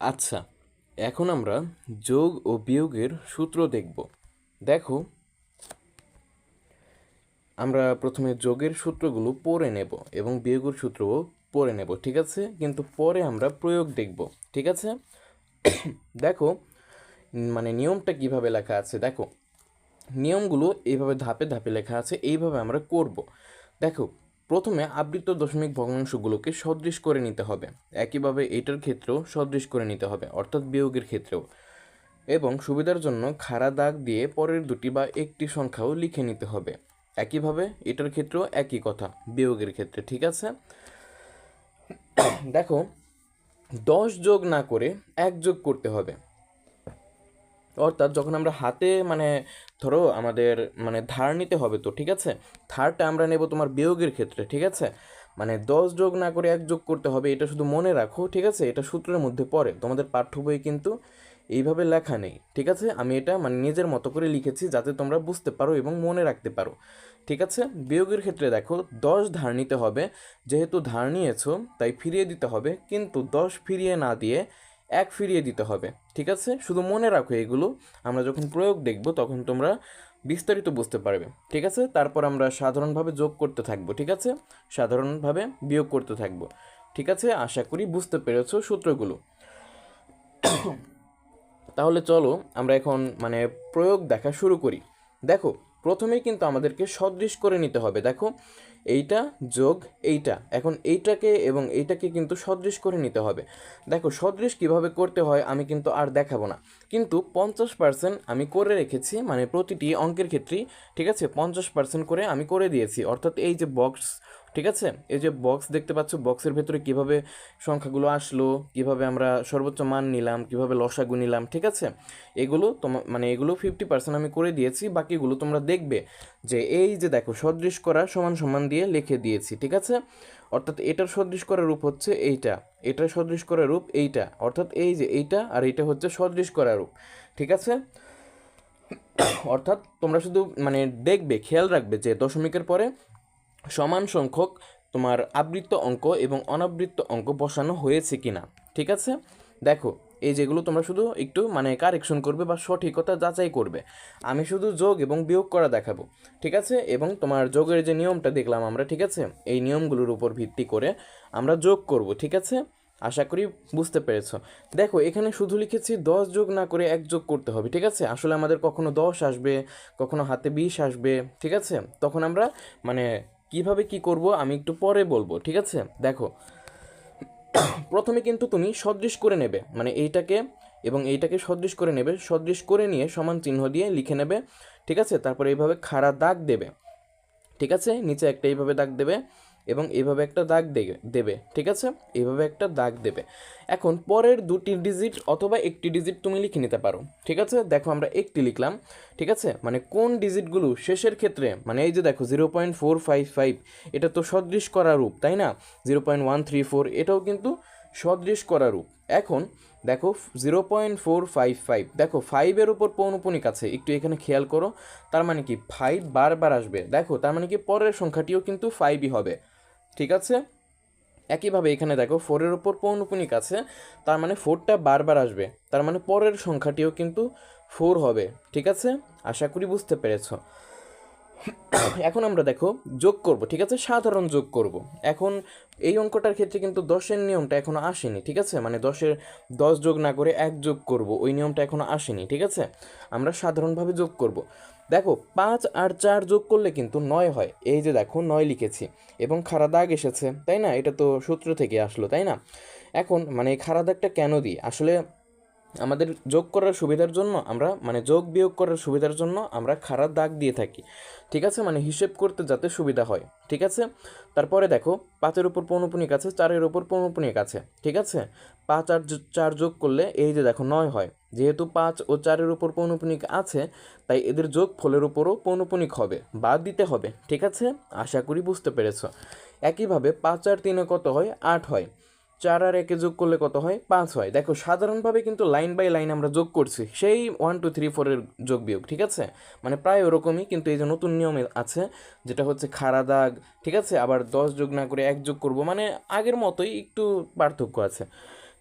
আচ্ছা, এখন আমরা যোগ ও বিয়োগের সূত্র দেখব। দেখো, আমরা প্রথমে যোগের সূত্রগুলো পড়ে নেব এবং বিয়োগের সূত্রও পড়ে নেব, ঠিক আছে? কিন্তু পরে আমরা প্রয়োগ দেখব, ঠিক আছে? দেখো, মানে নিয়মটা কিভাবে লেখা আছে দেখো, নিয়মগুলো এইভাবে ধাপে ধাপে লেখা আছে, এইভাবে আমরা করব। দেখো, প্রথমে আবৃত্ত দশমিক ভগ্নাংশগুলোকে সদৃশ করে নিতে হবে। একইভাবে এটার ক্ষেত্রেও সদৃশ করে নিতে হবে, অর্থাৎ বিয়োগের ক্ষেত্রেও। এবং সুবিধার জন্য খাড়া দাগ দিয়ে পরের দুটি বা একটি সংখ্যাও লিখে নিতে হবে। একইভাবে এটার ক্ষেত্রেও একই কথা, বিয়োগের ক্ষেত্রে, ঠিক আছে? দেখো, 10 যোগ না করে 1 যোগ করতে হবে। অর্থাৎ যখন আমরা হাতে ধরো আমাদের ধার নিতে হবে, তো ঠিক আছে, ধারটা আমরা নেব তোমার বিয়োগের ক্ষেত্রে, ঠিক আছে? 10 যোগ না করে 1 যোগ করতে হবে, এটা শুধু মনে রাখো, ঠিক আছে? এটা সূত্রের মধ্যে পড়ে, তোমাদের পাঠ্য বইয়ে কিন্তু এইভাবে লেখা নেই, ঠিক আছে? আমি এটা নিজের মতো করে লিখেছি যাতে তোমরা বুঝতে পারো এবং মনে রাখতে পারো, ঠিক আছে? বিয়োগের ক্ষেত্রে দেখো, 10 ধার নিতে হবে, যেহেতু ধার নিয়েছো তাই ফিরিয়ে দিতে হবে, কিন্তু 10 ফিরিয়ে না দিয়ে 1 ফিরিয়ে দিতে হবে, ঠিক আছে? শুধু মনে রাখো এগুলো, আমরা যখন প্রয়োগ দেখব তখন তোমরা বিস্তারিত বুঝতে পারবে, ঠিক আছে? তারপর আমরা সাধারণভাবে যোগ করতে থাকবো, ঠিক আছে? সাধারণভাবে বিয়োগ করতে থাকবো, ঠিক আছে? আশা করি বুঝতে পেরেছো সূত্রগুলো। তাহলে চলো আমরা এখন প্রয়োগ দেখা শুরু করি। দেখো, প্রথমেই কিন্তু আমাদেরকে সদৃশ করে নিতে হবে। দেখো, এইটা যোগ এইটা, এখন এইটাকে এবং এইটাকে কিন্তু সদৃশ করে নিতে হবে। দেখো, সদৃশ কিভাবে করতে হয় আমি কিন্তু আর দেখাবো না, কিন্তু 50% আমি করে রেখেছি, প্রতিটি অঙ্কের ক্ষেত্রেই, ঠিক আছে? 50% করে আমি করে দিয়েছি, অর্থাৎ এই যে বক্স, ঠিক আছে, এই যে বক্স দেখতে পাচ্ছ, বক্সের ভেতরে কিভাবে সংখ্যাগুলো আসলো, কিভাবে আমরা সর্বোচ্চ মান নিলাম, কিভাবে লসাগু নিলাম, ঠিক আছে? এগুলো এগুলো 50% আমি করে দিয়েছি, বাকিগুলো তোমরা দেখবে যে এই যে দেখো, সদৃশ করা সমান সমান দিয়ে লিখে দিয়েছি, ঠিক আছে? অর্থাৎ এটার সদৃশ করার রূপ হচ্ছে এইটা, এটার সদৃশ করার রূপ এইটা, অর্থাৎ এই যে এইটা আর এইটা হচ্ছে সদৃশ করার রূপ, ঠিক আছে? অর্থাৎ তোমরা শুধু দেখবে, খেয়াল রাখবে যে দশমিকের পরে সমান সংখ্যক তোমার আবৃত্ত অঙ্ক এবং অনাবৃত্ত অঙ্ক বসানো হয়েছে কিনা, ঠিক আছে? দেখো, এই যেগুলো তোমরা শুধু একটু কারেকশন করবে বা সঠিকতা যাচাই করবে। আমি শুধু যোগ এবং বিয়োগ করা দেখাবো, ঠিক আছে? এবং তোমার যোগের যে নিয়মটা দেখলাম আমরা, ঠিক আছে, এই নিয়মগুলোর উপর ভিত্তি করে আমরা যোগ করব, ঠিক আছে? আশা করি বুঝতে পেরেছ। দেখো, এখানে শুধু লিখেছি 10 যোগ না করে 1 যোগ করতে হবে, ঠিক আছে? আসলে আমাদের কখনো 10 আসবে, কখনো হাতে 20 আসবে, ঠিক আছে? তখন আমরা মানে কিভাবে কি করব আমি একটু পরে বলবো, ঠিক আছে? দেখো, প্রথমে কিন্তু তুমি সদৃশ করে নেবে, এইটাকে এবং এইটাকে সদৃশ করে নেবে, সদৃশ করে নিয়ে সমান চিহ্ন দিয়ে লিখে নেবে, ঠিক আছে? তারপরে এইভাবে খাড়া দাগ দেবে, ঠিক আছে? নিচে একটা এইভাবে দাগ দেবে এবং এইভাবে একটা দাগ দেবে, ঠিক আছে? এইভাবে একটা দাগ দেবে। এখন পরের দুটি ডিজিট অথবা একটি ডিজিট তুমি লিখে নিতে পারো, ঠিক আছে? দেখো, আমরা একটি লিখলাম, ঠিক আছে? কোন ডিজিটগুলো শেষের ক্ষেত্রে, এই যে দেখো 0.455, এটা তো সদৃশ করা রূপ, তাই না? 0.134, এটাও কিন্তু সদৃশ করা রূপ। এখন দেখো 0.455, দেখো 5-এর উপর পৌনপুনিক আছে, একটু এখানে খেয়াল করো, তার মানে কি 5 বারবার আসবে, দেখো তার মানে কি পরের সংখ্যাটিও কিন্তু 5ই হবে, ঠিক আছে? একইভাবে এখানে দেখো 4-এর উপর পৌনপুনিক আছে, তার মানে 4টা বারবার আসবে, তার মানে পরের সংখ্যাটিও কিন্তু 4 হবে, ঠিক আছে? আশা করি বুঝতে পেরেছো। এখন আমরা দেখো যোগ করব, ঠিক আছে? সাধারণ যোগ করব। এখন এই অঙ্কটার ক্ষেত্রে কিন্তু 10-এর নিয়মটা এখনো আসেনি, ঠিক আছে? 10 যোগ না করে 1 যোগ করব, ওই নিয়মটা এখনো আসেনি, ঠিক আছে? আমরা সাধারণভাবে যোগ করব। দেখো, 5 আর 4 যোগ করলে কিন্তু 9 হয়, এই যে দেখো 9 লিখেছি এবং খাড়া দাগ এসেছে, তাই না? এটা তো সূত্র থেকে আসলো, তাই না? এখন এই খাড়া দাগটা কেন দিই? আসলে আমাদের যোগ করার সুবিধার জন্য আমরা যোগ বিয়োগ করার সুবিধার জন্য আমরা খাড়া দাগ দিয়ে থাকি, ঠিক আছে? হিসেব করতে যাতে সুবিধা হয়, ঠিক আছে? তারপরে দেখো, 5-এর উপর পৌনপুনিক আছে, 4-এর উপর পৌনপুনিক আছে, ঠিক আছে? 5 আর 4 যোগ করলে এই যে দেখো 9 হয়, যেহেতু 5 ও 4-এর উপর পৌনপুনিক আছে, তাই এদের যোগ ফলের উপরও পৌনপুনিক হবে, বাদ দিতে হবে, ঠিক আছে? আশা করি বুঝতে পেরেছ। একইভাবে 5 আর 3-এ কত হয়? 8 হয়। 4 আর 1-এ যোগ করলে কত হয়? 5 হয়। দেখো, সাধারণভাবে কিন্তু লাইন বাই লাইন আমরা যোগ করছি, সেই 1 2 3 4-এর যোগ বিয়োগ, ঠিক আছে? প্রায় ওরকমই, কিন্তু এই যে নতুন নিয়মে আছে যেটা হচ্ছে খাড়া দাগ, ঠিক আছে? আবার 10 যোগ না করে 1 যোগ করব, আগের মতোই, একটু পার্থক্য আছে,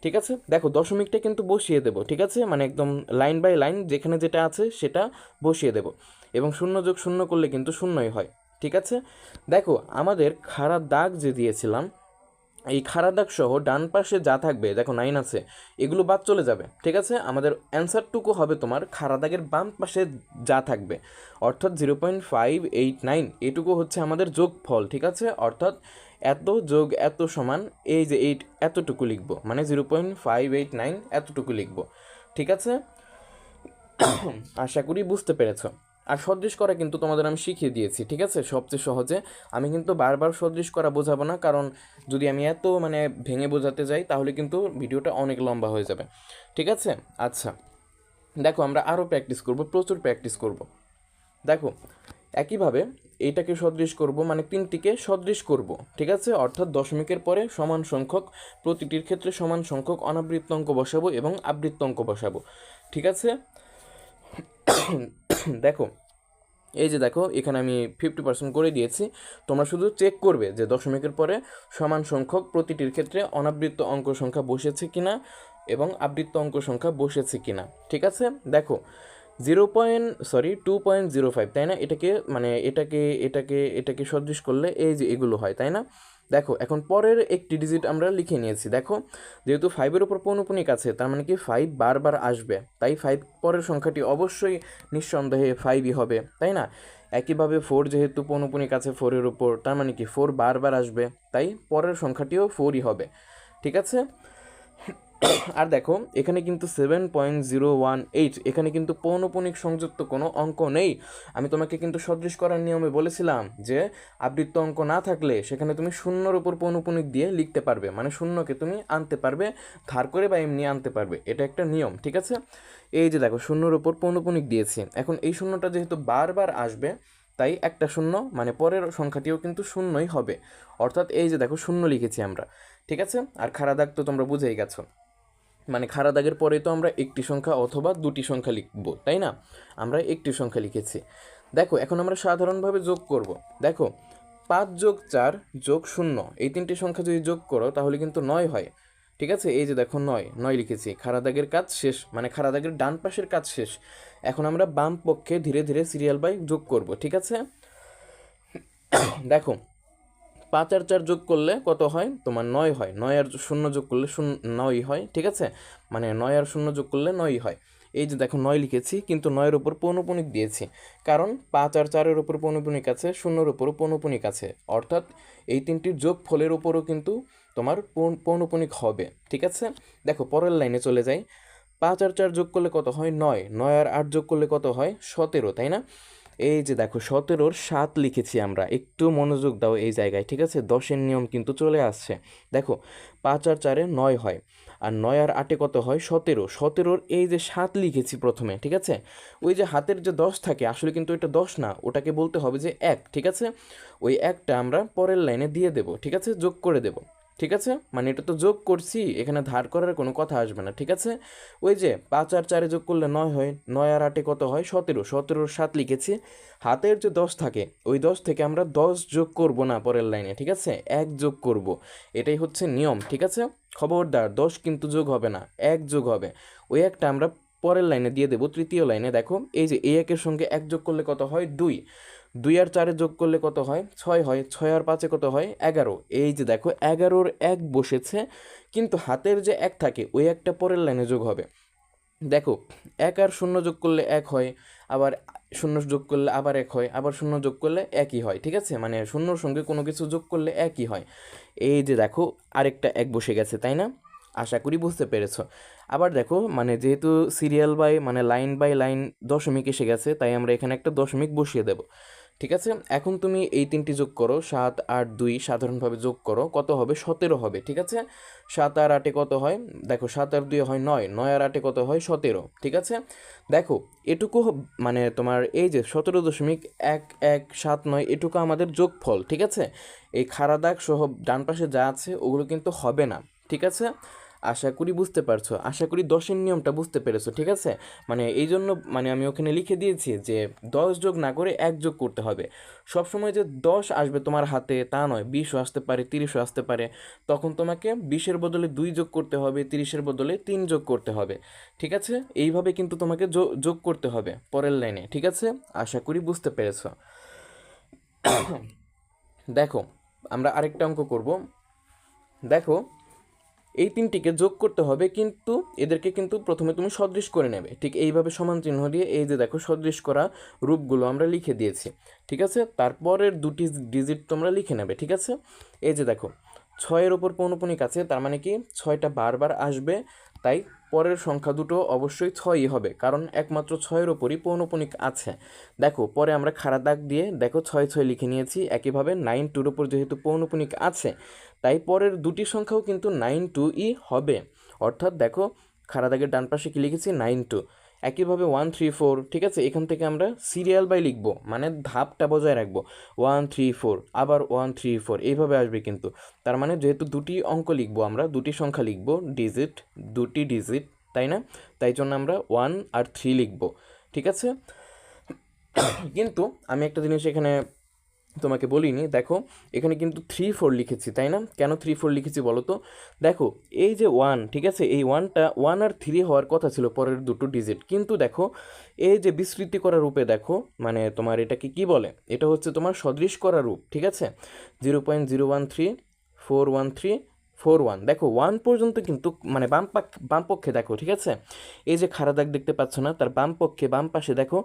ঠিক আছে, দেখো দশমিকটা কিন্তু বসিয়ে দেবো, ঠিক আছে, মানে একদম লাইন বাই লাইন যেখানে যেটা আছে সেটা বসিয়ে দেবো, এবং শূন্য যোগ শূন্য করলে কিন্তু শূন্যই হয়। ঠিক আছে, দেখো আমাদের খাড়া দাগ যে দিয়েছিলাম, এই খাড়া দাগ সহ ডান পাশে যা থাকবে, দেখো 9 আছে, এগুলো বাদ চলে যাবে। ঠিক আছে, আমাদের অ্যান্সারটুকু হবে তোমার খাড়া দাগের বাম পাশে যা থাকবে, অর্থাৎ 0.589 এটুকু হচ্ছে আমাদের যোগফল। ঠিক আছে, অর্থাৎ এত যোগ এত সমান এই যে এতটুকু লিখবো, মানে 0.589 এতটুকু লিখবো। ঠিক আছে, আশা করি বুঝতে পেরেছো। আর সদৃশ করা কিন্তু তোমাদের আমি শিখিয়ে দিয়েছি, ঠিক আছে, সবচেয়ে সহজে। আমি কিন্তু বারবার সদৃশ করা বোঝাবো না, কারণ যদি আমি এত মানে ভেঙে বোঝাতে যাই তাহলে কিন্তু ভিডিওটা অনেক লম্বা হয়ে যাবে। ঠিক আছে, আচ্ছা দেখো আমরা আরও প্র্যাকটিস করব, প্রচুর প্র্যাকটিস করব। দেখো একইভাবে এইটাকে সদৃশ করব, মানে তিনটিকে সদৃশ করব। ঠিক আছে, অর্থাৎ দশমিকের পরে সমান সংখ্যক, প্রতিটির ক্ষেত্রে সমান সংখ্যক অনাবৃত্ত অঙ্ক বসাবো এবং আবৃত্ত অঙ্ক বসাবো। ঠিক আছে, দেখো এই যে দেখো এখানে আমি 50% করে দিয়েছি, তোমরা শুধু চেক করবে যে দশমিকের পরে সমান সংখ্যক প্রতিটির ক্ষেত্রে অনাবৃত্ত অঙ্ক সংখ্যা বসেছে কিনা এবং আবৃত্ত অঙ্ক সংখ্যা বসেছে কিনা। ঠিক আছে, দেখো 2.05, তাই না, এটাকে মানে এটাকে সদৃশ করলে এই যে এগুলো হয়, তাই না। দেখো এখন পরের একটি ডিজিট আমরা লিখে নিয়েছি, দেখো যেহেতু 5-এর উপর পৌনঃপুনিক আছে, তার মানে কি 5 বারবার আসবে, তাই 5 পরের সংখ্যাটি অবশ্যই নিঃসন্দেহে 5ই হবে, তাই না। একইভাবে 4 যেহেতু পৌনঃপুনিক আছে 4-এর উপর, তার মানে কি 4 বারবার আসবে, তাই পরের সংখ্যাটিও 4ই হবে। ঠিক আছে, আর দেখো এখানে কিন্তু 7.018, এখানে কিন্তু পৌনঃপুনিক সংযুক্ত কোনো অঙ্ক নেই। আমি তোমাকে কিন্তু সদৃশ করার নিয়মে বলেছিলাম যে আবৃত্ত অঙ্ক না থাকলে সেখানে তুমি শূন্যর উপর পৌনঃপুনিক দিয়ে লিখতে পারবে, মানে শূন্যকে তুমি আনতে পারবে ধার করে বা এমনি আনতে পারবে, এটা একটা নিয়ম। ঠিক আছে, এই যে দেখো শূন্যর উপর পৌনঃপুনিক দিয়েছি, এখন এই শূন্যটা যেহেতু বারবার আসবে তাই একটা শূন্য মানে পরের সংখ্যাটিও কিন্তু শূন্যই হবে, অর্থাৎ এই যে দেখো শূন্য লিখেছি আমরা। ঠিক আছে, আর খাড়া দাগ তো তোমরা বুঝেই গেছো, মানে খাড়া দাগের পরে তো আমরা একটি সংখ্যা অথবা দুটি সংখ্যা লিখব, তাই না, আমরা একটি সংখ্যা লিখেছি। দেখো এখন আমরা সাধারণভাবে যোগ করব। দেখো 5 যোগ 4 যোগ 0, এই তিনটি সংখ্যা যদি যোগ করো তাহলে কিন্তু 9 হয়। ঠিক আছে, এই যে দেখো 9 লিখেছি, খাড়া দাগের কাজ শেষ, মানে খাড়া দাগের ডান পাশের কাজ শেষ। এখন আমরা বাম পক্ষে ধীরে ধীরে সিরিয়াল বাই যোগ করব। ঠিক আছে, দেখো 5 আর 4 যোগ করলে কত হয়, তোমার 9 হয়, 9 আর 0 যোগ করলে 9 হয়। ঠিক আছে, মানে 9 আর 0 যোগ করলে 9 হয়। এই যে দেখো 9 লিখেছি, কিন্তু 9-এর উপর পৌনঃপুনিক দিয়েছি, কারণ 5 আর 4-এর উপর পৌনঃপুনিক আছে, 0-এর উপরও পৌনঃপুনিক আছে, অর্থাৎ এই তিনটির যোগ ফলের উপরও কিন্তু তোমার পৌনঃপুনিক হবে। ঠিক আছে, দেখো পরের লাইনে চলে যাই। 5 আর 4 যোগ করলে কত হয়, 9, 9 আর 8 যোগ করলে কত হয়, 17, তাই না। এই যে দেখো 17-র 7 লিখেছি আমরা, একটু মনোযোগ দাও এই জায়গায়। ঠিক আছে, 10-এর নিয়ম কিন্তু চলে আসছে। দেখো 5 আর 4-এ 9 হয়, আর 9 আর 8-এ কত হয়, 17, 17-র এই যে 7 লিখেছি প্রথমে। ঠিক আছে, ওই যে হাতের যে 10 থাকে আসলে কিন্তু এটা 10 না, ওটাকে বলতে হবে যে 1। ঠিক আছে, ওই 1টা আমরা পরের লাইনে দিয়ে দেব। ঠিক আছে, যোগ করে দেব। ঠিক আছে, মানে এটা তো যোগ করছি, এখানে ধার করার কোনো কথা আসবে না। ঠিক আছে, ওই যে 5 আর 4-এ যোগ করলে 9 হয়, 9 আর 8-এ কত হয়, 17, 17-র 7 লিখেছি। হাতের যে 10 থাকে ওই 10 থেকে আমরা 10 যোগ করব না পরের লাইনে, ঠিক আছে, 1 যোগ করব, এটাই হচ্ছে নিয়ম। ঠিক আছে, খবরদার 10 কিন্তু যোগ হবে না, 1 যোগ হবে। ওই একটা আমরা পরের লাইনে দিয়ে দেবো, তৃতীয় লাইনে। দেখো এই যে এই 1-এর সঙ্গে 1 যোগ করলে কত হয়, 2, 2 আর 4-এ যোগ করলে কত হয়, 6 হয়, 6 আর 5-এ কত হয়, 11। এই যে দেখো 11-র 1 বসেছে, কিন্তু হাতের যে 1 থাকে ওই একটা পরের লাইনে যোগ হবে। দেখো 1 আর 0 যোগ করলে 1 হয়, আবার 0 যোগ করলে আবার 1 হয়, আবার 0 যোগ করলে 1ই হয়। ঠিক আছে, মানে 0-র সঙ্গে কোনো কিছু যোগ করলে 1ই হয়। এই যে দেখো আরেকটা 1 বসে গেছে, তাই না, আশা করি বুঝতে পেরেছো। আবার দেখো মানে যেহেতু সিরিয়াল বাই মানে লাইন বাই লাইন দশমিক এসে গেছে, তাই আমরা এখানে একটা দশমিক বসিয়ে দেব। ঠিক আছে, এখন তুমি এই তিনটি যোগ করো, 7 8 2 সাধারণভাবে যোগ করো, কত হবে, 17 হবে। ঠিক আছে, 7 আর 8-এ কত হয়, দেখো 7 আর 2 হয় 9, 9 আর 8-এ কত হয়, 17। ঠিক আছে, দেখো এটুকু মানে তোমার এই যে 17.1179 এটুকু আমাদের যোগফল। ঠিক আছে, এই খাড়া দাগ সহ ডান পাশে যা আছে ওগুলো কিন্তু হবে না। ঠিক আছে, আশা করি বুঝতে পারছো, আশা করি 10-এর নিয়মটা বুঝতে পেরেছো, ঠিক আছে? মানে এই জন্য মানে আমি ওখানে লিখে দিয়েছি যে 10 যোগ না করে 1 যোগ করতে হবে। সবসময় যে 10 আসবে তোমার হাতে তা নয়, 20ও আসতে পারে, 30ও আসতে পারে। তখন তোমাকে 20-এর বদলে 2 যোগ করতে হবে, 30-এর বদলে 3 যোগ করতে হবে, ঠিক আছে? এইভাবে কিন্তু তোমাকে যোগ করতে হবে পরের লাইনে, ঠিক আছে? আশা করি বুঝতে পেরেছো। দেখো আমরা আরেকটা অঙ্ক করব। দেখো এই তিনটিকে যোগ করতে হবে, কিন্তু এদেরকে কিন্তু প্রথমে তুমি সদৃশ করে নেবে, ঠিক এইভাবে সমান চিহ্ন দিয়ে এই যে দেখো সদৃশ করা রূপগুলো আমরা লিখে দিয়েছি, ঠিক আছে? তারপরের দুটি ডিজিট তোমরা লিখে নেবে, ঠিক আছে? এই যে দেখো 6-এর ওপর পৌনঃপুনিক আছে, তার মানে কি 6টা বারবার আসবে, তাই পরের সংখ্যা দুটো অবশ্যই 6ই হবে, কারণ একমাত্র 6-এর ওপরই পৌনঃপুনিক আছে। দেখো পরে আমরা খাড়া দাগ দিয়ে দেখো 6 লিখে নিয়েছি। একইভাবে 9-2-র ওপর যেহেতু পৌনঃপুনিক আছে, তাই পরের দুটি সংখ্যাও কিন্তু 9-2ই হবে। অর্থাৎ দেখো খাড়া দাগের ডান পাশে কি লিখেছি 9-2। একইভাবে 1-3-4, ঠিক আছে? এখান থেকে আমরা সিরিয়াল বাই লিখবো, মানে ধাপটা বজায় রাখবো। 1-3-4 আবার 1-3-4 এইভাবে আসবে কিন্তু। তার মানে যেহেতু দুটি অঙ্ক লিখবো, আমরা দুটি সংখ্যা লিখবো, ডিজিট, দুটি ডিজিট, তাই না? তাই জন্য আমরা 1 আর 3 লিখবো, ঠিক আছে? কিন্তু আমি একটা জিনিস এখানে তোমাকে বলিনি, দেখো এখানে কিন্তু 3-4 লিখেছি, তাই না? কেন 3-4 লিখেছি বলো তো? দেখো এই যে 1, ঠিক আছে, এই 1 আর 3 হওয়ার কথা ছিল পরের দুটো ডিজিট, কিন্তু দেখো এই যে বিস্তৃতি করা রূপে দেখো, মানে তোমার এটাকে কি বলে, এটা হচ্ছে তোমার সদৃশ করা রূপ, ঠিক আছে? 0.0134134 দেখো 1 পর্যন্ত কিন্তু মানে বাম পক্ষে দেখো, ঠিক আছে? এই যে খাড়া দাগ দেখতে পাচ্ছ না, তার বাম পক্ষে বাম পাশে দেখো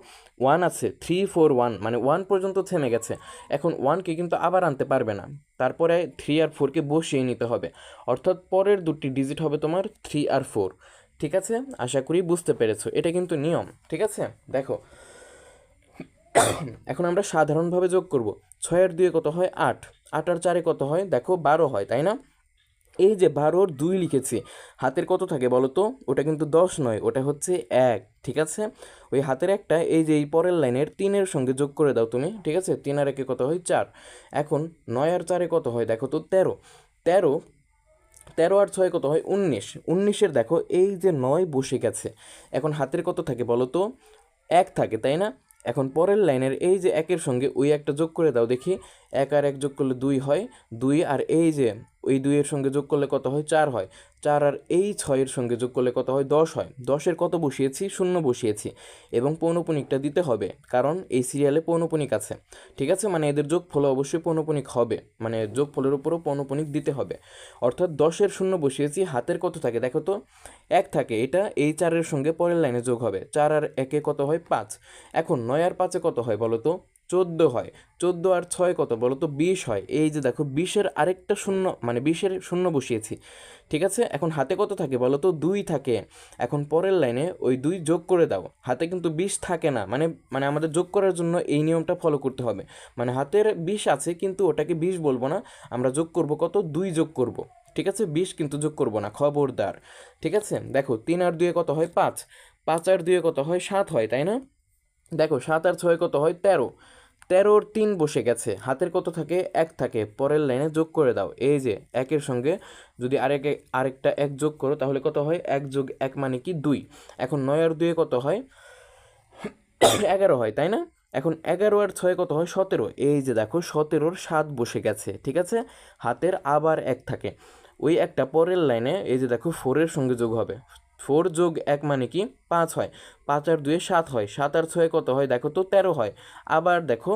1 আছে, 3-4-1 মানে 1 পর্যন্ত থেমে গেছে। এখন 1কে কিন্তু আবার আনতে পারবে না, তারপরে 3 আর 4কে বসিয়ে নিতে হবে, অর্থাৎ পরের দুটি ডিজিট হবে তোমার 3 আর 4, ঠিক আছে? আশা করি বুঝতে পেরেছো, এটা কিন্তু নিয়ম, ঠিক আছে? দেখো এখন আমরা সাধারণভাবে যোগ করব। 6 আর 2 কত হয় 8, 8 আর 4 কত হয় দেখো 12 হয়, তাই না? এই যে 12-র 2 লিখেছি, হাতের কত থাকে বলো তো? ওটা কিন্তু 10 নয়, ওটা হচ্ছে 1, ঠিক আছে? ওই হাতের একটা এই যে এই পরের লাইনের 3-এর সঙ্গে যোগ করে দাও তুমি, ঠিক আছে? 3 আর 1 কত হয় 4। এখন 9 আর 4 কত হয় দেখো তো 13, 13, 13 আর 6 কত হয় 19, 19-এর দেখো এই যে 9 বসে গেছে। এখন হাতের কত থাকে বলো তো? 1 থাকে, তাই না? এখন পরের লাইনের এই যে 1-এর সঙ্গে ওই একটা যোগ করে দাও দেখি, 1 আর 1 যোগ করলে 2 হয়, 2 আর এই যে ওই 2-এর সঙ্গে যোগ করলে কত হয় 4 হয়, 4 আর এই 6-এর সঙ্গে যোগ করলে কত হয় 10 হয়, 10-এর কত বসিয়েছি 0 বসিয়েছি, এবং পৌনঃপুনিকটা দিতে হবে কারণ এই সিরিয়ালে পৌনঃপুনিক আছে, ঠিক আছে? মানে এদের যোগফল অবশ্যই পৌনঃপুনিক হবে, মানে যোগফলের উপরও পৌনঃপুনিক দিতে হবে। অর্থাৎ 10-এর 0 বসিয়েছি, হাতের কত থাকে দেখো তো 1 থাকে, এটা এই 4-এর সঙ্গে পরের লাইনে যোগ হবে, 4 আর 1 কত হয় 5। এখন 9 আর 5 কত হয় বলো তো? 14 হয়। 14 আর 6 কত বলো তো? 20 হয়। এই যে দেখো 20-এর আরেকটা শূন্য, মানে 20-এর শূন্য বসিয়েছি, ঠিক আছে? এখন হাতে কত থাকে বলো তো? 2 থাকে। এখন পরের লাইনে ওই 2 যোগ করে দাও, হাতে কিন্তু 20 থাকে না, মানে মানে আমাদের যোগ করার জন্য এই নিয়মটা ফলো করতে হবে। মানে হাতের 20 আছে কিন্তু ওটাকে 20 বলবো না, আমরা যোগ করব কত? 2 যোগ করব, ঠিক আছে? 20 কিন্তু যোগ করব না, খবরদার, ঠিক আছে? দেখো 3 আর 2 কত হয় 5, 5 আর 2 কত হয় 7 হয়, তাই না? দেখো 7 আর 6 কত হয় 13, 13-র 3 বসে গেছে, হাতের কত থাকে 1 থাকে, পরের লাইনে যোগ করে দাও, এই যে 1-এর সঙ্গে যদি আরেকটা 1 যোগ করো তাহলে কত হয় 1 যোগ 1 মানে কি 2। এখন 9 আর 2 কত হয় 11 হয়, তাই না? এখন 11 আর 6 কত হয় 17, এই যে দেখো 17-র 7 বসে গেছে, ঠিক আছে? হাতের আবার 1 থাকে, ওই একটা পরের লাইনে এই যে দেখো 4-এর সঙ্গে যোগ হবে, 4 যোগ 1 মানে কি 5 হয়, 5 আর 2 7 হয়, 7 আর 6 কত হয় দেখো তো 13 হয়। আবার দেখো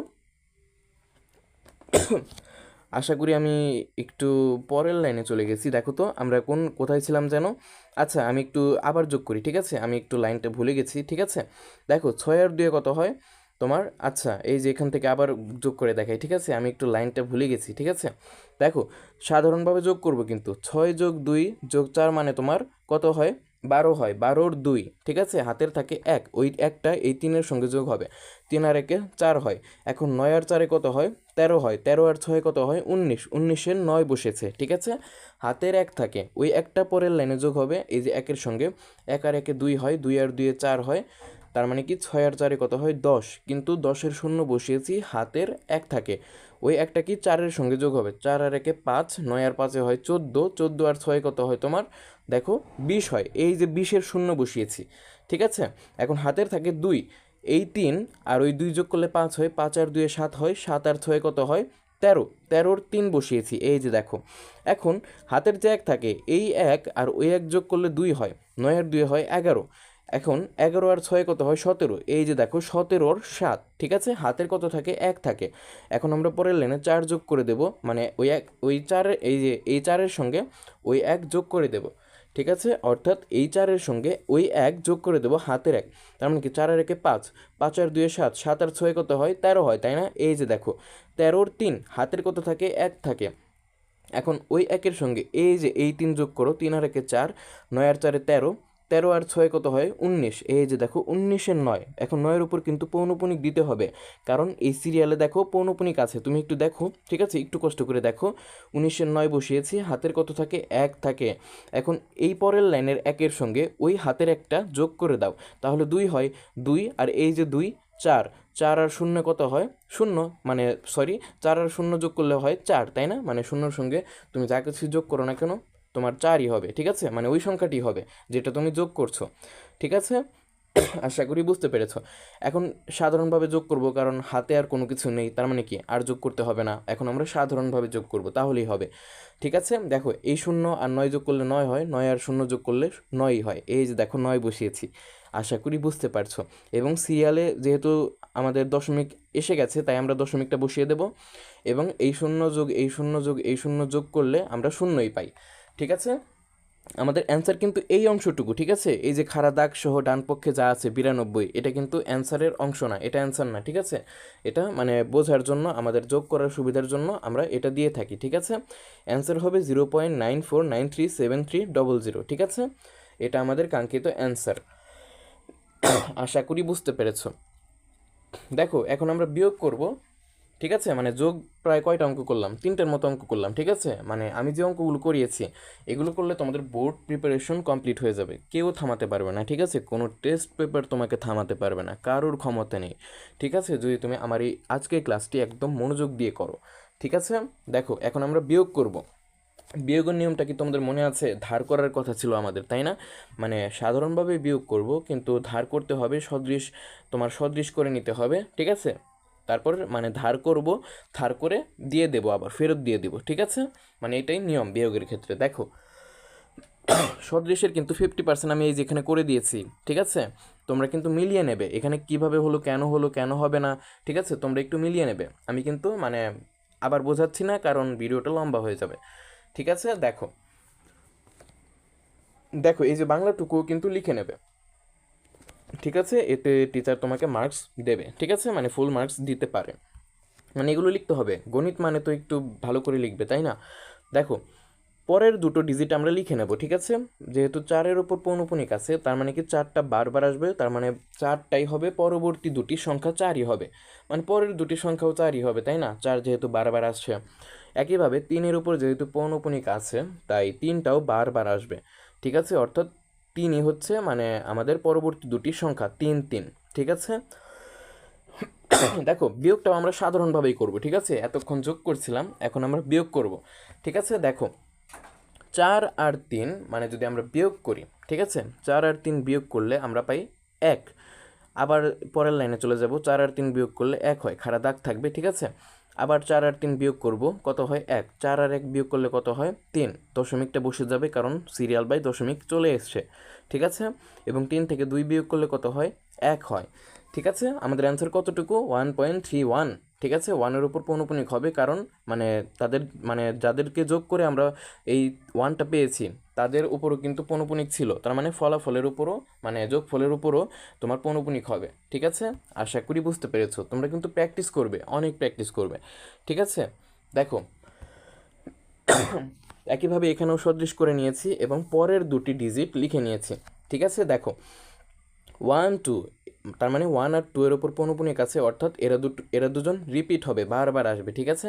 আশা করি আমি একটু পরের লাইনে চলে গেছি, দেখো তো আমরা কোথায় ছিলাম যেন? আচ্ছা আমি একটু আবার যোগ করি, ঠিক আছে? আমি একটু লাইনটা ভুলে গেছি, ঠিক আছে? দেখো 6 আর 2 কত হয় তোমার, আচ্ছা এই যে এখান থেকে আবার যোগ করে দেখাই, ঠিক আছে? আমি একটু লাইনটা ভুলে গেছি, ঠিক আছে? দেখো সাধারণভাবে যোগ করব, কিন্তু 6 যোগ 2 যোগ 4 মানে তোমার কত হয় 12 হয়, 12-র 2, ঠিক আছে? হাতের থাকে 1, ওই একটা এই 3-এর সঙ্গে যোগ হবে, 3 আর 1 4 হয়। এখন 9 আর 4 কত হয় 13 হয়, 13 আর 6 কত হয় 19, 19-এর 9 বসেছে, ঠিক আছে? হাতের 1 থাকে, ওই একটা পরের লাইনে যোগ হবে এই যে 1-এর সঙ্গে, 1 আর 1 2 হয়, 2 আর 2 4 হয়, তার মানে কি 6 আর 4 কত হয় 10, কিন্তু 10-এর শূন্য বসিয়েছি, হাতের 1 থাকে, ওই একটা কি 4-এর সঙ্গে যোগ হবে, 4 আর 1 5, 9 আর 5 হয় 14, 14 আর 6 কত হয় তোমার দেখো 20 হয়, এই যে 20-এর শূন্য বসিয়েছি, ঠিক আছে। এখন হাতের থাকে 2, এই 3 আর ওই 2 যোগ করলে 5 হয়, 5 আর 2 7 হয়, 7 আর 6 কত হয় 13, 13-র 3 বসিয়েছি, এই যে দেখো। এখন হাতের যে 1 থাকে, এই 1 আর ওই 1 যোগ করলে 2 হয়, 9 আর 2 হয় 11, এখন 11 আর 6 কত হয় 17, এই যে দেখো 17-র 7, ঠিক আছে। হাতের কত থাকে 1 থাকে। এখন আমরা পরের লাইনে 4 যোগ করে দেব, মানে ওই 4-এর এই 4-এর সঙ্গে ওই 1 যোগ করে দেব, ঠিক আছে। অর্থাৎ এই 4-এর সঙ্গে ওই 1 যোগ করে দেবো হাতের 1, তার মানে কি 4 আর 1 5, 5 আর 2 7, 7 আর 6 কত হয় 13 হয়, তাই না। এই যে দেখো 13-র 3, হাতের কত থাকে 1 থাকে। এখন ওই 1-এর সঙ্গে এই যে এই 3 যোগ করো, 3 আর 1 4, 9 আর 4 13, 13 আর 6 কত হয় 19, এই যে দেখো 19-এর 9। এখন 9-এর উপর কিন্তু পৌনপুনিক দিতে হবে, কারণ এই সিরিয়ালে দেখো পৌনপুনিক আছে, তুমি একটু দেখো, ঠিক আছে, একটু কষ্ট করে দেখো। 19-এর 9 বসিয়েছি, হাতের কত থাকে 1 থাকে। এখন এই পরের লাইনের 1-এর সঙ্গে ওই হাতের 1টা যোগ করে দাও, তাহলে 2 হয়, 2 আর এই যে 2 4, 4 আর 0 কত হয় 0, মানে সরি 4 আর 0 যোগ করলে হয় 4, তাই না। মানে শূন্যর সঙ্গে তুমি যা কিছু যোগ করো না কেন তোমার 4ই হবে, ঠিক আছে, মানে ওই সংখ্যাটি হবে যেটা তুমি যোগ করছো, ঠিক আছে। আশা করি বুঝতে পেরেছো। এখন সাধারণভাবে যোগ করব, কারণ হাতে আর কোনো কিছু নেই, তার মানে কি আর যোগ করতে হবে না, এখন আমরা সাধারণভাবে যোগ করব, তাহলেই হবে, ঠিক আছে। দেখো এই 0 আর 9 যোগ করলে 9 হয়, 9 আর 0 যোগ করলে 9ই হয়, এই যে দেখো 9 বসিয়েছি। আশা করি বুঝতে পারছো। এবং সিরিয়ালে যেহেতু আমাদের দশমিক এসে গেছে, তাই আমরা দশমিকটা বসিয়ে দেব, এবং এই 0 যোগ এই 0 যোগ এই 0 যোগ করলে আমরা 0ই পাই, ঠিক আছে। আমাদের অ্যান্সার কিন্তু এই অংশটুকু, ঠিক আছে। এই যে খাড়া দাগ সহ ডান পক্ষে যা আছে 92, এটা কিন্তু অ্যান্সারের অংশ না, এটা অ্যান্সার না, ঠিক আছে। এটা মানে বোঝার জন্য, আমাদের যোগ করার সুবিধার জন্য আমরা এটা দিয়ে থাকি, ঠিক আছে। অ্যান্সার হবে 0.94937300, ঠিক আছে। এটা আমাদের কাঙ্ক্ষিত অ্যান্সার। আশা করি বুঝতে পেরেছো। দেখো এখন আমরা বিয়োগ করব, ঠিক আছে। মানে যোগ প্রায় কয়টা অঙ্ক করলাম, 3টের মতো অঙ্ক করলাম, ঠিক আছে। মানে আমি যে অঙ্কগুলো করিয়েছি এগুলো করলে তোমাদের বোর্ড প্রিপারেশন কমপ্লিট হয়ে যাবে, কেউ থামাতে পারবে না, ঠিক আছে। কোনো টেস্ট পেপার তোমাকে থামাতে পারবে না, কারোর ক্ষমতা নেই, ঠিক আছে, যদি তুমি আমার এই আজকের ক্লাসটি একদম মনোযোগ দিয়ে করো, ঠিক আছে। দেখো এখন আমরা বিয়োগ করব। বিয়োগের নিয়মটা কি তোমাদের মনে আছে? ধার করার কথা ছিল আমাদের, তাই না। মানে সাধারণভাবে বিয়োগ করব, কিন্তু ধার করতে হবে, সদৃশ তোমার সদৃশ করে নিতে হবে, ঠিক আছে। তারপর মানে ধার করব, ধার করে দিয়ে দেব, আবার ফেরত দিয়ে দেব, ঠিক আছে। মানে এটাই নিয়ম বিয়োগের ক্ষেত্রে। দেখো সদৃশের কিন্তু 50% আমি এই যেখানে করে দিয়েছি, ঠিক আছে। তোমরা কিন্তু মিলিয়ে নেবে, এখানে কিভাবে হলো, কেন হবে না, ঠিক আছে, তোমরা একটু মিলিয়ে নেবে। আমি কিন্তু মানে আবার বোঝাচ্ছি না, কারণ ভিডিওটা লম্বা হয়ে যাবে, ঠিক আছে। দেখো দেখো এই যে বাংলাটুকু কিন্তু লিখে নেবে, ঠিক আছে। এতে টিচার তোমাকে মার্কস দেবে, ঠিক আছে, মানে ফুল মার্কস দিতে পারে। মানে এগুলো লিখতে হবে, গণিত মানে তো একটু ভালো করে লিখবে, তাই না। দেখো পরের দুটো ডিজিট আমরা লিখে নেব, ঠিক আছে। যেহেতু 4-এর ওপর পৌনপুনিক আছে, তার মানে কি 4টা বারবার আসবে, তার মানে 4টাই হবে, পরবর্তী দুটি সংখ্যা 4ই হবে, মানে পরের দুটি সংখ্যাও 4ই হবে, তাই না। 4 যেহেতু বারবার আসছে, একইভাবে 3-এর উপর যেহেতু পৌনপুনিক আছে, তাই 3টাও বারবার আসবে, ঠিক আছে। অর্থাৎ 3ই হচ্ছে মানে আমাদের পরবর্তী দুটি সংখ্যা, 3 3, ঠিক আছে। দেখো বিয়োগটাও আমরা সাধারণভাবেই করব, ঠিক আছে। এতক্ষণ যোগ করছিলাম, এখন আমরা বিয়োগ করব, ঠিক আছে। দেখো 4 আর 3 মানে যদি আমরা বিয়োগ করি, ঠিক আছে, 4 আর 3 বিয়োগ করলে আমরা পাই 1। আবার পরের লাইনে চলে যাব, 4 আর 3 বিয়োগ করলে 1 হয়, খাড়া দাগ থাকবে, ঠিক আছে। আবার 4 আর 3 বিয়োগ করব, কত হয় 1, 4 আর 1 বিয়োগ করলে কত হয় 3, দশমিকটা বসে যাবে কারণ সিরিয়াল বাই দশমিক চলে এসছে, ঠিক আছে। এবং 3 থেকে 2 বিয়োগ করলে কত হয় 1 হয়, ঠিক আছে। আমাদের অ্যান্সার কতটুকু 1.31, ঠিক আছে। 1-এর উপর পৌনপুনিক হবে, কারণ মানে তাদের মানে যাদেরকে যোগ করে আমরা এই 1টা পেয়েছি তাদের উপরও কিন্তু পৌনপুনিক ছিল, তার মানে ফলাফলের উপরও মানে যোগফলের উপরও তোমার পৌনপুনিক হবে, ঠিক আছে। আশা করি বুঝতে পেরেছো। তোমরা কিন্তু প্র্যাকটিস করবে, অনেক প্র্যাকটিস করবে, ঠিক আছে। দেখো একইভাবে এখানেও সদৃশ করে নিয়েছি এবং পরের দুটি ডিজিট লিখে নিয়েছি, ঠিক আছে। দেখো 1 2, তার মানে 1 আর 2 এর ওপর পৌনপুনিক আছে, অর্থাৎ এরা দুজন রিপিট হবে, বারবার আসবে, ঠিক আছে।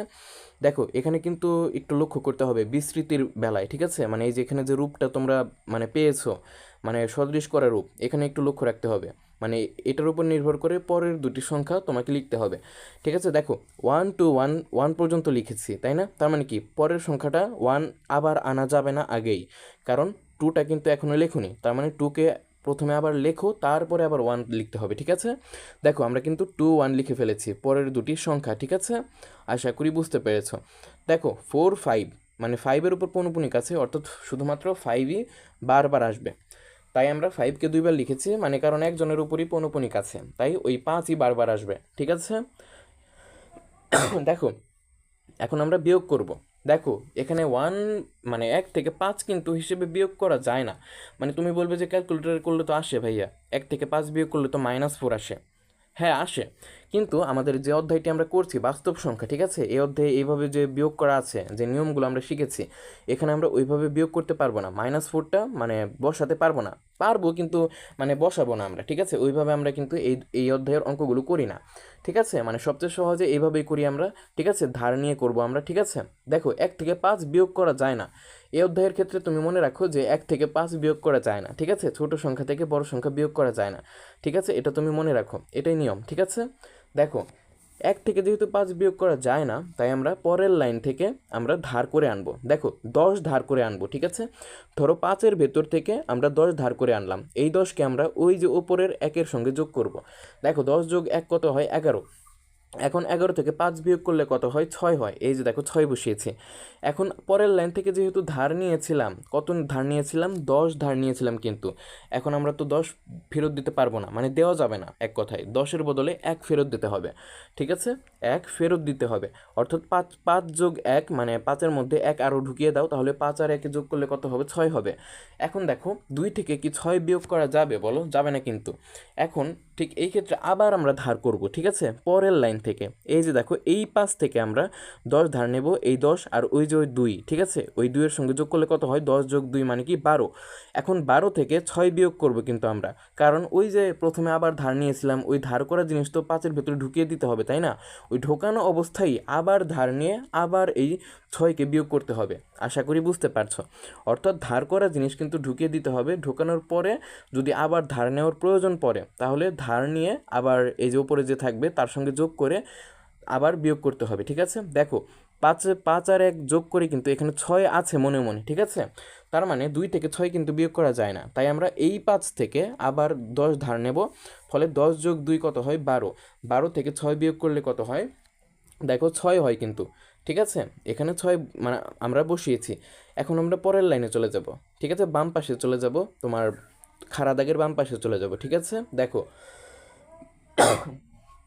দেখো এখানে কিন্তু একটু লক্ষ্য করতে হবে বিস্তৃতির বেলায়, ঠিক আছে। মানে এই যে এখানে যে রূপটা তোমরা মানে পেয়েছো, মানে সদৃশ করা রূপ, এখানে একটু লক্ষ্য রাখতে হবে, মানে এটার উপর নির্ভর করে পরের দুটি সংখ্যা তোমাকে লিখতে হবে, ঠিক আছে। দেখো 1 2 1 1 পর্যন্ত লিখেছি, তাই না। তার মানে কি পরের সংখ্যাটা 1 আবার আনা যাবে না আগেই, কারণ টুটা কিন্তু এখনও লেখুনি, তার মানে টুকে প্রথমে আবার লেখো, তারপরে আবার 1 লিখতে হবে, ঠিক আছে। দেখো আমরা কিন্তু 2 1 লিখে ফেলেছি পরের দুটি সংখ্যা, ঠিক আছে। আশা করি বুঝতে পেরেছ। দেখো 4 5, মানে 5-এর উপর পৌনঃপুনিক আছে, অর্থাৎ শুধুমাত্র 5ই বারবার আসবে। তাই আমরা 5কে 2বার লিখেছি, মানে কারণ একজনের উপরই পৌনঃপুনিক আছে, তাই ওই 5ই বারবার আসবে, ঠিক আছে। দেখো এখন আমরা বিয়োগ করব। দেখো এখানে 1 মানে 1 থেকে 5 কিন্তু হিসেবে বিয়োগ করা যায় না। মানে তুমি বলবে যে ক্যালকুলেটর করলে তো আসে ভাইয়া, 1 থেকে 5 বিয়োগ করলে তো -4 আসে। হ্যাঁ আসে, কিন্তু আমাদের যে অধ্যায়টি আমরা করছি বাস্তব সংখ্যা, ঠিক আছে, এই অধ্যায়ে এইভাবে যে বিয়োগ করা আছে, যে নিয়মগুলো আমরা শিখেছি, এখানে আমরা ওইভাবে বিয়োগ করতে পারবো না, -4টা মানে বসাতে পারবো না, পারবো কিন্তু মানে বসাবো না আমরা, ঠিক আছে। ওইভাবে আমরা কিন্তু এই অধ্যায়ের অঙ্কগুলো করি না, ঠিক আছে। মানে সবচেয়ে সহজে এইভাবেই করি আমরা, ঠিক আছে, ধার নিয়ে করব আমরা, ঠিক আছে। দেখো 1 থেকে 5 বিয়োগ করা যায় না এই অধ্যায়ের ক্ষেত্রে, তুমি মনে রাখো যে 1 থেকে 5 বিয়োগ করা যায় না, ঠিক আছে। ছোট সংখ্যা থেকে বড় সংখ্যা বিয়োগ করা যায় না, ঠিক আছে, এটা তুমি মনে রাখো, এটাই নিয়ম, ঠিক আছে। দেখো 1 থেকে যেহেতু 5 বিয়োগ করা যায় না, তাই আমরা পরের লাইন থেকে আমরা ধার করে আনবো। দেখো 10 ধার করে আনবো, ঠিক আছে। ধরো 5-এর ভেতর থেকে আমরা 10 ধার করে আনলাম, এই 10কে আমরা ওই যে ওপরের 1-এর সঙ্গে যোগ করব। দেখো 10 যোগ 1 কত হয়? 11। এখন 11 থেকে 5 বিয়োগ করলে কত হয়? 6 হয়। এই যে দেখো 6 বসিয়েছি। এখন পরের লাইন থেকে যেহেতু ধার নিয়েছিলাম, কত ধার নিয়েছিলাম? 10 ধার নিয়েছিলাম, কিন্তু এখন আমরা তো 10 ফেরত দিতে পারবো না, মানে দেওয়া যাবে না, এক কথায় 10-এর বদলে 1 ফেরত দিতে হবে, ঠিক আছে। 1 ফেরত দিতে হবে, অর্থাৎ 5 যোগ 1 মানে 5-এর মধ্যে 1 আরও ঢুকিয়ে দাও, তাহলে 5 আর 1 যোগ করলে কত হবে? 6 হবে। এখন দেখো 2 থেকে কি 6 বিয়োগ করা যাবে? বলো, যাবে না কিন্তু। এখন ঠিক এই ক্ষেত্রে আবার আমরা ধার করব, ঠিক আছে, পরের লাইন থেকে। এই যে দেখো এই 5 থেকে আমরা 10 ধার নেব, এই 10 আর ওই যে ওই 2, ঠিক আছে, ওই 2-এর সঙ্গে যোগ করলে কত হয়? 10 যোগ 2 মানে কি? 12। এখন 12 থেকে 6 বিয়োগ করব কিন্তু আমরা, কারণ ওই যে প্রথমে আবার ধার নিয়েছিলাম, ওই ধার করা জিনিস তো 5-এর ভেতরে ঢুকিয়ে দিতে হবে, তাই না? ওই ঢোকানো অবস্থায় আবার ধার নিয়ে আবার এই 6কে বিয়োগ করতে হবে। আশা করি বুঝতে পারছো। অর্থাৎ ধার করা জিনিস কিন্তু ঢুকিয়ে দিতে হবে, ঢোকানোর পরে যদি আবার ধার নেওয়ার প্রয়োজন পড়ে, তাহলে ধার নিয়ে আবার এই যে উপরে যে থাকবে তার সঙ্গে যোগ করে আবার বিয়োগ করতে হবে, ঠিক আছে। দেখো 5 আর 1 যোগ করে কিন্তু এখানে 6 আছে মনে মনে, ঠিক আছে। তার মানে 2 থেকে 6 কিন্তু বিয়োগ করা যায় না, তাই আমরা এই 5 থেকে আবার 10 ধার নেব, ফলে 10 যোগ 2 কত হয়? 12। 12 থেকে 6 বিয়োগ করলে কত হয়? দেখো 6 হয় কিন্তু, ঠিক আছে। এখানে 6 মানে আমরা বসিয়েছি। এখন আমরা পরের লাইনে চলে যাব, ঠিক আছে, বাম পাশে চলে যাব, তোমার খাড়া দাগের বাম পাশে চলে যাব, ঠিক আছে। দেখো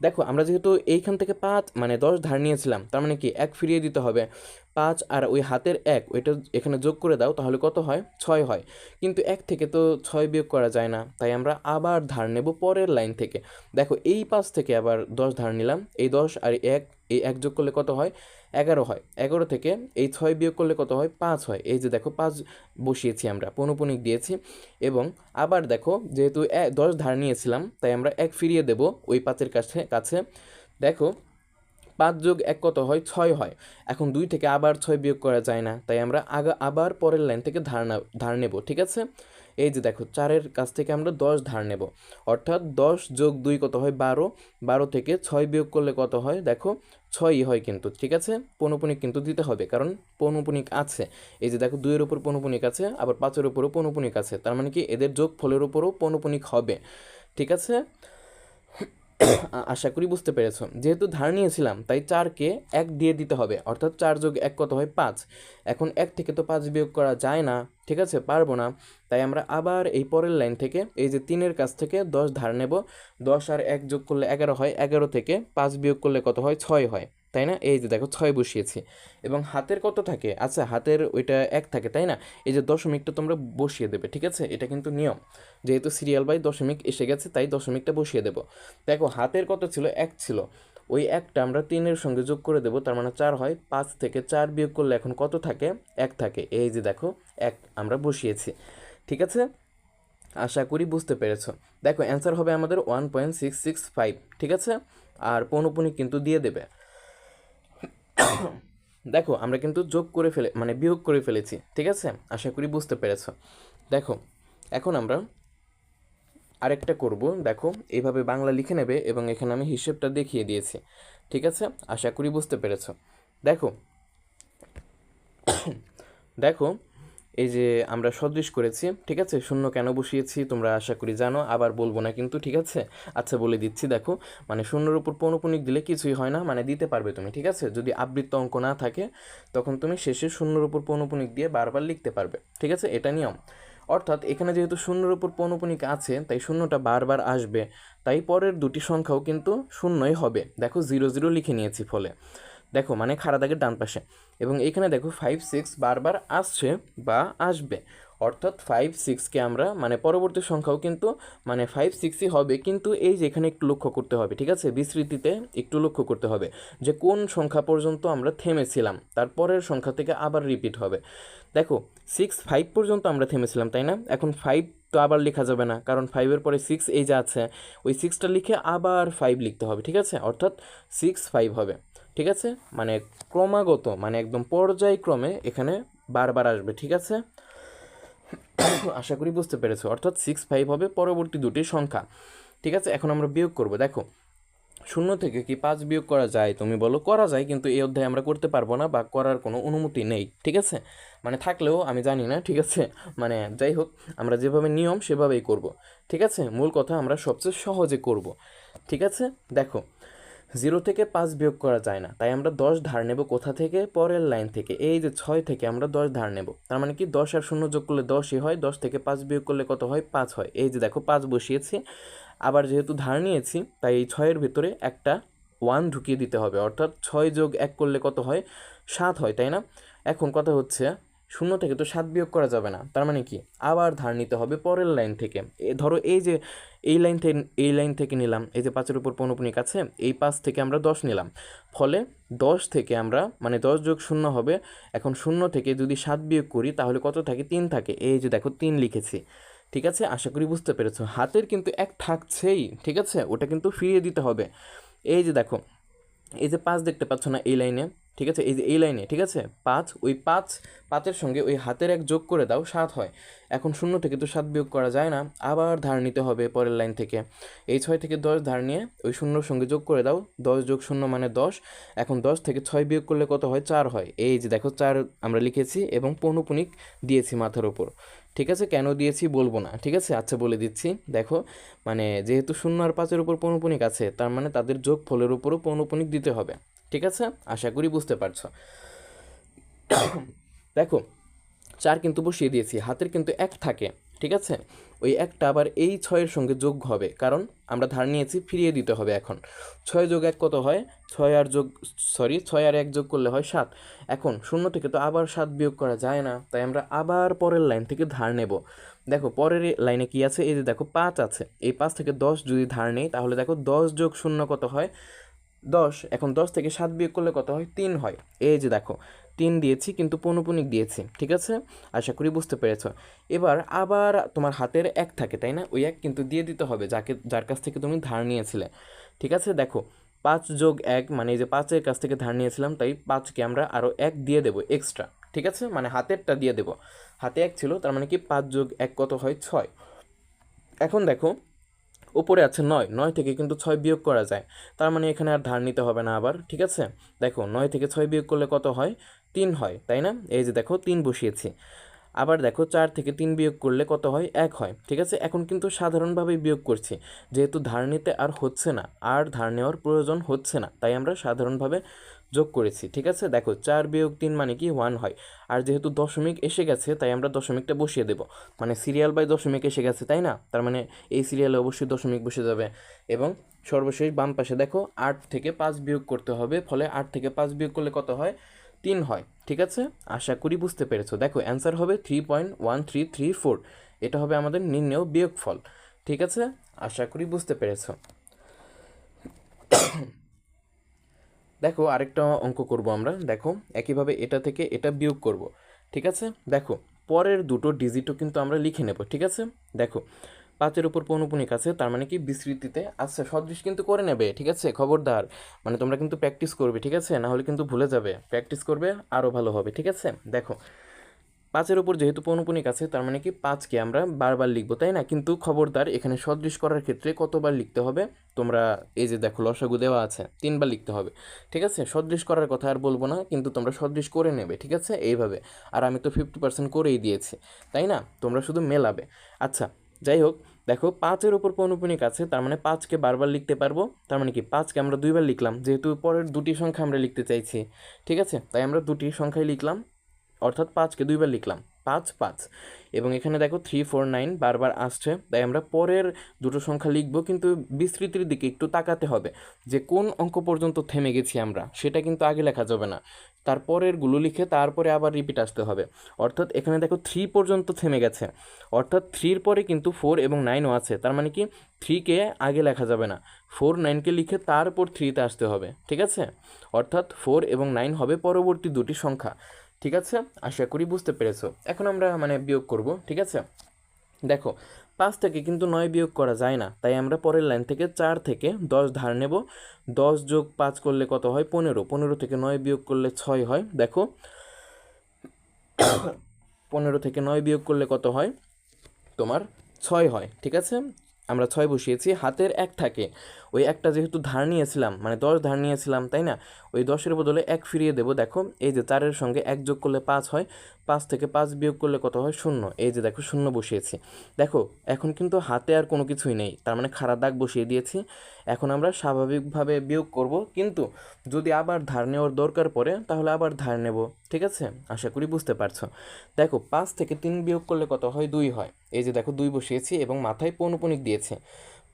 দেখো আমরা যেহেতু এইখান থেকে 5 মানে 10 ধার নিয়েছিলাম, তার মানে কি 1 ফিরিয়ে দিতে হবে। 5 আর ওই হাতের 1 ওইটা এখানে যোগ করে দাও, তাহলে কত হয়? 6 হয়। কিন্তু 1 থেকে তো 6 বিয়োগ করা যায় না, তাই আমরা আবার ধার নেব পরের লাইন থেকে। দেখো এই 5 থেকে আবার 10 ধার নিলাম, এই 10 আর 1, এই 1 যোগ করলে কত হয়? 11 হয়। 11 থেকে এই 6 বিয়োগ করলে কত হয়? 5 হয়। এই যে দেখো 5 বসিয়েছি আমরা, পৌনঃপুনিক দিয়েছি, এবং আবার দেখো যেহেতু 10 ধার নিয়েছিলাম, তাই আমরা 1 ফিরিয়ে দেব ওই 5-এর কাছে। দেখো 5 যোগ 1 কত হয়? 6 হয়। এখন 2 থেকে আবার 6 বিয়োগ করা যায় না, তাই আমরা আবার পরের লাইন থেকে ধার নেব, ঠিক আছে। এই যে দেখো 4-এর কাছ থেকে আমরা 10 ধার নেব, অর্থাৎ 10 যোগ 2 কত হয়? 12। 12 থেকে 6 বিয়োগ করলে কত হয়? দেখো 6ই হয় কিন্তু, ঠিক আছে। পৌনঃপুনিক কিন্তু দিতে হবে, কারণ পৌনঃপুনিক আছে। এই যে দেখো 2-এর উপর পৌনঃপুনিক আছে, আবার 5-এর উপরও পৌনঃপুনিক আছে, তার মানে কি এদের যোগফলের উপরও পৌনঃপুনিক হবে, ঠিক আছে। আশা করি বুঝতে পেরেছো। যেহেতু ধার নিয়েছিলাম, তাই 4-কে 1 দিয়ে দিতে হবে, অর্থাৎ 4 যোগ 1 কত হয়? 5। এখন 1 থেকে তো 5 বিয়োগ করা যায় না, ঠিক আছে, পারবো না। তাই আমরা আবার এই পরের লাইন থেকে এই যে 3-এর কাছ থেকে 10 ধার নেব। 10 আর 1 যোগ করলে 11 হয়। 11 থেকে 5 বিয়োগ করলে কত হয়? 6 হয়, তাই না? এই যে দেখো 6 বসিয়েছি, এবং হাতের কত থাকে? আচ্ছা হাতের ওইটা 1 থাকে, তাই না? এই যে দশমিকটা তোমরা বসিয়ে দেবে, ঠিক আছে, এটা কিন্তু নিয়ম। যেহেতু সিরিয়াল বাই দশমিক এসে গেছে, তাই দশমিকটা বসিয়ে দেবো। দেখো হাতের কত ছিল? 1 ছিল। ওই 1টা আমরা 3-এর সঙ্গে যোগ করে দেবো, তার মানে 4 হয়। 5 থেকে 4 বিয়োগ করলে এখন কত থাকে? 1 থাকে। এই যে দেখো 1 আমরা বসিয়েছি, ঠিক আছে। আশা করি বুঝতে পেরেছ। দেখো অ্যান্সার হবে আমাদের 1.665, ঠিক আছে। আর পৌনঃপুনিক কিন্তু দিয়ে দেবে। দেখো আমরা কিন্তু যোগ করে মানে বিয়োগ করে ফেলেছি, ঠিক আছে। আশা করি বুঝতে পেরেছ। দেখো এখন আমরা আরেকটা করব। দেখো এইভাবে বাংলা লিখে নেবে, এবং এখানে আমি হিসেবটা দেখিয়ে দিয়েছি, ঠিক আছে। আশা করি বুঝতে পেরেছ। দেখো দেখো এই যে আমরা সদৃশ করেছি, ঠিক আছে। শূন্য কেন বসিয়েছি তোমরা আশা করি জানো, আবার বলবো না কিন্তু, ঠিক আছে। আচ্ছা বলে দিচ্ছি, দেখো মানে শূন্যর উপর পৌনঃপুনিক দিলে কিছুই হয় না, মানে দিতে পারবে তুমি, ঠিক আছে। যদি আবৃত্ত অঙ্ক না থাকে তখন তুমি শেষে শূন্যর উপর পৌনঃপুনিক দিয়ে বারবার লিখতে পারবে, ঠিক আছে, এটা নিয়ম। অর্থাৎ এখানে যেহেতু শূন্যর উপর পৌনঃপুনিক আছে তাই শূন্যটা বারবার আসবে, তাই পরের দুটি সংখ্যাও কিন্তু শূন্যই হবে। দেখো 0 0 লিখে নিয়েছি ফলে, দেখো মানে খাড়া দাগের ডান পাশে। এবং এখানে দেখো 5 6 বারবার আসছে বা আসবে, অর্থাৎ 5 6কে আমরা মানে পরবর্তী সংখ্যাও কিন্তু মানে 5 6ই হবে, কিন্তু এই যে এখানে একটু লক্ষ্য করতে হবে, ঠিক আছে, বিস্তৃতিতে একটু লক্ষ্য করতে হবে যে কোন সংখ্যা পর্যন্ত আমরা থেমেছিলাম, তারপরের সংখ্যা থেকে আবার রিপিট হবে। দেখো 6 5 পর্যন্ত আমরা থেমেছিলাম, তাই না। এখন 5 তো আবার লেখা যাবে না, কারণ 5-এর পরে 6 এই যে আছে, ওই 6টা লিখে আবার 5 লিখতে হবে, ঠিক আছে, অর্থাৎ 6 5 হবে, ঠিক আছে। মানে ক্রমাগত মানে একদম পর্যায়ক্রমে এখানে বারবার আসবে, ঠিক আছে। আশা করি বুঝতে পেরেছো, অর্থাৎ 6 5 হবে পরবর্তী দুটি সংখ্যা, ঠিক আছে। এখন আমরা বিয়োগ করব। দেখো শূন্য থেকে কি 5 বিয়োগ করা যায়, তুমি বলো। করা যায়, কিন্তু এই অধ্যায়ে আমরা করতে পারবো না বা করার কোনো অনুমতি নেই, ঠিক আছে। মানে থাকলেও আমি জানি না, ঠিক আছে। মানে যাই হোক, আমরা যেভাবে নিয়ম সেভাবেই করব, ঠিক আছে। মূল কথা আমরা সবচেয়ে সহজে করব, ঠিক আছে। দেখো 0 থেকে 5 বিয়োগ করা যায় না, তাই আমরা 10 ধার নেব কোথা থেকে, পরের লাইন থেকে। এই যে 6 থেকে আমরা 10 ধার নেব, তার মানে কি 10 আর 0 যোগ করলে 10ই হয়, 10 থেকে 5 বিয়োগ করলে কত হয়, 5 হয়। এই যে দেখো 5 বসিয়েছি, আবার যেহেতু ধার নিয়েছি তাই এই 6-এর ভিতরে একটা 1 ঢুকিয়ে দিতে হবে, অর্থাৎ 6 যোগ 1 করলে কত হয়, 7 হয়, তাই না। এখন কথা হচ্ছে 0 থেকে তো 7 বিয়োগ করা যাবে না, তার মানে কি আবার ধার নিতে হবে পরের লাইন থেকে। ধরো এই যে এই লাইন থেকে নিলাম, এই যে 5-এর উপর পৌনঃপুনিক আছে, এই 5 থেকে আমরা 10 নিলাম, ফলে 10 থেকে আমরা মানে 10 যোগ 0 হবে। এখন 0 থেকে যদি 7 বিয়োগ করি তাহলে কত থাকে, 3 থাকে। এই যে দেখো 3 লিখেছি, ঠিক আছে। আশা করি বুঝতে পেরেছো, হাতের কিন্তু এক থাকছেই, ঠিক আছে, ওটা কিন্তু ফিরিয়ে দিতে হবে। এই যে দেখো, এই যে 5 দেখতে পাচ্ছ না এই লাইনে, ঠিক আছে, এই যে এই লাইনে, ঠিক আছে, 5, ওই 5-5-এর সঙ্গে ওই হাতের এক যোগ করে দাও, 7 হয়। এখন 0 থেকে তো 7 বিয়োগ করা যায় না, আবার ধার নিতে হবে পরের লাইন থেকে। এই 6 থেকে 10 ধার নিয়ে ওই 0-র সঙ্গে যোগ করে দাও, 10 যোগ 0 মানে 10। এখন 10 থেকে 6 বিয়োগ করলে কত হয়, 4 হয়। এই যে দেখো 4 আমরা লিখেছি এবং পৌনঃপুনিক দিয়েছি মাথার ওপর, ঠিক আছে। কেন দিয়েছি বলবো না, ঠিক আছে। আচ্ছা বলে দিচ্ছি, দেখো মানে যেহেতু 0 আর 5-এর উপর পৌনঃপুনিক আছে, তার মানে তাদের যোগ ফলের উপরও পৌনঃপুনিক দিতে হবে, ঠিক আছে। আশা করি বুঝতে পারছো। দেখো 4 কিন্তু বসিয়ে দিয়েছি, হাতের কিন্তু 1 থাকে, ঠিক আছে। ওই একটা আবার এই 6-এর সঙ্গে যোগ হবে, কারণ আমরা ধার নিয়েছি, ফিরিয়ে দিতে হবে। এখন 6 যোগ 1 কত হয়, 6 আর 1 যোগ করলে হয় 7। এখন 0 থেকে তো আবার 7 বিয়োগ করা যায় না, তাই আমরা আবার পরের লাইন থেকে ধার নেব। দেখো পরের লাইনে কি আছে, এই যে দেখো 5 আছে, এই 5 থেকে 10 যদি ধার নেই তাহলে দেখো 10 যোগ 0 কত হয়, 10। এখন 10 থেকে 7 বিয়োগ করলে কত হয়, 3 হয়। এই যে দেখো 3 দিয়েছি কিন্তু পৌনঃপুনিক দিয়েছি, ঠিক আছে। আশা করি বুঝতে পেরেছ। এবার আবার তোমার হাতের 1 থাকে, তাই না, ওই 1 কিন্তু দিয়ে দিতে হবে যার কাছ থেকে তুমি ধার নিয়েছিলে, ঠিক আছে। দেখো 5 যোগ 1 মানে এই যে 5-এর কাছ থেকে ধার নিয়েছিলাম, তাই 5কে আমরা আরও 1 দিয়ে দেবো এক্সট্রা, ঠিক আছে, মানে হাতেরটা দিয়ে দেবো। হাতে 1 ছিল, তার মানে কি 5 যোগ 1 কত হয়, 6। এখন দেখো উপরে আছে 9, 9 থেকে কিন্তু 6 বিয়োগ করা যায়, তার মানে এখানে আর ধার নিতে হবে না আবার, ঠিক আছে। দেখো 9 থেকে 6 বিয়োগ করলে কত হয়, 3 হয়, তাই না। এই যে দেখো 3 বসিয়েছি। আবার দেখো 4 থেকে 3 বিয়োগ করলে কত হয়, 1 হয়, ঠিক আছে। এখন কিন্তু সাধারণভাবেই বিয়োগ করছি, যেহেতু ধার নিতে আর হচ্ছে না, আর ধার নেওয়ার প্রয়োজন হচ্ছে না, তাই আমরা সাধারণভাবে যোগ করেছি, ঠিক আছে। দেখো 4 বিয়োগ 3 মানে কি 1 হয়। আর যেহেতু দশমিক এসে গেছে তাই আমরা দশমিকটা বসিয়ে দেব, মানে সিরিয়াল বাই দশমিক এসে গেছে, তাই না, তার মানে এই সিরিয়ালে অবশ্যই দশমিক বসে যাবে। এবং সর্বশেষ বাম পাশে দেখো 8 থেকে 5 বিয়োগ করতে হবে, ফলে 8 থেকে 5 বিয়োগ করলে কত হয়, 3 হয়, ঠিক আছে। আশা করি বুঝতে পেরেছো। দেখো অ্যান্সার হবে 3.1334, এটা হবে আমাদের নির্ণেয় বিয়োগফল, ঠিক আছে। আশা করি বুঝতে পেরেছো। দেখো আরেকটা অঙ্ক করব আমরা, দেখো একইভাবে এটা থেকে এটা বিয়োগ করব, ঠিক আছে। দেখো পরের দুটো ডিজিটও কিন্তু আমরা লিখে নেব, ঠিক আছে। দেখো 5-এর উপর পৌনঃপুনিক আছে, তার মানে কি বিস্তৃতিতে আচ্ছা সদৃশ কিন্তু করে নেবে, ঠিক আছে, খবরদার। মানে তোমরা কিন্তু প্র্যাকটিস করবে, ঠিক আছে, না হলে কিন্তু ভুলে যাবে। প্র্যাকটিস করবে আরও ভালো হবে, ঠিক আছে। দেখো 5-এর উপর যেহেতু পৌনঃপুনিক আছে তার মানে কি 5কে আমরা বারবার লিখবো, তাই না? কিন্তু খবরদার এখানে সদৃশ করার ক্ষেত্রে কতবার লিখতে হবে তোমরা এই যে দেখো লসাগু দেওয়া আছে 3বার লিখতে হবে, ঠিক আছে? সদৃশ করার কথা আর বলবো না, কিন্তু তোমরা সদৃশ করে নেবে, ঠিক আছে? এইভাবে। আর আমি তো 50% করেই দিয়েছি, তাই না? তোমরা শুধু মেলাবে। আচ্ছা, যাই হোক, দেখো 5-এর উপর পৌনঃপুনিক আছে তার মানে 5কে বারবার লিখতে পারবো, তার মানে কি 5কে আমরা 2বার লিখলাম, যেহেতু পরের দুটি সংখ্যা আমরা লিখতে চাইছি, ঠিক আছে? তাই আমরা দুটি সংখ্যাই লিখলাম, অর্থাৎ 5কে 2বার লিখলাম, 5 5। এবং এখানে দেখো 3 4 9 বারবার আসছে, তাই আমরা পরের দুটো সংখ্যা লিখবো, কিন্তু বিস্তৃতির দিকে একটু তাকাতে হবে যে কোন অঙ্ক পর্যন্ত থেমে গেছি আমরা, সেটা কিন্তু আগে লেখা যাবে না, তারপরেরগুলো লিখে তারপরে আবার রিপিট আসতে হবে। অর্থাৎ এখানে দেখো 3 পর্যন্ত থেমে গেছে, অর্থাৎ 3-র পরে কিন্তু 4 এবং 9ও আছে, তার মানে কি 3কে আগে লেখা যাবে না, 4 9কে লিখে তারপর 3-তে আসতে হবে, ঠিক আছে? অর্থাৎ 4 এবং 9 হবে পরবর্তী দুটি সংখ্যা, ঠিক আছে? আশা করি বুঝতে পেরেছো। এখন আমরা বিয়োগ করব, ঠিক আছে? দেখো 5 থেকে কিন্তু 9 বিয়োগ করা যায় না, তাই আমরা পরের লাইন থেকে 4 থেকে 10 ধার নেব। 10 যোগ 5 করলে কত হয়? 15। 15 থেকে 9 বিয়োগ করলে 6 হয়। দেখো 15 থেকে 9 বিয়োগ করলে কত হয়? তোমার 6 হয়, ঠিক আছে? আমরা 6 বসিয়েছি, হাতের 1 থাকে, ওই একটা যেহেতু ধার নিয়েছিলাম, মানে 10 ধার নিয়েছিলাম, তাই না? ওই 10-এর বদলে 1 ফিরিয়ে দেবো। দেখো এই যে 4-এর সঙ্গে 1 যোগ করলে 5 হয়, 5 থেকে 5 বিয়োগ করলে কত হয়? 0। এই যে দেখো 0 বসিয়েছি। দেখো এখন কিন্তু হাতে আর কোনো কিছুই নেই, তার মানে খাড়া দাগ বসিয়ে দিয়েছি। এখন আমরা স্বাভাবিকভাবে বিয়োগ করব, কিন্তু যদি আবার ধার নেওয়ার দরকার পড়ে তাহলে আবার ধার নেব, ঠিক আছে? আশা করি বুঝতে পারছো। দেখো 5 থেকে 3 বিয়োগ করলে কত হয়? 2 হয়। এই যে দেখো 2 বসিয়েছি এবং মাথায় পৌনঃপুনিক দিয়েছে।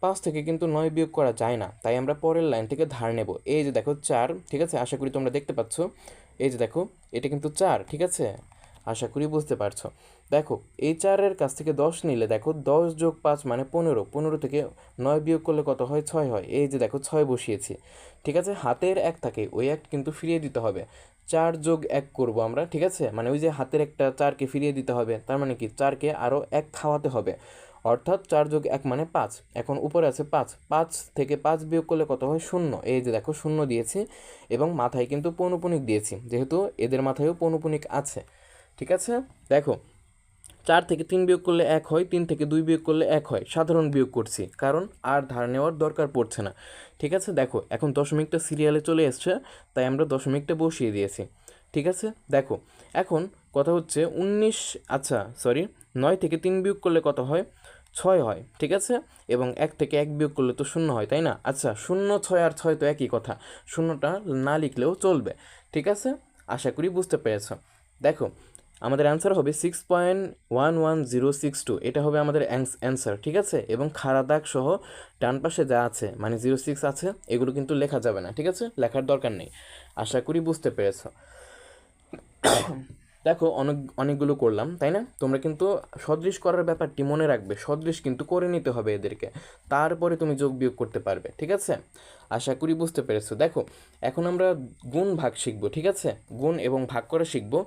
5 থেকে কিন্তু 9 বিয়োগ করা যায় না, তাই আমরা পরের লাইন থেকে ধার নেব। এই যে দেখো 4, ঠিক আছে? আশা করি তোমরা দেখতে পাচ্ছ। এই যে দেখো এটা কিন্তু 4, ঠিক আছে? আশা করি বুঝতে পারছো। দেখো এই 4-এর কাছ থেকে 10 নিলে দেখো 10 যোগ 5 মানে 15। 15 থেকে 9 বিয়োগ করলে কত হয়? 6 হয়। এই যে দেখো 6 বসিয়েছি, ঠিক আছে? হাতের 1 থাকে, ওই 1 কিন্তু ফিরিয়ে দিতে হবে। 4 যোগ 1 করবো আমরা, ঠিক আছে? মানে ওই যে হাতের একটা 4কে ফিরিয়ে দিতে হবে, তার মানে কি 4কে আরও 1 খাওয়াতে হবে, অর্থাৎ 4 যোগ 1 মানে 5। এখন উপরে আছে 5, 5 থেকে 5 বিয়োগ করলে কত হয়? 0। এই যে দেখো 0 দিয়েছি এবং মাথায় কিন্তু পৌনঃপুনিক দিয়েছি, যেহেতু এদের মাথায়ও পৌনঃপুনিক আছে, ঠিক আছে? দেখো 4 থেকে 3 বিয়োগ করলে 1 হয়, 3 থেকে 2 বিয়োগ করলে 1 হয়। সাধারণ বিয়োগ করছি কারণ আর ধার নেওয়ার দরকার পড়ছে না, ঠিক আছে? দেখো এখন দশমিকটা সিরিয়ালে চলে এসছে, তাই আমরা দশমিকটা বসিয়ে দিয়েছি, ঠিক আছে? দেখো এখন কথা হচ্ছে 19, আচ্ছা সরি, 9 থেকে 3 বিয়োগ করলে কত হয়? 6 হয়, ঠিক আছে? এবং 1 থেকে 1 বিয়োগ করলে তো 0 হয়, তাই না? আচ্ছা 0, 6 আর 6 তো একই কথা, 0টা না লিখলেও চলবে, ঠিক আছে? আশা করি বুঝতে পেরেছ। দেখো আমাদের অ্যান্সার হবে 6.11062, এটা হবে আমাদের অ্যান্সার, ঠিক আছে? এবং খাড়া দাগ সহ ডান পাশে যা আছে মানে 06 আছে, এগুলো কিন্তু লেখা যাবে না, ঠিক আছে? লেখার দরকার নেই। আশা করি বুঝতে পেরেছ। দেখো অনেকগুলো করলাম, তাই না? তোমরা কিন্তু সদৃশ করার ব্যাপারটি মনে রাখবে, সদৃশ কিন্তু করে নিতে হবে এদেরকে, তারপরে তুমি যোগ বিয়োগ করতে পারবে, ঠিক আছে? আশা করি বুঝতে পেরেছো। দেখো এখন আমরা গুণ ভাগ শিখবো, ঠিক আছে? গুণ এবং ভাগ করা শিখবো,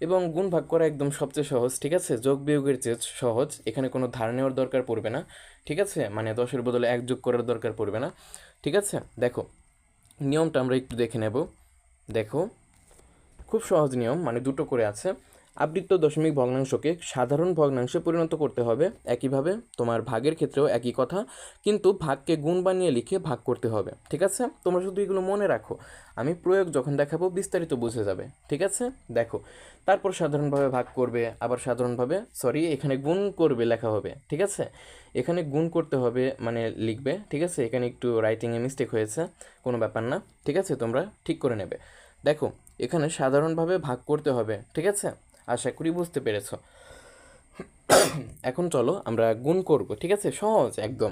এবং গুণ ভাগ করা একদম সবচেয়ে সহজ, ঠিক আছে? যোগ বিয়োগের চেয়ে সহজ, এখানে কোনো ধার নেওয়ার দরকার পড়বে না, ঠিক আছে? মানে 10-এর বদলে 1 যোগ করার দরকার পড়বে না, ঠিক আছে? দেখো নিয়মটা আমরা একটু দেখে নেব। দেখো খুব সহজ নিয়ম, মানে দুটো করে আছে। আবৃত্ত দশমিক ভগ্নাংশকে সাধারণ ভগ্নাংশে পরিণত করতে হবে, একইভাবে তোমার ভাগের ক্ষেত্রেও একই কথা, কিন্তু ভাগকে গুণ বানিয়ে লিখে ভাগ করতে হবে, ঠিক আছে? তোমরা শুধু এগুলো মনে রাখো, আমি প্রয়োগ যখন দেখাবো বিস্তারিত বুঝে যাবে, ঠিক আছে? দেখো তারপর সাধারণভাবে ভাগ করবে, আবার সাধারণভাবে এখানে গুণ করবে লেখা হবে, ঠিক আছে? এখানে গুণ করতে হবে মানে লিখবে, ঠিক আছে? এখানে একটু রাইটিংয়ে মিস্টেক হয়েছে, কোনো ব্যাপার না, ঠিক আছে? তোমরা ঠিক করে নেবে। দেখো এখানে সাধারণভাবে ভাগ করতে হবে, ঠিক আছে? আশা করি বুঝতে পেরেছো। এখন চলো আমরা গুণ করব, ঠিক আছে? সহজ একদম।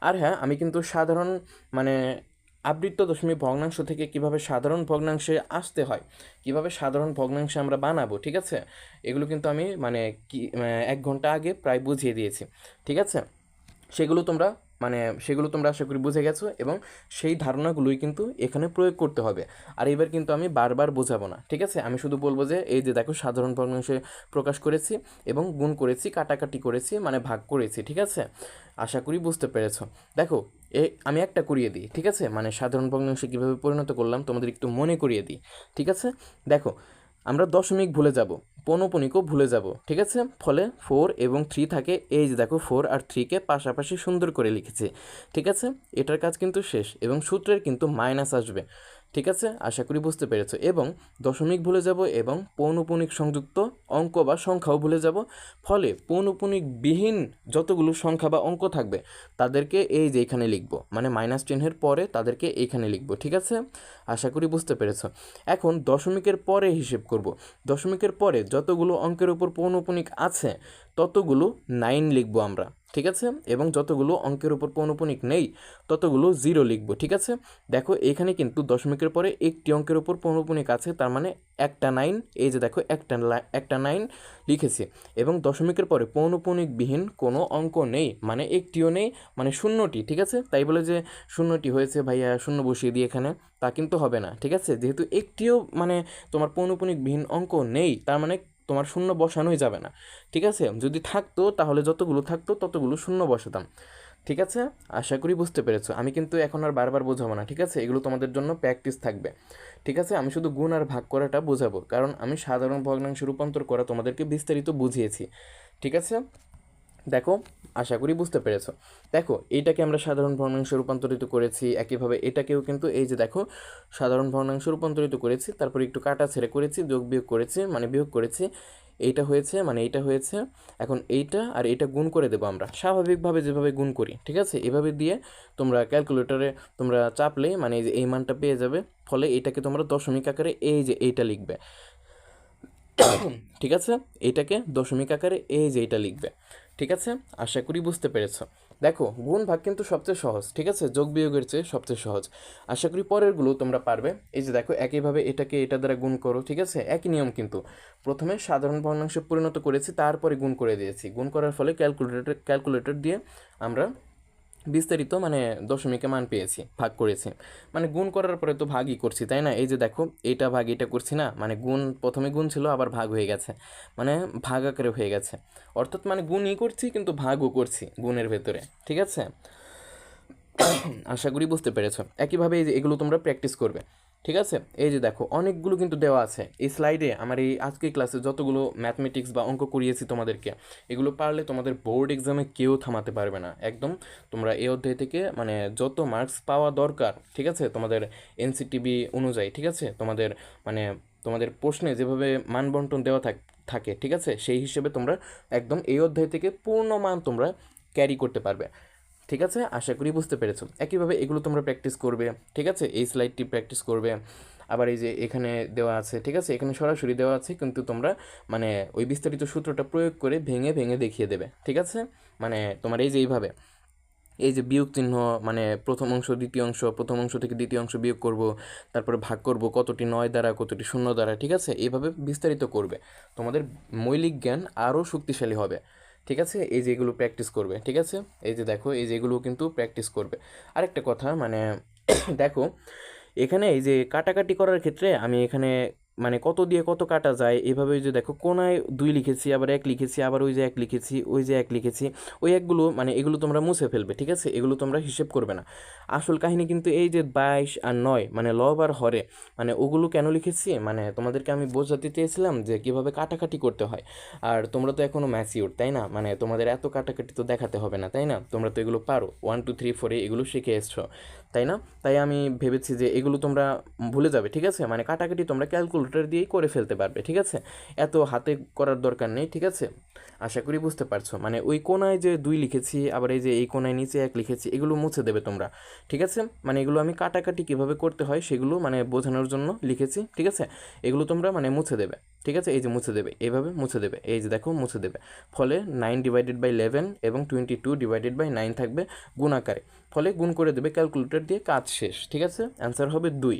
আর হ্যাঁ, আমি কিন্তু সাধারণ মানে আবৃত্ত দশমিক ভগ্নাংশ থেকে কিভাবে সাধারণ ভগ্নাংশে আসতে হয়, কিভাবে সাধারণ ভগ্নাংশে আমরা বানাবো, ঠিক আছে? এগুলো কিন্তু আমি 1 ঘন্টা আগে প্রায় বুঝিয়ে দিয়েছি, ঠিক আছে? সেগুলো তোমরা আশা করি বুঝে গেছো, এবং সেই ধারণাগুলোই কিন্তু এখানে প্রয়োগ করতে হবে। আর এবার কিন্তু আমি বারবার বোঝাবো না, ঠিক আছে? আমি শুধু বলবো যে এই যে দেখো সাধারণ ভগ্নাংশে প্রকাশ করেছি এবং গুণ করেছি, কাটাকাটি করেছি, মানে ভাগ করেছি, ঠিক আছে? আশা করি বুঝতে পেরেছো। দেখো আমি একটা করিয়ে দিই, ঠিক আছে? মানে সাধারণ ভগ্নাংশে কীভাবে পরিণত করলাম তোমাদের একটু মনে করিয়ে দিই, ঠিক আছে? দেখো আমরা দশমিক ভুলে যাব, পৌনঃপুনিকও ভুলে যাব, ঠিক আছে। ফলে 4 এবং 3 থাকে, এই যে দেখো 4 আর 3কে পাশাপাশি সুন্দর করে লিখেছি, ঠিক আছে। এটার কাজ কিন্তু শেষ এবং সূত্রের কিন্তু মাইনাস আসবে, ঠিক আছে। আশা করি বুঝতে পেরেছো। এবং দশমিক ভুলে যাব এবং পৌনঃপুনিক সংযুক্ত অঙ্ক বা সংখ্যাও ভুলে যাব। ফলে পৌনঃপুনিক বিহীন যতগুলো সংখ্যা বা অঙ্ক থাকবে তাদেরকে এই যে এখানে লিখব, মানে মাইনাস চিহ্নের পরে তাদেরকে এইখানে লিখব, ঠিক আছে। আশা করি বুঝতে পেরেছো। এখন দশমিকের পরে হিসেব করব। দশমিকের পরে যতগুলো অঙ্কের উপর পৌনঃপুনিক আছে ততগুলো 9 লিখব আমরা, ঠিক আছে। এবং যতগুলো অঙ্কের উপর পৌনঃপুনিক নেই ততগুলো 0 লিখব, ঠিক আছে। দেখো এখানে কিন্তু দশমিকের পরে একটি অঙ্কের উপর পৌনঃপুনিক আছে, তার মানে একটা 9, এই যে দেখো একটা 9 লিখেছি। এবং দশমিকের পরে পৌনঃপুনিকবিহীন কোনো অঙ্ক নেই, মানে একটিও নেই, মানে শূন্যটি, ঠিক আছে। তাই বলে যে শূন্যটি হয়েছে ভাইয়া শূন্য বসিয়ে দিয়ে এখানে, তা কিন্তু হবে না, ঠিক আছে। যেহেতু একটিও মানে তোমার পৌনঃপুনিকবিহীন অঙ্ক নেই, তার মানে তোমার শূন্য বসানোই যাবে না, ঠিক আছে। যদি থাকতো তাহলে যতগুলো থাকতো ততগুলো শূন্য বসাতাম, ঠিক আছে। আশা করি বুঝতে পেরেছো। আমি কিন্তু এখন আর বারবার বোঝাবো না, ঠিক আছে। এগুলো তোমাদের জন্য প্র্যাকটিস থাকবে, ঠিক আছে। আমি শুধু গুণ আর ভাগ করাটা বোঝাবো, কারণ আমি সাধারণ ভগ্নাংশে রূপান্তর করা তোমাদেরকে বিস্তারিত বুঝিয়েছি, ঠিক আছে। দেখো আশা করি বুঝতে পেরেছো। দেখো এইটাকে আমরা সাধারণ ভগ্নাংশে রূপান্তরিত করেছি, একইভাবে এটাকেও কিন্তু এই যে দেখো সাধারণ ভগ্নাংশে রূপান্তরিত করেছি, তারপর একটু কাটা ছেড়ে করেছি, যোগ বিয়োগ করেছি, মানে বিয়োগ করেছি, এইটা হয়েছে মানে এইটা হয়েছে। এখন এইটা আর এইটা গুণ করে দেবো আমরা স্বাভাবিকভাবে যেভাবে গুণ করি, ঠিক আছে। এভাবে দিয়ে তোমরা ক্যালকুলেটরে তোমরা চাপলে মানে এই যে এই মানটা পেয়ে যাবে। ফলে এটাকে তোমরা দশমিক আকারে এই যে এইটা লিখবে, ঠিক আছে। এইটাকে দশমিক আকারে এই যে এইটা লিখবে, ঠিক আছে। আশা করি বুঝতে পেরেছো। দেখো গুণ ভাগ কিন্তু সবচেয়ে সহজ, ঠিক আছে, যোগ বিয়োগের চেয়ে সবচেয়ে সহজ। আশা করি পরেরগুলো তোমরা পারবে। এই যে দেখো একইভাবে এটাকে এটা দ্বারা গুণ করো, ঠিক আছে। একই নিয়ম কিন্তু, প্রথমে সাধারণ ভগ্নাংশে পরিণত করেছি, তারপরে গুণ করে দিয়েছি। গুণ করার ফলে ক্যালকুলেটর দিয়ে আমরা বিস্তারিত মানে দশমিকে মান পেয়েছি, ভাগ করেছি। মানে গুণ করার পরে তো ভাগই করছি, তাই না। এই যে দেখো এটা ভাগ এটা করছি না, মানে গুণ প্রথমে গুণ ছিল আবার ভাগ হয়ে গেছে, মানে ভাগ আকারে হয়ে গেছে। অর্থাৎ মানে গুণই করছি কিন্তু ভাগও করছি গুণের ভেতরে, ঠিক আছে। আশা করি বুঝতে পেরেছো। একইভাবে এই যে এগুলো তোমরা প্র্যাকটিস করবে, ঠিক আছে। এই যে দেখো অনেকগুলো কিন্তু দেওয়া আছে এই স্লাইডে। আমার এই আজকের ক্লাসে যতগুলো ম্যাথমেটিক্স বা অঙ্ক করিয়েছি তোমাদেরকে, এগুলো পারলে তোমাদের বোর্ড এক্সামে কেউ থামাতে পারবে না একদম। তোমরা এই অধ্যায় থেকে মানে যত মার্কস পাওয়া দরকার, ঠিক আছে, তোমাদের এনসিটিভি অনুযায়ী, ঠিক আছে, তোমাদের মানে তোমাদের প্রশ্নে যেভাবে মান বন্টন দেওয়া থাকে, ঠিক আছে, সেই হিসেবে তোমরা একদম এই অধ্যায় থেকে পূর্ণ মান তোমরা ক্যারি করতে পারবে, ঠিক আছে। আশা করি বুঝতে পেরেছো। একইভাবে এগুলো তোমরা প্র্যাকটিস করবে, ঠিক আছে। এই স্লাইডটি প্র্যাকটিস করবে। আবার এই যে এখানে দেওয়া আছে, ঠিক আছে, এখানে সরাসরি দেওয়া আছে, কিন্তু তোমরা মানে ওই বিস্তারিত সূত্রটা প্রয়োগ করে ভেঙে ভেঙে দেখিয়ে দেবে, ঠিক আছে। মানে তোমার এই যে এইভাবে এই যে বিয়োগ চিহ্ন, মানে প্রথম অংশ দ্বিতীয় অংশ, প্রথম অংশ থেকে দ্বিতীয় অংশ বিয়োগ করব, তারপরে ভাগ করব কতটি 9 দ্বারা কতটি 0 দ্বারা, ঠিক আছে। এইভাবে বিস্তারিত করবে, তোমাদের মৌলিক জ্ঞান আরও শক্তিশালী হবে, ঠিক আছে। এই যে এগুলো প্র্যাকটিস করবে, ঠিক আছে। এই যে দেখো এই যে এগুলো কিন্তু প্র্যাকটিস করবে। আরেকটা কথা মানে দেখো এখানে এই যে কাটাকাটি করার ক্ষেত্রে আমি এখানে মানে কত দিয়ে কত কাটা যায় এভাবে ওই যে দেখো কোনায় 2 লিখেছি, আবার 1 লিখেছি, আবার ওই যে 1 লিখেছি, ওই যে 1 লিখেছি, ওই একগুলো মানে এগুলো তোমরা মুছে ফেলবে, ঠিক আছে। এগুলো তোমরা হিসেব করবে না। আসল কাহিনী কিন্তু এই যে 22 আর 9 মানে লব আর হরে, মানে ওগুলো কেন লিখেছি মানে তোমাদেরকে আমি বোঝাতে চেয়েছিলাম যে কীভাবে কাটাকাটি করতে হয়। আর তোমরা তো এখনও ম্যাচিউর, তাই না, মানে তোমাদের এত কাটাকাটি তো দেখাতে হবে না, তাই না। তোমরা তো এগুলো পারো, 1 2 3 4 এগুলো শিখে এসছো, তাই না। তাই আমি ভেবেছি যে এগুলো তোমরা ভুলে যাবে, ঠিক আছে। মানে কাটাকাটি তোমরা ক্যালকুলেটর দিয়েই করে ফেলতে পারবে, ঠিক আছে। এত হাতে করার দরকার নেই, ঠিক আছে। আশা করি বুঝতে পারছো। মানে ওই কোনায় যে 2 লিখেছি, আবার এই যে এই কোনায় নিচে 1 লিখেছি, এগুলো মুছে দেবে তোমরা, ঠিক আছে। মানে এগুলো আমি কাটাকাটি কীভাবে করতে হয় সেগুলো মানে বোঝানোর জন্য লিখেছি, ঠিক আছে। এগুলো তোমরা মানে মুছে দেবে, ঠিক আছে। এই যে মুছে দেবে, এইভাবে মুছে দেবে, এই যে দেখো মুছে দেবে। ফলে 9/11 এবং 22/9 থাকবে গুণ আকারে। ফলে গুণ করে দেবে ক্যালকুলেটর দিয়ে, কাজ শেষ, ঠিক আছে। অ্যান্সার হবে 2,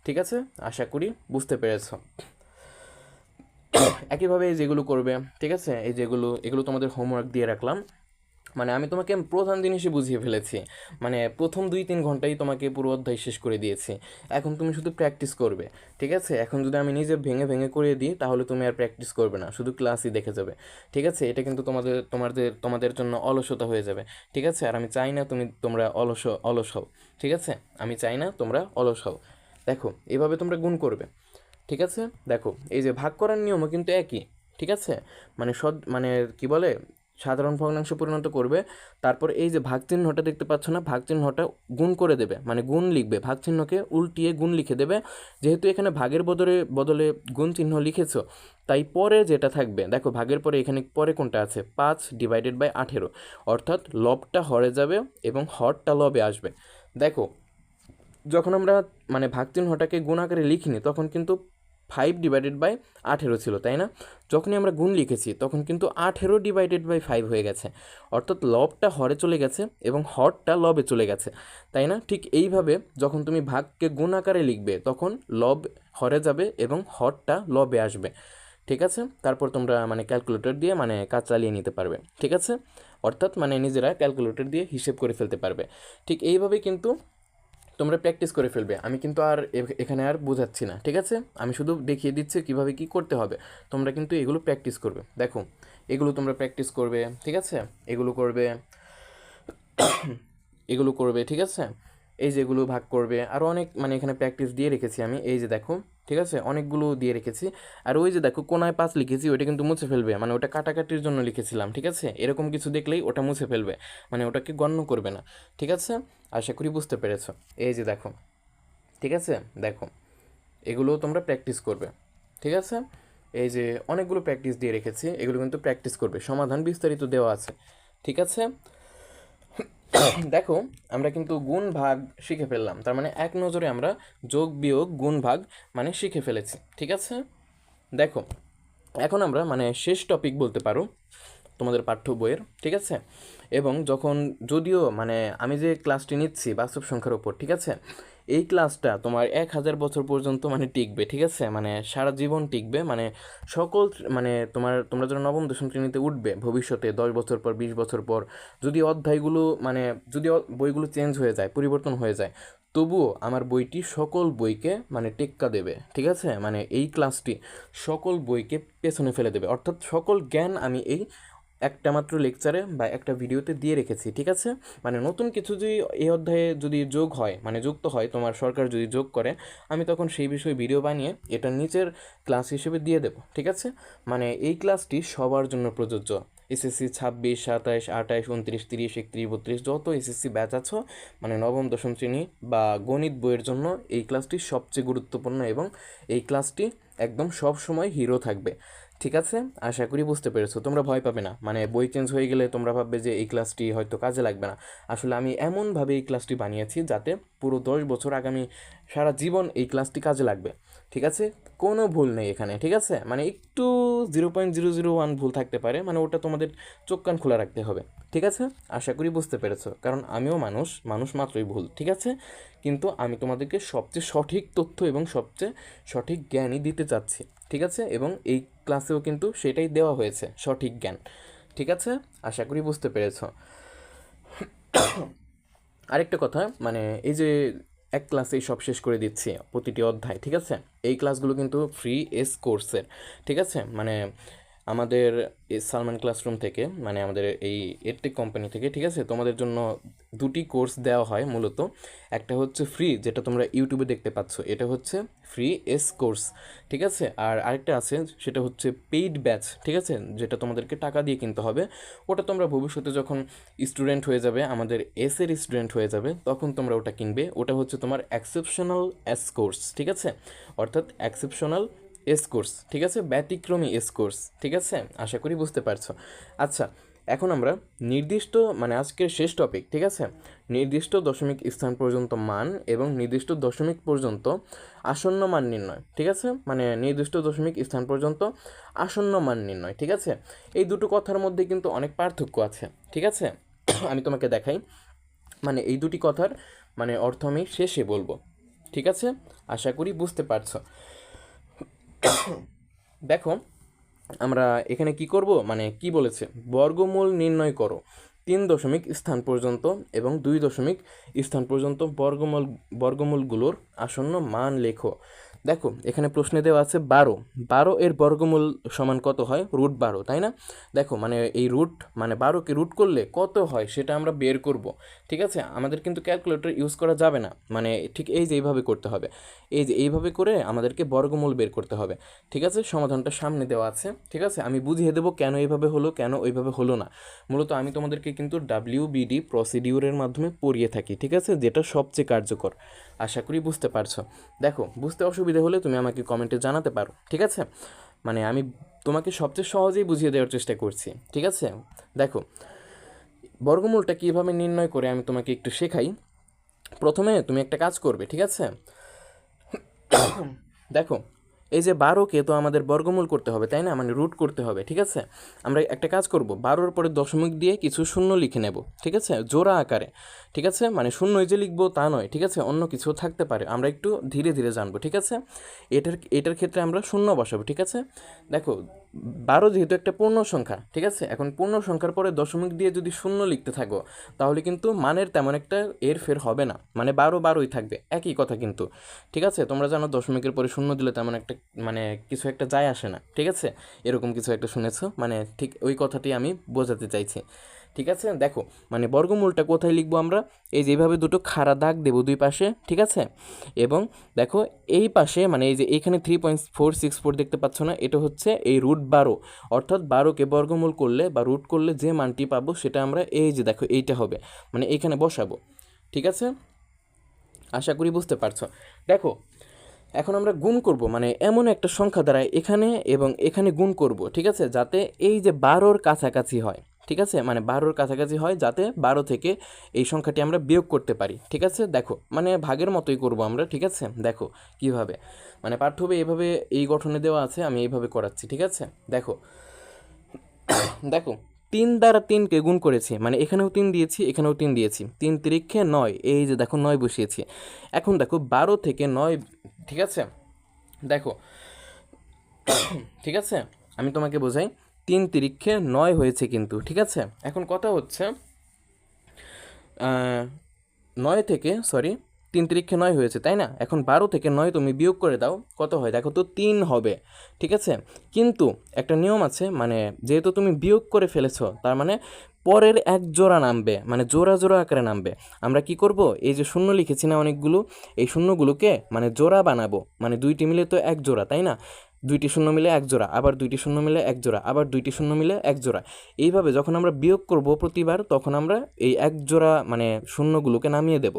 ঠিক আছে। আশা করি বুঝতে পেরেছ। একইভাবে এই যেগুলো করবে, ঠিক আছে, এই যেগুলো এগুলো তোমাদের হোমওয়ার্ক দিয়ে রাখলাম। মানে আমি তোমাকে প্রধান জিনিসই বুঝিয়ে ফেলেছি, মানে প্রথম 2-3 ঘন্টায় তোমাকে পুরো অধ্যায় শেষ করে দিয়েছি। এখন তুমি শুধু প্র্যাকটিস করবে, ঠিক আছে। এখন যদি আমি নিজে ভেঙে ভেঙে করে দিই তাহলে তুমি আর প্র্যাকটিস করবে না, শুধু ক্লাসই দেখে যাবে, ঠিক আছে। এটা কিন্তু তোমাদের জন্য অলসতা হয়ে যাবে, ঠিক আছে। আর আমি চাই না তোমরা অলস হও, ঠিক আছে। আমি চাই না তোমরা অলস হও। দেখো এভাবে তোমরা গুণ করবে, ঠিক আছে। দেখো এই যে ভাগ করার নিয়মও কিন্তু একই, ঠিক আছে, মানে মানে কি বলে সাধারণ ভগ্নাংশে পরিণত করবে। তারপর এই যে ভাগ চিহ্নটা দেখতে পাচ্ছ না, ভাগ চিহ্নটা গুণ করে দেবে, মানে গুণ লিখবে, ভাগ চিহ্নকে উল্টিয়ে গুণ লিখে দেবে। যেহেতু এখানে ভাগের বদলে বদলে গুণ চিহ্ন লিখেছো, তাই পরে যেটা থাকবে দেখো, ভাগের পরে এখানে পরে কোনটা আছে, 5/18, অর্থাৎ লবটা হরে যাবে এবং হরটা লবে আসবে। দেখো যখন আমরা মানে ভাগ চিহ্নটাকে গুণ আকারে লিখিনি তখন কিন্তু 5/18 ছিল, তাই না? যখনই আমরা গুণ লিখেছি তখন কিন্তু 18/5 হয়ে গেছে, অর্থাৎ লবটা হরে চলে গেছে এবং হরটা লবে চলে গেছে, তাই না? ঠিক এইভাবে যখন তুমি ভাগকে গুণ আকারে লিখবে তখন লব হরে যাবে এবং হরটা লবে আসবে। ঠিক আছে, তারপর তোমরা মানে ক্যালকুলেটর দিয়ে মানে কাজ চালিয়ে নিতে পারবে। ঠিক আছে, অর্থাৎ মানে নিজেরা ক্যালকুলেটর দিয়ে হিসেব করে ফেলতে পারবে। ঠিক এইভাবে কিন্তু তোমরা প্র্যাকটিস করে ফেলবে। আমি কিন্তু আর এখানে আর বোঝাচ্ছি না, ঠিক আছে? আমি শুধু দেখিয়ে দিচ্ছি কীভাবে কী করতে হবে। তোমরা কিন্তু এগুলো প্র্যাকটিস করবে। দেখো এগুলো তোমরা প্র্যাকটিস করবে, ঠিক আছে? এগুলো করবে, এগুলো করবে, ঠিক আছে? এই যেগুলো ভাগ করবে, আরও অনেক মানে এখানে প্র্যাকটিস দিয়ে রেখেছি আমি, এই যে দেখো, ঠিক আছে? অনেকগুলো দিয়ে রেখেছি। আর ওই যে দেখো কোনায় 5 লিখেছি, ওইটা কিন্তু মুছে ফেলবে, মানে ওটা কাটাকাটির জন্য লিখেছিলাম, ঠিক আছে? এরকম কিছু দেখলেই ওটা মুছে ফেলবে, মানে ওটাকে গণ্য করবে না, ঠিক আছে? আশা করি বুঝতে পেরেছো। এই যে দেখো, ঠিক আছে? দেখো এগুলোও তোমরা প্র্যাকটিস করবে, ঠিক আছে? এই যে অনেকগুলো প্র্যাকটিস দিয়ে রেখেছি, এগুলো কিন্তু প্র্যাকটিস করবে, সমাধান বিস্তারিত দেওয়া আছে, ঠিক আছে? দেখো আমরা কিন্তু গুণ ভাগ শিখে ফেললাম, তার মানে এক নজরে আমরা যোগ বিয়োগ গুণ ভাগ মানে শিখে ফেলেছি, ঠিক আছে? দেখো এখন আমরা মানে শেষ টপিক বলতে পারো তোমাদের পাঠ্য বইয়ের, ঠিক আছে? এবং যখন যদিও মানে আমি যে ক্লাসটি নিচ্ছি বাস্তব সংখ্যার ওপর, ঠিক আছে, এই ক্লাসটা তোমার 1000 বছর পর্যন্ত মানে টিকবে, ঠিক আছে? মানে সারা জীবন টিকবে, মানে সকল মানে তোমরা যখন নবম দশম শ্রেণীতে উঠবে ভবিষ্যতে 10 বছর পর 20 বছর পর, যদি অধ্যায়গুলো মানে যদি বইগুলো চেঞ্জ হয়ে যায়, পরিবর্তন হয়ে যায়, তবুও আমার বইটি সকল বইকে মানে টেক্কা দেবে, ঠিক আছে? মানে এই ক্লাসটি সকল বইকে পেছনে ফেলে দেবে, অর্থাৎ সকল জ্ঞান আমি এই একটা মাত্র লেকচারে বা একটা ভিডিওতে দিয়ে রেখেছি, ঠিক আছে? মানে নতুন কিছু যদি এই অধ্যায়ে যদি যোগ হয়, মানে যুক্ত হয়, তোমার সরকার যদি যোগ করে, আমি তখন সেই বিষয়ে ভিডিও বানিয়ে এটা নিচের ক্লাস হিসেবে দিয়ে দেবো, ঠিক আছে? মানে এই ক্লাসটি সবার জন্য প্রযোজ্য। এসএসসি 26, 27, 28, 29, 30, 31, 32 যত এসএসসি ব্যাচ আছো, মানে নবম দশম শ্রেণী বা গণিত বইয়ের জন্য এই ক্লাসটি সবচেয়ে গুরুত্বপূর্ণ এবং এই ক্লাসটি একদম সব সময় হিরো থাকবে, ঠিক আছে? আশা করি বুঝতে পেরেছো। তোমরা ভয় পাবে না, মানে বই চেঞ্জ হয়ে গেলে তোমরা ভাববে যে এই ক্লাসটি হয়তো কাজে লাগবে না। আসলে আমি এমনভাবে এই ক্লাসটি বানিয়েছি যাতে পুরো 10 বছর আগামী সারা জীবন এই ক্লাসটি কাজে লাগবে, ঠিক আছে? কোনো ভুল নেই এখানে, ঠিক আছে? মানে একটু 0.001 ভুল থাকতে পারে, মানে ওটা তোমাদের চোখ কান খোলা রাখতে হবে, ঠিক আছে? আশা করি বুঝতে পেরেছো, কারণ আমিও মানুষ, মানুষ মাত্রই ভুল, ঠিক আছে? কিন্তু আমি তোমাদেরকে সবচেয়ে সঠিক তথ্য এবং সবচেয়ে সঠিক জ্ঞানই দিতে চাচ্ছি, ঠিক আছে? এবং এই ক্লাসেও কিন্তু সেটাই দেওয়া হয়েছে, সঠিক জ্ঞান, ঠিক আছে? আশা করি বুঝতে পেরেছো। আরেকটা কথা, মানে এই যে এক ক্লাসেই সব শেষ করে দিচ্ছি প্রতিটি অধ্যায়, ঠিক আছে? এই ক্লাসগুলো কিন্তু ফ্রি কোর্সের, ঠিক আছে? মানে আমাদের এই সালমান ক্লাসরুম থেকে, মানে আমাদের এই এডটেক কোম্পানি থেকে, ঠিক আছে? তোমাদের জন্য দুটি কোর্স দেওয়া হয় মূলত। একটা হচ্ছে ফ্রি, যেটা তোমরা ইউটিউবে দেখতে পাচ্ছ, এটা হচ্ছে ফ্রি কোর্স, ঠিক আছে? আর আরেকটা আছে সেটা হচ্ছে পেইড ব্যাচ, ঠিক আছে? যেটা তোমাদেরকে টাকা দিয়ে কিনতে হবে। ওটা তোমরা ভবিষ্যতে যখন স্টুডেন্ট হয়ে যাবে, আমাদের এসের স্টুডেন্ট হয়ে যাবে, তখন তোমরা ওটা কিনবে। ওটা হচ্ছে তোমার এক্সেপশনাল কোর্স, ঠিক আছে? অর্থাৎ এক্সেপশনাল কোর্স, ঠিক আছে? ব্যতিক্রমী কোর্স, ঠিক আছে? আশা করি বুঝতে পারছো। আচ্ছা, এখন আমরা নির্দিষ্ট মানে আজকের শেষ টপিক, ঠিক আছে? নির্দিষ্ট দশমিক স্থান পর্যন্ত মান এবং নির্দিষ্ট দশমিক পর্যন্ত আসন্ন মান নির্ণয়, ঠিক আছে? মানে নির্দিষ্ট দশমিক স্থান পর্যন্ত আসন্ন মান নির্ণয়, ঠিক আছে? এই দুটো কথার মধ্যে কিন্তু অনেক পার্থক্য আছে, ঠিক আছে? আমি তোমাকে দেখাই, মানে এই দুটি কথার মানে অর্থ আমি শেষে বলবো, ঠিক আছে? আশা করি বুঝতে পারছো। দেখো আমরা এখানে কি করব, মানে কি বলেছে, বর্গমূল নির্ণয় করো 3 দশমিক স্থান পর্যন্ত এবং 2 দশমিক স্থান পর্যন্ত বর্গমূলগুলোর আসন্ন মান লেখো। দেখো এখানে প্রশ্নে দেওয়া আছে 12, 12 এর বর্গমূল সমান কত হয়, √12, তাই না? দেখো মানে এই রুট মানে 12কে রুট করলে কত হয় সেটা আমরা বের করব, ঠিক আছে? আমাদের কিন্তু ক্যালকুলেটর ইউজ করা যাবে না, মানে ঠিক এই যে এইভাবে করতে হবে, এই যে এইভাবে করে আমাদেরকে বর্গমূল বের করতে হবে, ঠিক আছে? সমাধানটা সামনে দেওয়া আছে, ঠিক আছে? আমি বুঝিয়ে দেবো কেন এইভাবে হলো, কেন ওইভাবে হলো না। মূলত আমি তোমাদেরকে কিন্তু WBD প্রসিডিউরের মাধ্যমে পড়িয়ে থাকি, ঠিক আছে, যেটা সবচেয়ে কার্যকর। আশা করি বুঝতে পারছো। দেখো বুঝতে অসুবিধা হলে তুমি আমাকে কমেন্টে জানাতে পারো, ঠিক আছে? মানে আমি তোমাকে সবচেয়ে সহজেই বুঝিয়ে দেওয়ার চেষ্টা করছি, ঠিক আছে? দেখো বর্গমূলটা কীভাবে নির্ণয় করে আমি তোমাকে একটু শেখাই। প্রথমে তুমি একটা কাজ করবে, ঠিক আছে? দেখো এই যে 12কে তো আমাদের বর্গমূল করতে হবে, তাই না? মানে রুট করতে হবে, ঠিক আছে? আমরা একটা কাজ করব, 12-র পরে দশমিক দিয়ে কিছু শূন্য লিখে নেব, ঠিক আছে, জোড়া আকারে, ঠিক আছে? মানে শূন্যই যে লিখবো তা নয়, ঠিক আছে, অন্য কিছু থাকতে পারে, আমরা একটু ধীরে ধীরে জানবো, ঠিক আছে? এটার ক্ষেত্রে আমরা শূন্য বসাবো, ঠিক আছে? দেখো 12 যেহেতু একটা পূর্ণ সংখ্যা, ঠিক আছে, এখন পূর্ণ সংখ্যার পরে দশমিক দিয়ে যদি শূন্য লিখতে থাকো তাহলে কিন্তু মানের তেমন একটা এরফের হবে না, মানে 12 12ই থাকবে, একই কথা কিন্তু, ঠিক আছে? তোমরা জানো দশমিকের পরে শূন্য দিলে তেমন একটা মানে কিছু একটা যায় আসে না, ঠিক আছে? এরকম কিছু একটা শুনেছো, মানে ঠিক ওই কথাটি আমি বোঝাতে চাইছি, ঠিক আছে? দেখো মানে বর্গমূলটা কোথায় লিখবো আমরা, এই যেভাবে দুটো খাড়া দাগ দেবো দুই পাশে, ঠিক আছে? এবং দেখো এই পাশে মানে এই যে এখানে 3.464 দেখতে পাচ্ছ না, এটা হচ্ছে এই √12, অর্থাৎ 12কে বর্গমূল করলে বা রুট করলে যে মানটি পাবো সেটা আমরা এই যে দেখো এইটা হবে, মানে এইখানে বসাবো, ঠিক আছে? আশা করি বুঝতে পারছো। দেখো এখন আমরা গুণ করব, মানে এমন একটা সংখ্যা দ্বারা এখানে এবং এখানে গুণ করব, ঠিক আছে, যাতে এই যে 12-র কাছাকাছি হয়, ঠিক আছে? মানে 12-র কাছাকাছি হয় যাতে 12 থেকে এই সংখ্যাটি আমরা বিয়োগ করতে পারি, ঠিক আছে? দেখো মানে ভাগের মতোই করব আমরা, ঠিক আছে? দেখো কিভাবে, মানে পাঠ্য বই এভাবে এই গঠনে দেওয়া আছে, আমি এইভাবে করাচ্ছি, ঠিক আছে? দেখো দেখো 3 দ্বারা 3কে গুণ করেছি, মানে এখানেও 3 দিয়েছি, এখানেও 3 দিয়েছি, 3 তিরিক্ষে 9, এই যে দেখো 9 বসিয়েছি। এখন দেখো 12 থেকে 9, ঠিক আছে? দেখো ঠিক আছে, আমি তোমাকে বোঝাই, 3 তিরিক্ষে 9 হয়েছে কিন্তু, ঠিক আছে? এখন কথা হচ্ছে 9 থেকে 3 তিরিক্ষে 9 হয়েছে, তাই না? এখন 12 থেকে 9 তুমি বিয়োগ করে দাও, কত হয় দেখো তো, 3 হবে, ঠিক আছে? কিন্তু একটা নিয়ম আছে, মানে যেহেতু তুমি বিয়োগ করে ফেলেছো তার মানে পরের এক জোড়া নামবে, মানে জোড়া জোড়া আকারে নামবে। আমরা কি করব, এই যে শূন্য লিখেছি না অনেকগুলো, এই শূন্যগুলোকে মানে জোড়া বানাবো, মানে দুইটি মিলে তো এক জোড়া, তাই না? দুইটি শূন্য মিলে এক জোড়া, আবার দুইটি শূন্য মিলে এক জোড়া, আবার দুইটি শূন্য মিলে এক জোড়া, এইভাবে যখন আমরা বিয়োগ করব প্রতিবার তখন আমরা এই এক জোড়া মানে শূন্যগুলোকে নামিয়ে দেব।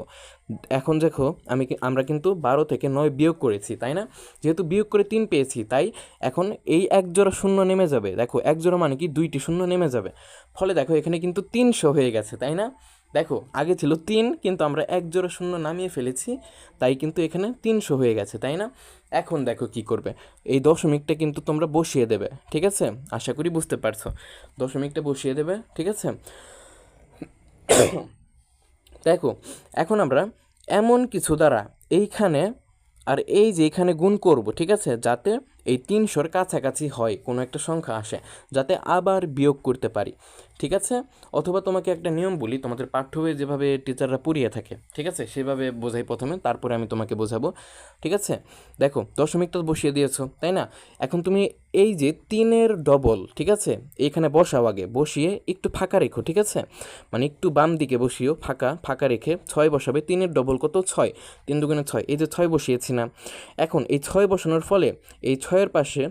এখন দেখো আমরা কিন্তু 12 থেকে 9 বিয়োগ করেছি, তাই না? যেহেতু বিয়োগ করে 3 পেয়েছি, তাই এখন এই এক জোড়া শূন্য নেমে যাবে, দেখো এক জোড়া মানে কি দুইটি শূন্য নেমে যাবে, ফলে দেখো এখানে কিন্তু 300 হয়ে গেছে, তাই না? দেখো আগে ছিল 3, কিন্তু আমরা এক জোড়া শূন্য নামিয়ে ফেলেছি, তাই কিন্তু এখানে 300 হয়ে গেছে, তাই না? এখন দেখো কি করবে, এই দশমিকটা কিন্তু তোমরা বসিয়ে দেবে, ঠিক আছে? আশা করি বুঝতে পারছো, দশমিকটা বসিয়ে দেবে, ঠিক আছে? দেখো এখন আমরা এমন কিছু দ্বারা এইখানে আর এই যে এখানে গুণ করব, ঠিক আছে, যাতে এই 300-র কাছাকাছি হয় কোনো একটা সংখ্যা আসে, যাতে আবার বিয়োগ করতে পারি, ঠিক আছে? অথবা তোমাকে একটা নিয়ম বলি, তোমাদের পাঠ্য বইয়ে যেভাবে টিচাররা পড়িয়ে থাকে, ঠিক আছে, সেভাবে বোঝাই প্রথমে, তারপরে আমি তোমাকে বোঝাবো, ঠিক আছে? দেখো দশমিকটা বসিয়ে দিয়েছো, তাই না? এখন তুমি এই যে 3-এর ডবল, ঠিক আছে, এইখানে বসাও, আগে বসিয়ে একটু ফাঁকা রেখো, ঠিক আছে? মানে একটু বাম দিকে বসিও, ফাঁকা ফাঁকা রেখে 6 বসাবে, 3-এর ডবল কত, 6, 3 দুগুণে 6, এই যে 6 বসিয়েছি না? এখন এই 6 বসানোর ফলে এই 6-এর পাশে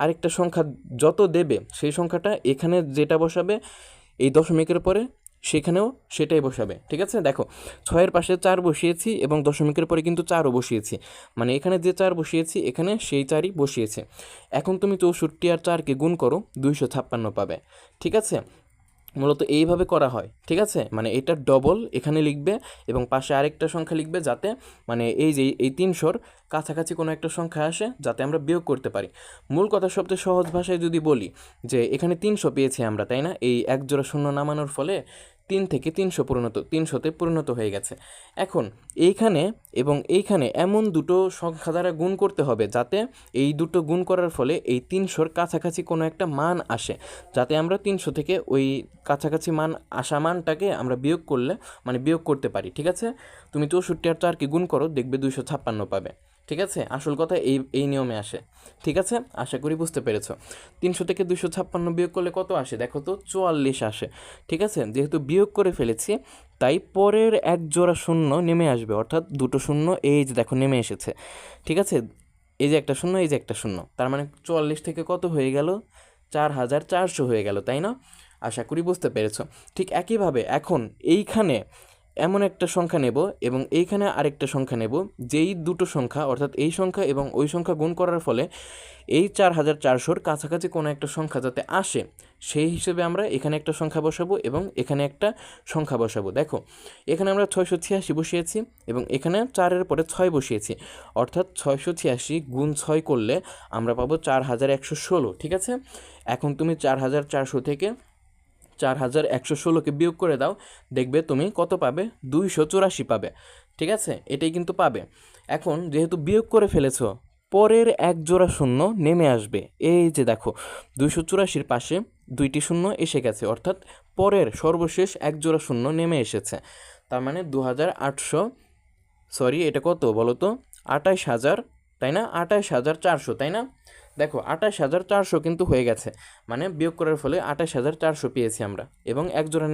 আরেকটা সংখ্যা যত দেবে সেই সংখ্যাটা এখানে যেটা বসাবে এই দশমিকের পরে সেখানেও সেটাই বসাবে, ঠিক আছে? দেখো 6-এর পাশে 4 বসিয়েছি এবং দশমিকের পরে কিন্তু 4ও বসিয়েছি, মানে এখানে যে 4 বসিয়েছি এখানে সেই 4ই বসিয়েছে। এখন তুমি 64 আর 4কে গুণ করো, 256 পাবে, ঠিক আছে? মূলত এইভাবে করা হয়, ঠিক আছে? মানে এটা ডবল এখানে লিখবে এবং পাশে আরেকটা সংখ্যা লিখবে, যাতে মানে এই যে এই 300-র কাছাকাছি কোনো একটা সংখ্যা আসে, যাতে আমরা বিয়োগ করতে পারি। মূল কথা সবচেয়ে সহজ ভাষায় যদি বলি, যে এখানে 300 পেয়েছি আমরা, তাই না? এই এক জোড়া শূন্য নামানোর ফলে 3 থেকে 300তে পরিণত হয়ে গেছে। এখন এইখানে এবং এইখানে এমন দুটো সংখ্যা দ্বারা গুণ করতে হবে যাতে এই দুটো গুণ করার ফলে এই 300-র কাছাকাছি কোনো একটা মান আসে, যাতে আমরা 300 থেকে ওই কাছাকাছি মান আসা মানটাকে আমরা বিয়োগ করলে মানে বিয়োগ করতে পারি, ঠিক আছে? তুমি 64 আর 4কে গুণ করো, দেখবে 256 পাবে, ঠিক আছে, আসল কথা এই এই নিয়মে আসে। ঠিক আছে, আশা করি বুঝতে পেরেছো। 300 থেকে 256 বিয়োগ করলে কত আসে দেখো তো, 44 আসে। ঠিক আছে, যেহেতু বিয়োগ করে ফেলেছি তাই পরের এক জোড়া শূন্য নেমে আসবে, অর্থাৎ দুটো শূন্য এই যে দেখো নেমে এসেছে। ঠিক আছে, এই যে একটা শূন্য, এই যে একটা শূন্য, তার মানে 44 থেকে কত হয়ে গেল, 4400 হয়ে গেল, তাই না? আশা করি বুঝতে পেরেছো। ঠিক একইভাবে এখন এইখানে এমন একটা সংখ্যা নেব এবং এইখানে আরেকটা সংখ্যা নেব, যেই দুটো সংখ্যা অর্থাৎ এই সংখ্যা এবং ওই সংখ্যা গুণ করার ফলে এই 4400-র কাছাকাছি কোনো একটা সংখ্যা যাতে আসে, সেই হিসেবে আমরা এখানে একটা সংখ্যা বসাবো এবং এখানে একটা সংখ্যা বসাবো। দেখো এখানে আমরা 686 বসিয়েছি এবং এখানে 4-এর পরে 6 বসিয়েছি, অর্থাৎ 686 গুণ 6 করলে আমরা পাবো 4116। ঠিক আছে, এখন তুমি 4400 থেকে 4116কে বিয়োগ করে দাও, দেখবে তুমি কত পাবে, 284 পাবে। ঠিক আছে, এটাই কিন্তু পাবে। এখন যেহেতু বিয়োগ করে ফেলেছো, পরের এক জোড়া শূন্য নেমে আসবে, এই যে দেখো 284-র পাশে দুইটি শূন্য এসে গেছে, অর্থাৎ পরের সর্বশেষ এক জোড়া শূন্য নেমে এসেছে। তার মানে 2800, সরি এটা কত বলো তো, 28000, তাই না? 28400, তাই না? দেখো 28400 কিন্তু হয়ে গেছে, মানে বিয়োগ করার ফলে 28400 পেয়েছি আমরা, এবং এক জোড়া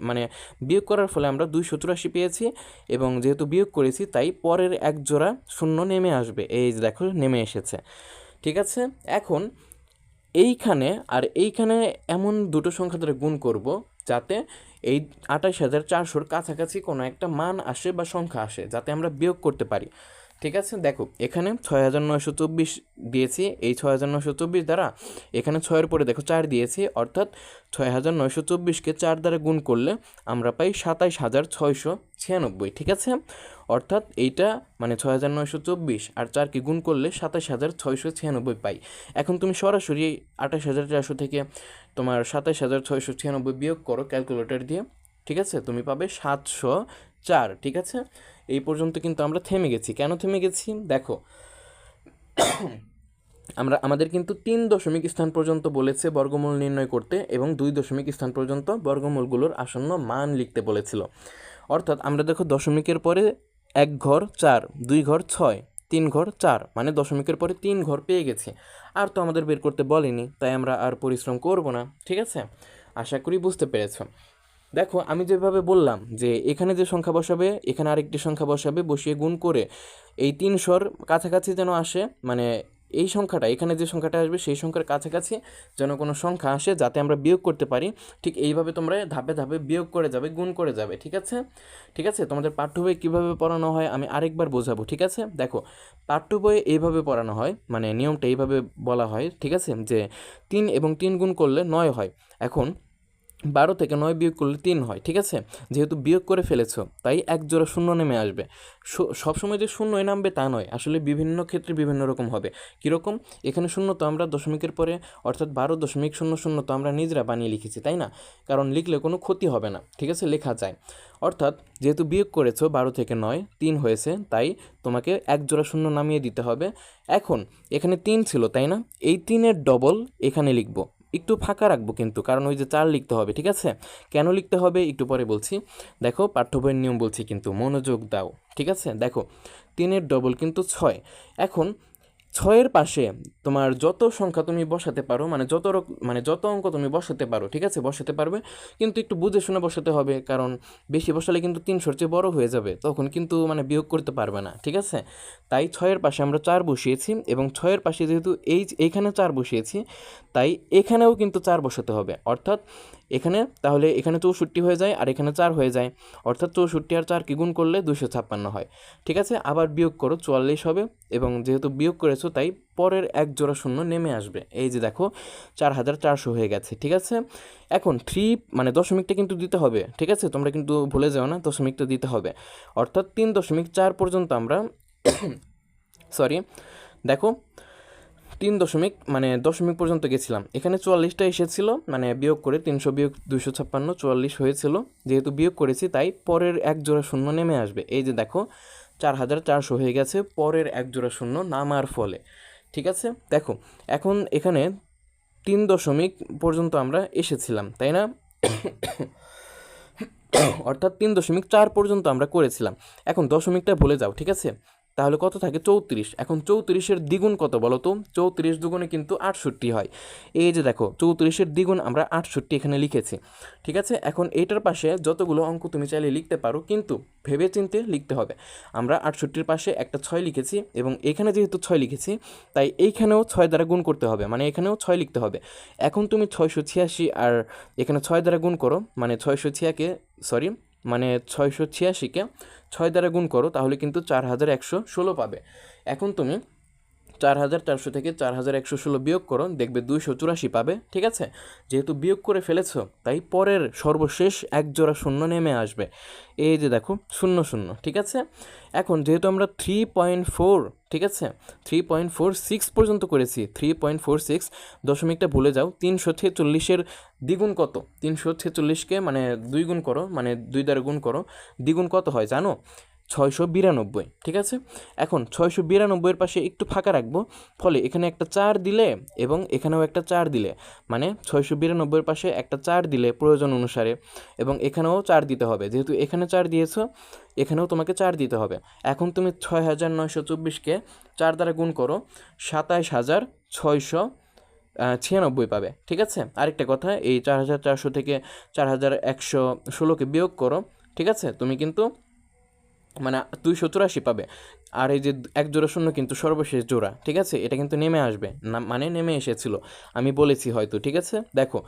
মানে বিয়োগ করার ফলে আমরা 284 পেয়েছি, এবং যেহেতু বিয়োগ করেছি তাই পরের এক জোড়া শূন্য নেমে আসবে, এই যে দেখো নেমে এসেছে। ঠিক আছে, এখন এইখানে আর এইখানে এমন দুটো সংখ্যা ধরে গুণ করব যাতে এই 28400-র কাছাকাছি কোনো একটা মান আসে বা সংখ্যা আসে, যাতে আমরা বিয়োগ করতে পারি। ঠিক আছে, দেখো এখানে 6924 দিয়েছি, এই 6924 দ্বারা এখানে 6-এর পরে দেখো 4 দিয়েছি, অর্থাৎ 6924কে 4 দ্বারা গুণ করলে আমরা পাই 27696। ঠিক আছে, অর্থাৎ এইটা মানে 6924 আর 4কে গুণ করলে 27696 পাই। এখন তুমি সরাসরি 28400 থেকে তোমার 27696 বিয়োগ করো ক্যালকুলেটর দিয়ে। ঠিক আছে, তুমি পাবে 704। ঠিক আছে, এই পর্যন্ত কিন্তু আমরা থেমে গেছি। কেন থেমে গেছি দেখো, আমাদের কিন্তু 3 দশমিক স্থান পর্যন্ত বলেছে বর্গমূল নির্ণয় করতে, এবং 2 দশমিক স্থান পর্যন্ত বর্গমূলগুলোর আসন্ন মান লিখতে বলেছিল। অর্থাৎ আমরা দেখো দশমিকের পরে 1 ঘর 4, 2 ঘর 6, 3 ঘর 4, মানে দশমিকের পরে 3 ঘর পেয়ে গেছি। আর তো আমাদের বের করতে বলেনি, তাই আমরা আর পরিশ্রম করব না। ঠিক আছে, আশা করি বুঝতে পেরেছো। দেখো আমি যেভাবে বললাম যে এখানে যে সংখ্যা বসাবে এখানে আরেকটি সংখ্যা বসাবে, বসিয়ে গুণ করে এই 300-র কাছাকাছি যেন আসে, মানে এই সংখ্যাটা এখানে যে সংখ্যাটা আসবে সেই সংখ্যার কাছাকাছি যেন কোনো সংখ্যা আসে যাতে আমরা বিয়োগ করতে পারি। ঠিক এইভাবে তোমরা ধাপে ধাপে বিয়োগ করে যাবে, গুণ করে যাবে। ঠিক আছে, ঠিক আছে, তোমাদের পাঠ্য বই কীভাবে পড়ানো হয় আমি আরেকবার বোঝাবো। ঠিক আছে, দেখো পাঠ্য বইয়ে এইভাবে পড়ানো হয়, মানে নিয়মটা এইভাবে বলা হয়। ঠিক আছে, যে 3 এবং 3 গুণ করলে 9 হয়। এখন 12 থেকে 9 বিয়োগ করলে 3 হয়। ঠিক আছে, যেহেতু বিয়োগ করে ফেলেছো তাই এক জোড়া শূন্য নেমে আসবে। সবসময় যে শূন্যই নামবে তা নয়, আসলে বিভিন্ন ক্ষেত্রে বিভিন্ন রকম হবে। কীরকম, এখানে শূন্য তো আমরা দশমিকের পরে অর্থাৎ 12.00 তো আমরা নিজেরা বানিয়ে লিখেছি, তাই না? কারণ লিখলে কোনো ক্ষতি হবে না। ঠিক আছে, লেখা যায়। অর্থাৎ যেহেতু বিয়োগ করেছো 12 থেকে 9 3 হয়েছে, তাই তোমাকে এক জোড়া শূন্য নামিয়ে দিতে হবে। এখন এখানে 3 ছিল, তাই না? এই 3-এর ডবল এখানে লিখবো, একটু ফাঁকা রাখবো কিন্তু, কারণ ওই যে 4 লিখতে হবে। ঠিক আছে, কেন লিখতে হবে একটু পরে বলছি। দেখো পাঠ্য বইয়ের নিয়ম বলছি, কিন্তু মনোযোগ দাও। ঠিক আছে, দেখো 3-এর ডবল কিন্তু 6। এখন 6-এর পাশে তোমার যত সংখ্যা তুমি বসাতে পারো, মানে যত অঙ্ক তুমি বসাতে পারো, ঠিক আছে, বসাতে পারবে, কিন্তু একটু বুঝে শুনে বসাতে হবে, কারণ বেশি বসালে কিন্তু 300-র চেয়ে বড় হয়ে যাবে, তখন কিন্তু মানে বিয়োগ করতে পারবে না। ঠিক আছে, তাই 6-এর পাশে আমরা 4 বসিয়েছি, এবং 6-এর পাশে যেহেতু এইখানে 4 বসিয়েছি তাই এখানেও কিন্তু 4 বসাতে হবে, অর্থাৎ এখানে তাহলে এখানে 64 হয়ে যায় আর এখানে 4 হয়ে যায়, অর্থাৎ 64 আর 4 কি গুণ করলে 256 হয়। ঠিক আছে, আবার বিয়োগ করো 44 হবে, এবং যেহেতু বিয়োগ করেছো তাই পরের এক জোড়া শূন্য নেমে আসবে, এই যে দেখো 4400 হয়ে গেছে। ঠিক আছে, এখন 3 মানে দশমিকটা কিন্তু দিতে হবে। ঠিক আছে, তোমরা কিন্তু ভুলে যাও না, দশমিকটা দিতে হবে, অর্থাৎ 3.4 পর্যন্ত আমরা সরি দেখো 3 দশমিক পর্যন্ত গেছিলাম। এখানে 44টা এসেছিল, মানে বিয়োগ করে 300 বিয়োগ 256 44 হয়েছিল। যেহেতু বিয়োগ করেছি তাই পরের এক জোড়া শূন্য নেমে আসবে, এই যে দেখো 4400 হয়ে গেছে পরের এক জোড়া শূন্য নামার ফলে। ঠিক আছে, দেখো এখন এখানে 3 দশমিক পর্যন্ত আমরা এসেছিলাম, তাই না? অর্থাৎ 3.4 পর্যন্ত আমরা করেছিলাম। এখন দশমিকটা ভুলে যাও। ঠিক আছে, তাহলে কত থাকে 34। এখন 34-এর দ্বিগুণ কত বলো তো? 34 দুগুণে কিন্তু 68 হয়। এই যে দেখো 34-এর দ্বিগুণ আমরা 68 এখানে লিখেছি, ঠিক আছে। এখন এইটার পাশে যতগুলো অঙ্ক তুমি চাইলে লিখতে পারো, কিন্তু ভেবে চিন্তে লিখতে হবে। আমরা 68-এর পাশে একটা 6 লিখেছি এবং এখানে যেহেতু 6 লিখেছি তাই এইখানেও 6 দ্বারা গুণ করতে হবে, মানে এখানেও 6 লিখতে হবে। এখন তুমি 686 আর এখানে 6 দ্বারা গুণ করো, মানে 686কে 6 দ্বারা গুণ করো, তাহলে কিন্তু 4116 পাবে। এখন তুমি 4400 থেকে 4116 বিয়োগ করো, দেখবে 284 পাবে, ঠিক আছে। যেহেতু বিয়োগ করে ফেলেছো তাই পরের সর্বশেষ এক জোড়া শূন্য নেমে আসবে, এই যে দেখো 00, ঠিক আছে। এখন যেহেতু আমরা 3.4, ঠিক আছে, 3.46 পর্যন্ত করেছি, 3.46 দশমিকটা ভুলে যাও। 346-এর দ্বিগুণ কত? 346-কে মানে 2 গুণ করো, মানে 2 দ্বারা গুণ করো, দ্বিগুণ কত হয় জানো? 692, ঠিক আছে। এখন 692-এর পাশে একটু ফাঁকা রাখবো, ফলে এখানে একটা 4 দিলে এবং এখানেও একটা 4 দিলে, মানে 692-এর পাশে একটা 4 দিলে প্রয়োজন অনুসারে, এবং এখানেও 4 দিতে হবে, যেহেতু এখানে 4 দিয়েছো এখানেও তোমাকে 4 দিতে হবে। এখন তুমি 6924-কে 4 দ্বারা গুণ করো, 27696 পাবে, ঠিক আছে। আরেকটা কথা, এই 4400 থেকে 4116-কে বিয়োগ করো, ঠিক আছে, তুমি কিন্তু মানে 284 পাবে। আর এই যে এক জোড়া শূন্য কিন্তু সর্বশেষ জোড়া, ঠিক আছে, এটা কিন্তু নেমে আসবে না, মানে নেমে এসেছিল, আমি বলেছি হয়তো, ঠিক আছে। দেখো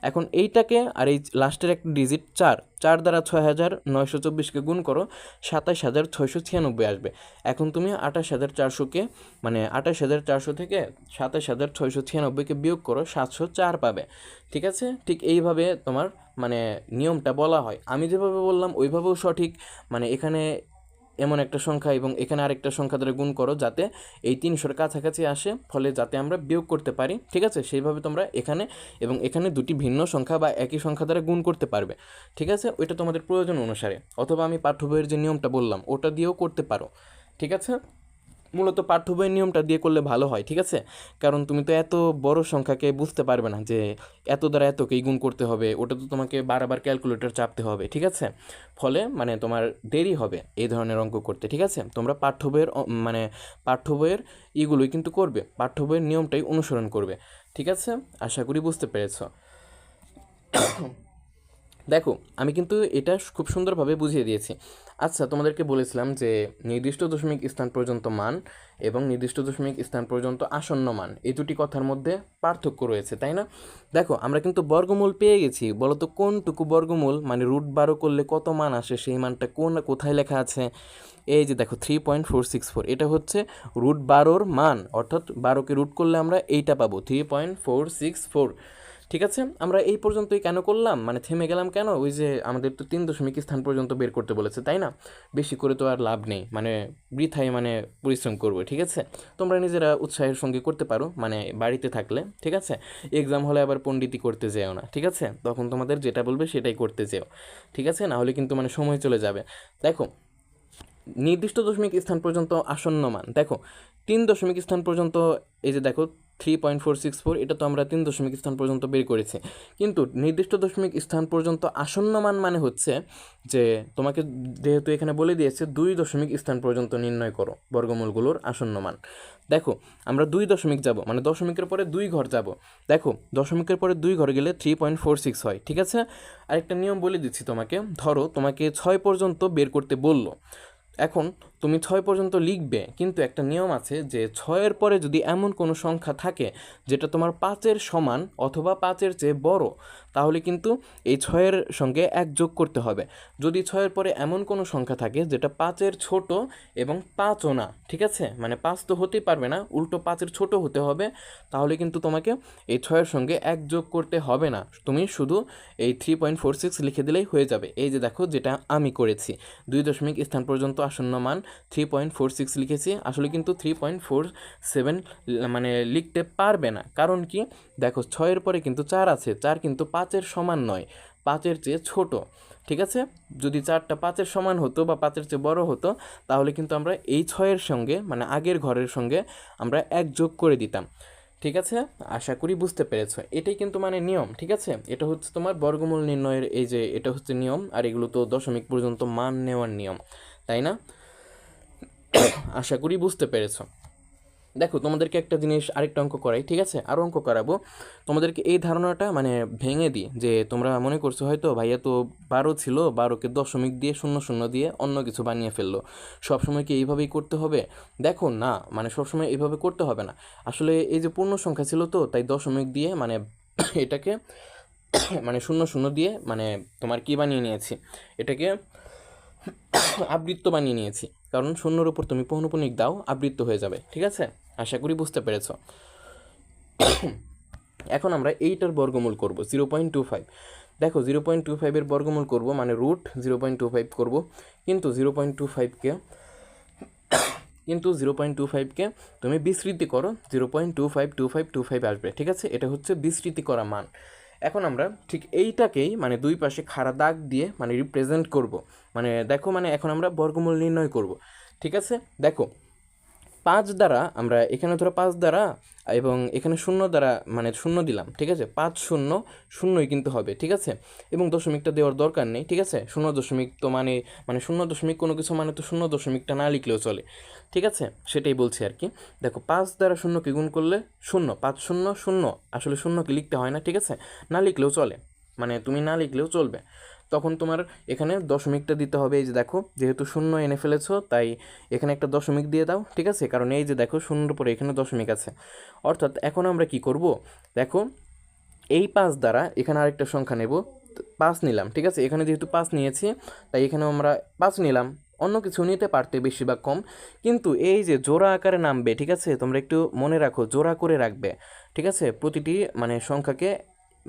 এখন এইটাকে আর এই লাস্টের একটা ডিজিট 4 দ্বারা 6924-কে গুণ করো, 27696 আসবে। এখন তুমি 28400-কে মানে 28400 থেকে 27696-কে বিয়োগ করো, 704 পাবে, ঠিক আছে। ঠিক এইভাবে তোমার মানে নিয়মটা বলা হয়। আমি যেভাবে বললাম ওইভাবেও সঠিক, মানে এখানে এমন একটা সংখ্যা এবং এখানে আরেকটা সংখ্যা দ্বারা গুণ করো যাতে এই 300-এর কাছাকাছি আসে, ফলে যাতে আমরা বিয়োগ করতে পারি, ঠিক আছে। সেইভাবে তোমরা এখানে এবং এখানে দুটি ভিন্ন সংখ্যা বা একই সংখ্যা দ্বারা গুণ করতে পারবে, ঠিক আছে। ওইটা তোমাদের প্রয়োজন অনুসারে, অথবা আমি পাঠ্য বইয়ের যে নিয়মটা বললাম ওটা দিয়েও করতে পারো, ঠিক আছে। মূলত পাঠ্য বইয়ের নিয়মটা দিয়ে করলে ভালো হয়, ঠিক আছে। কারণ তুমি তো এত বড় সংখ্যাকে বুঝতে পারবে না যে এত দ্বারা এতকেই গুণ করতে হবে, ওটা তো তোমাকে বারবার ক্যালকুলেটর চাপতে হবে, ঠিক আছে। ফলে মানে তোমার দেরি হবে এই ধরনের অঙ্ক করতে, ঠিক আছে। তোমরা পাঠ্য বইয়ের মানে পাঠ্য বইয়ের ইগুলোই কিন্তু করবে, পাঠ্য বইয়ের নিয়মটাই অনুসরণ করবে, ঠিক আছে। আশা করি বুঝতে পেরেছ। দেখো আমি কিন্তু এটা খুব সুন্দরভাবে বুঝিয়ে দিয়েছি। আচ্ছা, তোমাদেরকে বলেছিলাম যে নির্দিষ্ট দশমিক স্থান পর্যন্ত মান এবং নির্দিষ্ট দশমিক স্থান পর্যন্ত আসন্ন মান, এই দুটি কথার মধ্যে পার্থক্য রয়েছে, তাই না? দেখো আমরা কিন্তু বর্গমূল পেয়ে গেছি, বলতো কোনটুকু বর্গমূল, মানে √12 করলে কত মান আসে, সেই মানটা কোথায় লেখা আছে? এই যে দেখো 3.464, এটা হচ্ছে √12-র মান, অর্থাৎ 12কে রুট করলে আমরা এইটা পাবো 3.464, ঠিক আছে। আমরা এই পর্যন্তই কেন করলাম, মানে থেমে গেলাম কেন? ওই যে আমাদের তো 3 দশমিক স্থান পর্যন্ত বের করতে বলেছে, তাই না? বেশি করে তো আর লাভ নেই, মানে বৃথায় মানে পরিশ্রম করবো, ঠিক আছে। তোমরা নিজেরা উৎসাহের সঙ্গে করতে পারো, মানে বাড়িতে থাকলে, ঠিক আছে। এক্সাম হলে আবার পণ্ডিতি করতে যেও না, ঠিক আছে। তখন তোমাদের যেটা বলবে সেটাই করতে যেও, ঠিক আছে, না হলে কিন্তু মানে সময় চলে যাবে। দেখো নির্দিষ্ট দশমিক স্থান পর্যন্ত আসন্ন মান, দেখো 3 দশমিক স্থান পর্যন্ত, এই যে দেখো 3.464, এটা তো আমরা 3 দশমিক স্থান পর্যন্ত বের করেছি। কিন্তু নির্দিষ্ট দশমিক স্থান পর্যন্ত আসন্ন মান মানে হচ্ছে যে তোমাকে যেহেতু এখানে বলে দিয়েছে 2 দশমিক স্থান পর্যন্ত নির্ণয় করো বর্গমূলগুলোর আসন্ন মান। দেখো আমরা 2 দশমিক যাব, মানে দশমিকের পরে 2 ঘর যাব। দেখো দশমিকের পরে 2 ঘর গেলে 3.46 হয়, ঠিক আছে। আরেকটা নিয়ম বলে দিচ্ছি তোমাকে, ধরো তোমাকে 6 পর্যন্ত বের করতে বললো, এখন তুমি 6 পর্যন্ত লিখবে, কিন্তু একটা নিয়ম আছে যে 6-এর পরে যদি এমন কোনো সংখ্যা থাকে যেটা তোমার 5-এর সমান অথবা 5-এর চেয়ে বড়, তাহলে কিন্তু এই 6-এর সঙ্গে 1 যোগ করতে হবে। যদি 6-এর পরে এমন কোনো সংখ্যা থাকে যেটা 5-এর ছোট এবং 5ও না, ঠিক আছে, মানে 5 তো হতেই পারবে না, উল্টো 5-এর ছোট হতে হবে, তাহলে কিন্তু তোমাকে এই 6-এর সঙ্গে 1 যোগ করতে হবে না, তুমি শুধু এই 3.46 লিখে দিলেই হয়ে যাবে। এই যে দেখো যেটা আমি করেছি, 2 দশমিক স্থান পর্যন্ত আসন্ন মান 3.46 লিখেছি। আসলে কিন্তু 3.47 মানে লিখতে পারবে না, কারণ কি দেখো 6-এর পরে কিন্তু 4 আছে, 4 কিন্তু 5-এর সমান নয়, 5-এর চেয়ে ছোট, ঠিক আছে। যদি 4টা 5-এর সমান হতো বা 5-এর চেয়ে বড় হতো, তাহলে কিন্তু আমরা এই 6-এর সঙ্গে মানে আগের ঘরের সঙ্গে আমরা 1 যোগ করে দিতাম, ঠিক আছে। আশা করি বুঝতে পেরেছো, এটাই কিন্তু মানে নিয়ম, ঠিক আছে। এটা হচ্ছে তোমার বর্গমূল নির্ণয়ের, এই যে এটা হচ্ছে নিয়ম, আর এগুলো তো দশমিক পর্যন্ত মান নেওয়ার নিয়ম, তাই না? আশা করি বুঝতে পেরেছো। দেখো তোমাদেরকে একটা জিনিস আরেকটা অঙ্ক করাই, ঠিক আছে, আরও অঙ্ক করাবো তোমাদেরকে। এই ধারণাটা মানে ভেঙে দিই যে তোমরা মনে করছো হয়তো ভাইয়া তো 12 ছিল, 12কে দশমিক দিয়ে শূন্য শূন্য দিয়ে অন্য কিছু বানিয়ে ফেললো, সবসময় কি এইভাবেই করতে হবে? দেখো না, মানে সবসময় এইভাবে করতে হবে না। আসলে এই যে পূর্ণ সংখ্যা ছিল তো, তাই দশমিক দিয়ে মানে এটাকে মানে শূন্য শূন্য দিয়ে মানে তোমার কি বানিয়ে নিয়েছি, এটাকে আবৃত্ত বানিয়ে নিয়েছি, কারণ শূন্যর উপর তুমি পৌনঃপুনিক দাও আবৃত্ত হয়ে যাবে, ঠিক আছে। আশা করি বুঝতে পেরেছো। এখন আমরা এইটার বর্গমূল করব 0.25। দেখো 0.25-এর বর্গমূল করব মানে রুট 0.25 করব, কিন্তু 0.25কে তুমি বিস্তৃতি করো, 0.252525 আসবে, ঠিক আছে। এটা হচ্ছে বিস্তৃতি করা মান। এখন আমরা ঠিক এইটাকেই মানে দুই পাশে খাড়া দাগ দিয়ে মানে রিপ্রেজেন্ট করব, মানে দেখো মানে এখন আমরা বর্গমূল নির্ণয় করব, ঠিক আছে। দেখো 5 দ্বারা আমরা এখানে ধরো 5 দ্বারা এবং এখানে শূন্য দ্বারা মানে শূন্য দিলাম, ঠিক আছে, 5 শূন্য শূন্যই কিন্তু হবে, ঠিক আছে। এবং দশমিকটা দেওয়ার দরকার নেই, ঠিক আছে। শূন্য দশমিক তো মানে মানে শূন্য দশমিক কোনো কিছু মানে তো শূন্য দশমিকটা না লিখলেও চলে, ঠিক আছে, সেটাই বলছি আর কি। দেখো 5 দ্বারা শূন্যকে গুণ করলে শূন্য, 5 শূন্য শূন্য, আসলে শূন্যকে লিখতে হয় না, ঠিক আছে, না লিখলেও চলে, মানে তুমি না লিখলেও চলবে। তখন তোমার এখানে দশমিকটা দিতে হবে, এই যে দেখো যেহেতু শূন্য এনে ফেলেছো তাই এখানে একটা দশমিক দিয়ে দাও, ঠিক আছে, কারণ এই যে দেখো শূন্যর পরে এখানে দশমিক আছে। অর্থাৎ এখন আমরা কি করব, দেখো এই 5 দ্বারা এখানে আরেকটা সংখ্যা নেব, 5 নিলাম, ঠিক আছে, এখানে যেহেতু 5 নিয়েছি তাই এখানে আমরা 5 নিলাম, অন্য কিছু নিতে পারতে বেশি বা কম, কিন্তু এই যে জোড়া আকারে নামবে, ঠিক আছে, তোমরা একটু মনে রাখো জোড়া করে রাখবে, ঠিক আছে, প্রতিটি মানে সংখ্যাকে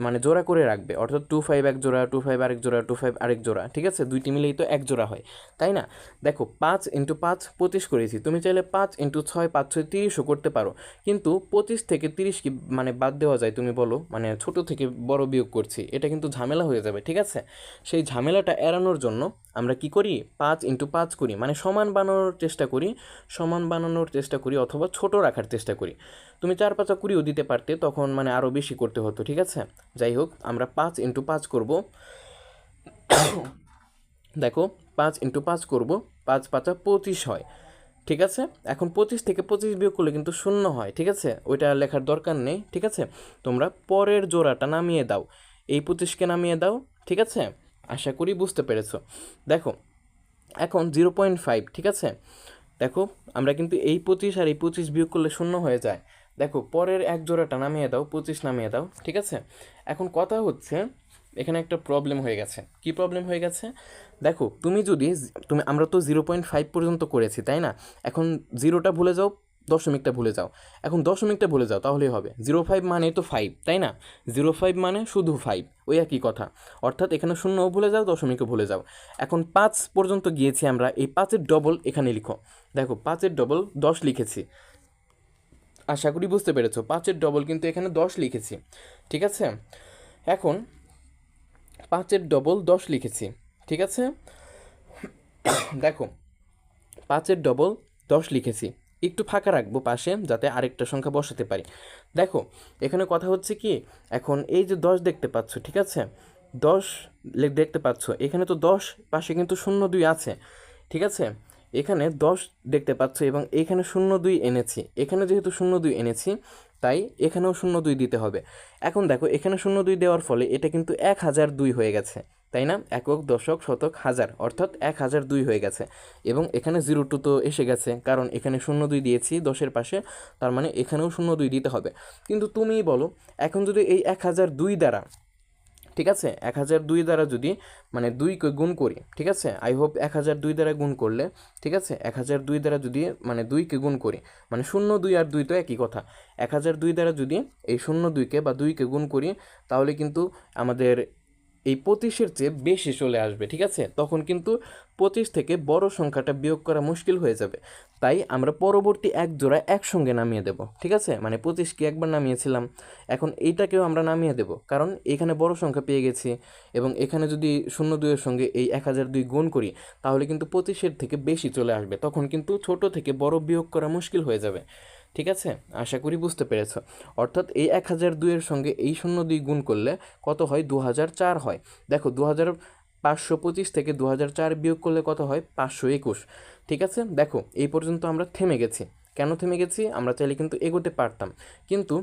মানে জোড়া করে রাখবে, অর্থাৎ 25 এক জোড়া, 25 আরেক জোড়া, 25 আরেক জোড়া, ঠিক আছে, দুইটি মিলেই তো এক জোড়া হয়, তাই না? দেখো 5 × 5 25 করেছি, তুমি চাইলে 5 × 6 5 6 30ও করতে পারো, কিন্তু 25 থেকে 30 কি মানে বাদ দেওয়া যায় তুমি বলো? মানে ছোট থেকে বড় বিয়োগ করছি, এটা কিন্তু ঝামেলা হয়ে যাবে, ঠিক আছে। সেই ঝামেলাটা এড়ানোর জন্য আমরা কি করি, 5 × 5 করি, মানে সমান বানানোর চেষ্টা করি অথবা ছোট রাখার চেষ্টা করি। তুমি 4 5 20ও দিতে পারতে, তখন মানে আরও বেশি করতে হতো, ঠিক আছে। যাই হোক আমরা 5 × 5 করব। দেখো 5 × 5 করব, 5 5 25 হয়, ঠিক আছে। এখন 25 থেকে 25 বিয়োগ করলে কিন্তু শূন্য হয়, ঠিক আছে, ওইটা লেখার দরকার নেই, ঠিক আছে। তোমরা পরের জোড়াটা নামিয়ে দাও, এই 25কে নামিয়ে দাও, ঠিক আছে। আশা করি বুঝতে পেরেছো। দেখো এখন 0.5, ঠিক আছে। দেখো আমরা কিন্তু এই 25 আর এই 25 বিয়োগ করলে শূন্য হয়ে যায়। দেখো পরের এক জোড়াটা নামিয়ে দাও, 25 নামিয়ে দাও, ঠিক আছে। এখন কথা হচ্ছে এখানে একটা প্রবলেম হয়ে গেছে। কি প্রবলেম হয়ে গেছে? দেখো আমরা তো 0.5 পর্যন্ত করেছি, তাই না? এখন জিরোটা ভুলে যাও, দশমিকটা ভুলে যাও, এখন দশমিকটা ভুলে যাও, তাহলেই হবে। 0.5 মানে তো 5, তাই না? 0.5 মানে শুধু 5, ওই একই কথা। অর্থাৎ এখানে শূন্যও ভুলে যাও, দশমিকও ভুলে যাও। এখন 5 পর্যন্ত গিয়েছি আমরা, এই 5-এর ডবল এখানে লিখো। দেখো 5-এর ডবল 10 লিখেছি, আশা করি বুঝতে পেরেছো। 5-এর ডবল কিন্তু এখানে 10 লিখেছি, ঠিক আছে। এখন 5-এর ডবল 10 লিখেছি, ঠিক আছে। দেখো 5-এর ডবল 10 লিখেছি, একটু ফাঁকা রাখবো পাশে যাতে আরেকটা সংখ্যা বসাতে পারি। দেখো এখানে কথা হচ্ছে কি, এখন এই যে 10 দেখতে পাচ্ছ, ঠিক আছে, 10 দেখতে পাচ্ছ, এখানে তো 10 পাশে কিন্তু 0 2 আছে, ঠিক আছে। এখানে 10 দেখতে পাচ্ছ এবং এখানে 0 2 এনেছি, এখানে যেহেতু 0 2 এনেছি তাই এখানেও 0 2 দিতে হবে। এখন দেখো এখানে 0 2 দেওয়ার ফলে এটা কিন্তু 1002 হয়ে গেছে, তাই না? একক দশক শতক হাজার, অর্থাৎ 1002 হয়ে গেছে। এবং এখানে 0 2 তো এসে গেছে, কারণ এখানে 0 2 দিয়েছি 10-এর পাশে, তার মানে এখানেও 0 2 দিতে হবে। কিন্তু তুমিই বলো, এখন যদি এই 1002 দ্বারা, ঠিক আছে, 1002 দ্বারা যদি মানে 2কে গুণ করি, ঠিক আছে, আই হোপ 1002 দ্বারা গুণ করলে, ঠিক আছে, 1002 দ্বারা যদি মানে 2কে গুণ করি, মানে 0 2 আর 2 তো একই কথা। 1002 দ্বারা যদি এই 0 2কে বা 2কে গুণ করি, তাহলে কিন্তু আমাদের এই 25-এর চেয়ে বেশি চলে আসবে, ঠিক আছে। তখন কিন্তু 25 থেকে বড় সংখ্যাটা বিয়োগ করা মুশকিল হয়ে যাবে। তাই আমরা পরবর্তী এক জোড়া একসঙ্গে নামিয়ে দেব, ঠিক আছে। মানে 25কে একবার নামিয়েছিলাম, এখন এইটাকেও আমরা নামিয়ে দেব, কারণ এখানে বড় সংখ্যা পেয়ে গেছি। এবং এখানে যদি 0 2-এর সঙ্গে এই 1002 গুণ করি, তাহলে কিন্তু 25-এর থেকে বেশি চলে আসবে, তখন কিন্তু ছোট থেকে বড় বিয়োগ করা মুশকিল হয়ে যাবে, ঠিক আছে। আশা করি বুঝতে পেরেছ। অর্থাৎ এই 1002-এর সঙ্গে এই 0 2 গুণ করলে কত হয়? 2004 হয়। দেখো 525 থেকে 2004 বিয়োগ করলে কত হয়? 521। ঠিক আছে, দেখো এই পর্যন্ত আমরা থেমে গেছি। কেন থেমে গেছি? আমরা চাইলে কিন্তু এগোতে পারতাম, কিন্তু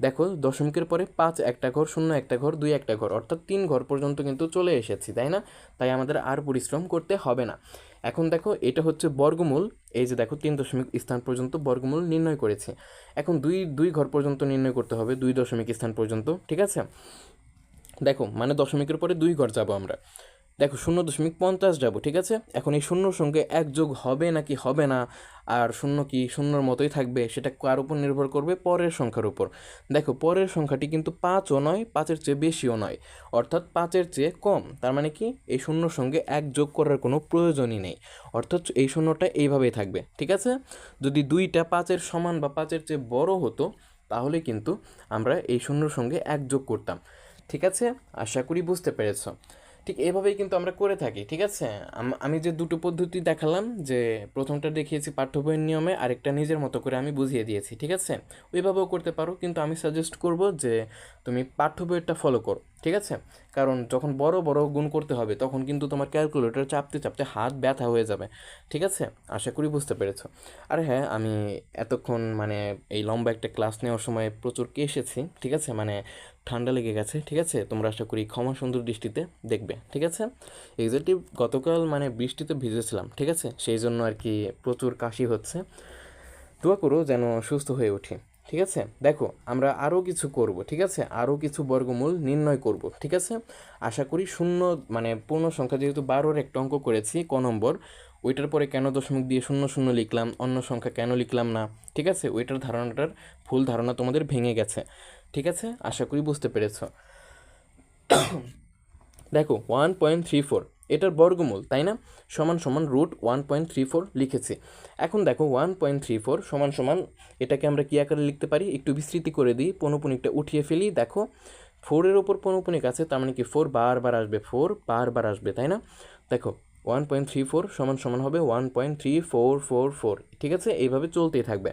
দেখো দশমিকের পরে 5 একটা ঘর, 0 একটা ঘর, 2 একটা ঘর, অর্থাৎ 3 ঘর পর্যন্ত কিন্তু চলে এসেছি, তাই না? তাই আমাদের আর পরিশ্রম করতে হবে না। এখন দেখো এটা হচ্ছে বর্গমূল। এই যে দেখো 3 দশমিক স্থান পর্যন্ত বর্গমূল নির্ণয় করেছি। এখন দুই ঘর পর্যন্ত নির্ণয় করতে হবে, 2 দশমিক স্থান পর্যন্ত। ঠিক আছে, দেখো মানে দশমিকের পরে 2 ঘর যাব আমরা। দেখো 0.50 যাব। ঠিক আছে, এখন এই শূন্যর সঙ্গে 1 যোগ হবে নাকি হবে না, আর শূন্য কি শূন্যর মতোই থাকবে, সেটা কার উপর নির্ভর করবে? পরের সংখ্যার উপর। দেখো পরের সংখ্যাটি কিন্তু 5ও নয়, 5-এর চেয়ে বেশিও নয়, অর্থাৎ 5-এর চেয়ে কম। তার মানে কি? এই শূন্যর সঙ্গে 1 যোগ করার কোনো প্রয়োজনই নেই, অর্থাৎ এই শূন্যটা এইভাবেই থাকবে। ঠিক আছে, যদি 2টা 5-এর সমান বা 5-এর চেয়ে বড় হতো, তাহলে কিন্তু আমরা এই শূন্যর সঙ্গে 1 যোগ করতাম। ঠিক আছে, আশা করি বুঝতে পেরেছ। ঠিক এভাবেই কিন্তু আমরা করে থাকি। ঠিক আছে, আমি যে দুটো পদ্ধতি দেখালাম, যে প্রথমটা দেখিয়েছি পাঠ্য বইয়ের নিয়মে, আরেকটা নিজের মতো করে আমি বুঝিয়ে দিয়েছি। ঠিক আছে, ওইভাবেও করতে পারো, কিন্তু আমি সাজেস্ট করব যে তুমি পাঠ্য বইয়েরটা ফলো করো। ঠিক আছে, কারণ যখন বড় বড় গুণ করতে হবে, তখন কিন্তু তোমার ক্যালকুলেটর চাপতে চাপতে হাত ব্যথা হয়ে যাবে। ঠিক আছে, আশা করি বুঝতে পেরেছো। আর হ্যাঁ, আমি এতক্ষণ মানে এই লম্বা একটা ক্লাস নেওয়ার সময় প্রচুর কেসেছি। ঠিক আছে, মানে ঠান্ডা লেগে গেছে। ঠিক আছে, তোমরা আশা করি ক্ষমা সুন্দর দৃষ্টিতে দেখবে। ঠিক আছে, এক্স্যাক্টলি গতকাল মানে বৃষ্টিতে ভিজেছিলাম। ঠিক আছে, সেই জন্য আর কি প্রচুর কাশি হচ্ছে। দোয়া করো যেন সুস্থ হয়ে উঠি। ঠিক আছে, দেখো আমরা আরও কিছু করব। ঠিক আছে, আরও কিছু বর্গমূল নির্ণয় করব। ঠিক আছে, আশা করি শূন্য মানে পূর্ণ সংখ্যা যেহেতু 12-র একটা অঙ্ক করেছি ক নম্বর, ওইটার পরে কেন দশমিক দিয়ে 0 0 লিখলাম, অন্য সংখ্যা কেন লিখলাম না, ঠিক আছে, ওইটার ধারণাটার ভুল ধারণা তোমাদের ভেঙে গেছে। ঠিক আছে, আশা করি বুঝতে পেরেছ। দেখো 1.34 এটার বর্গমূল, তাই না? সমান সমান √1.34 লিখেছি। এখন দেখো 1.34 সমান সমান এটাকে আমরা কী আকারে লিখতে পারি? একটু বিস্তৃতি করে দিই, পৌনঃপুনিকটা উঠিয়ে ফেলি। দেখো 4-এর ওপর পৌনঃপুনিক আছে, তার মানে কি 4 বারবার আসবে, 4 বারবার আসবে, তাই না? দেখো 1.34 সমান সমান হবে 1.3444। ঠিক আছে, এইভাবে চলতেই থাকবে।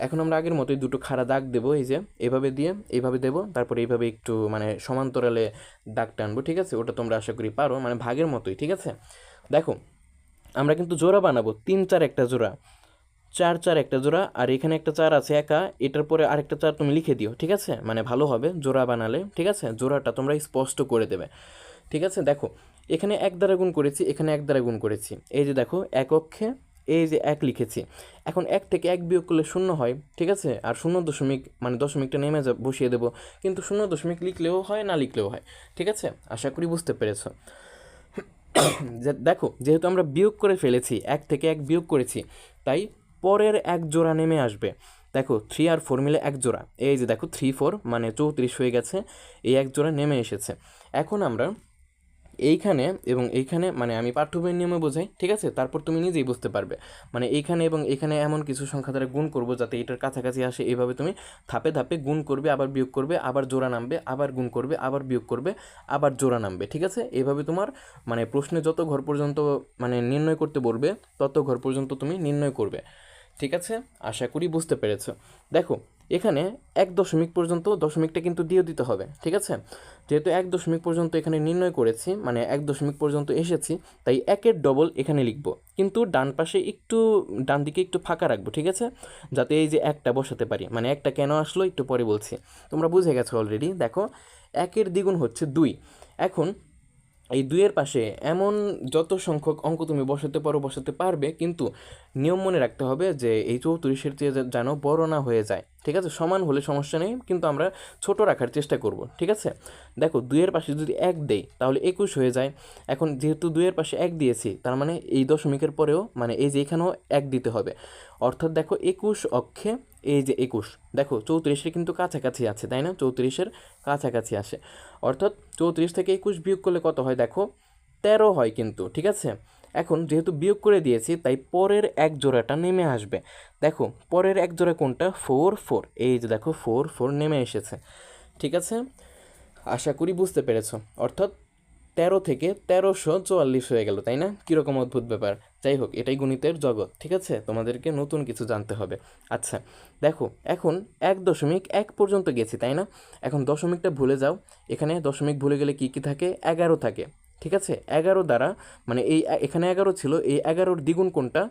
এখন আমরা আগের মতোই দুটো খাড়া দাগ দেবো, এই যে এভাবে দিয়ে এইভাবে দেবো, তারপরে এইভাবে একটু মানে সমান্তরালে দাগ টানবো। ঠিক আছে, ওটা তোমরা আশা করি পারো, মানে ভাগের মতোই। ঠিক আছে, দেখো আমরা কিন্তু জোড়া বানাবো, 3 4 একটা জোড়া, 4 4 একটা জোড়া, আর এখানে একটা 4 আছে একা, এটার পরে আরেকটা 4 তুমি লিখে দিও। ঠিক আছে, মানে ভালো হবে জোড়া বানালে। ঠিক আছে, জোড়াটা তোমরা স্পষ্ট করে দেবে। ঠিক আছে, দেখো এখানে 1 দ্বারা গুণ করেছি, এখানে 1 দ্বারা গুণ করেছি। এই যে দেখো এক অক্ষে এই যে 1 লিখেছি। এখন 1 থেকে 1 বিয়োগ করলে 0 হয়। ঠিক আছে, আর 0 দশমিক মানে দশমিকটা নেমে বসিয়ে দেবো, কিন্তু 0 দশমিক লিখলেও হয়, না লিখলেও হয়। ঠিক আছে, আশা করি বুঝতে পেরেছো। দেখো যেহেতু আমরা বিয়োগ করে ফেলেছি, 1 থেকে 1 বিয়োগ করেছি, তাই পরের 1 জোড়া নেমে আসবে। দেখো 3 আর 4 মিলে 1 জোড়া, এই যে দেখো 3 4 মানে 34 হয়ে গেছে, এই 1 জোড়া নেমে এসেছে। এখন আমরা এইখানে এবং এইখানে, মানে আমি পাঠ্য বইয়ের নিয়মে বোঝাই। ঠিক আছে, তারপর তুমি নিজেই বুঝতে পারবে। মানে এইখানে এবং এখানে এমন কিছু সংখ্যা দ্বারা গুণ করবো যাতে এটার কাছাকাছি আসে। এইভাবে তুমি ধাপে ধাপে গুণ করবে, আবার বিয়োগ করবে, আবার জোড়া নামবে, আবার গুণ করবে, আবার বিয়োগ করবে, আবার জোড়া নামবে। ঠিক আছে, এইভাবে তোমার মানে প্রশ্নে যত ঘর পর্যন্ত মানে নির্ণয় করতে বলবে, তত ঘর পর্যন্ত তুমি নির্ণয় করবে। ঠিক আছে, আশা করি বুঝতে পেরেছো। দেখো এখানে 1 দশমিক পর্যন্ত দশমিকটা কিন্তু দিয়ে দিতে হবে। ঠিক আছে, যেহেতু 1 দশমিক পর্যন্ত এখানে নির্ণয় করেছি, মানে 1 দশমিক পর্যন্ত এসেছি, তাই 1-এর ডবল এখানে লিখবো, কিন্তু ডান পাশে একটু ডান দিকে একটু ফাঁকা রাখবো। ঠিক আছে, যাতে এই যে 1টা বসাতে পারি। মানে 1টা কেন আসলো একটু পরে বলছি, তোমরা বুঝে গেছো অলরেডি। দেখো 1-এর দ্বিগুণ হচ্ছে 2। এখন এই 2-এর পাশে এমন যত সংখ্যক অঙ্ক তুমি বসাতে পারো বসাতে পারবে, কিন্তু নিয়ম মনে রাখতে হবে যে এই 34-এর চেয়ে যেন বড় না হয়ে যায়। ঠিক আছে, সমান হলে সমস্যা নেই, কিন্তু আমরা ছোট রাখার চেষ্টা করব। ঠিক আছে, দেখো 2-এর পাশে যদি 1 দেই তাহলে 21 হয়ে যায়। এখন যেহেতু 2-এর পাশে 1 দিয়েছি, তার মানে এই দশমিকের পরেও মানে এই যে এখানেও 1 দিতে হবে, অর্থাৎ দেখো 21 অক্ষে এই যে 21, দেখো 34-এর কিন্তু কাছাকাছি আছে, তাই না? 34-এর কাছাকাছি আসে, অর্থাৎ 34 থেকে 21 বিয়োগ করলে কত হয়? দেখো 13 হয় কিন্তু। ঠিক আছে, এখন যেহেতু বিয়োগ করে দিয়েছি, তাই পরের 1 জোড়াটা নেমে আসবে। দেখো পরের 1 জোড়া কোনটা? 4 4, এই যে দেখো 4 4 নেমে এসেছে। ঠিক আছে, আশা করি বুঝতে পেরেছ। অর্থাৎ 13 থেকে 1344 হয়ে গেল, তাই না? কীরকম অদ্ভুত ব্যাপার। যাই হোক, এটাই গণিতের জগৎ। ঠিক আছে, তোমাদেরকে নতুন কিছু জানতে হবে। আচ্ছা দেখো এখন 1.1 পর্যন্ত গেছি, তাই না? এখন দশমিকটা ভুলে যাও, এখানে দশমিক ভুলে গেলে কী কী থাকে? 11 থাকে। ঠিক আছে? 11 দ্বারা মানে এই এখানে 11 ছিল, এই 11-র দ্বিগুণ কোনটা?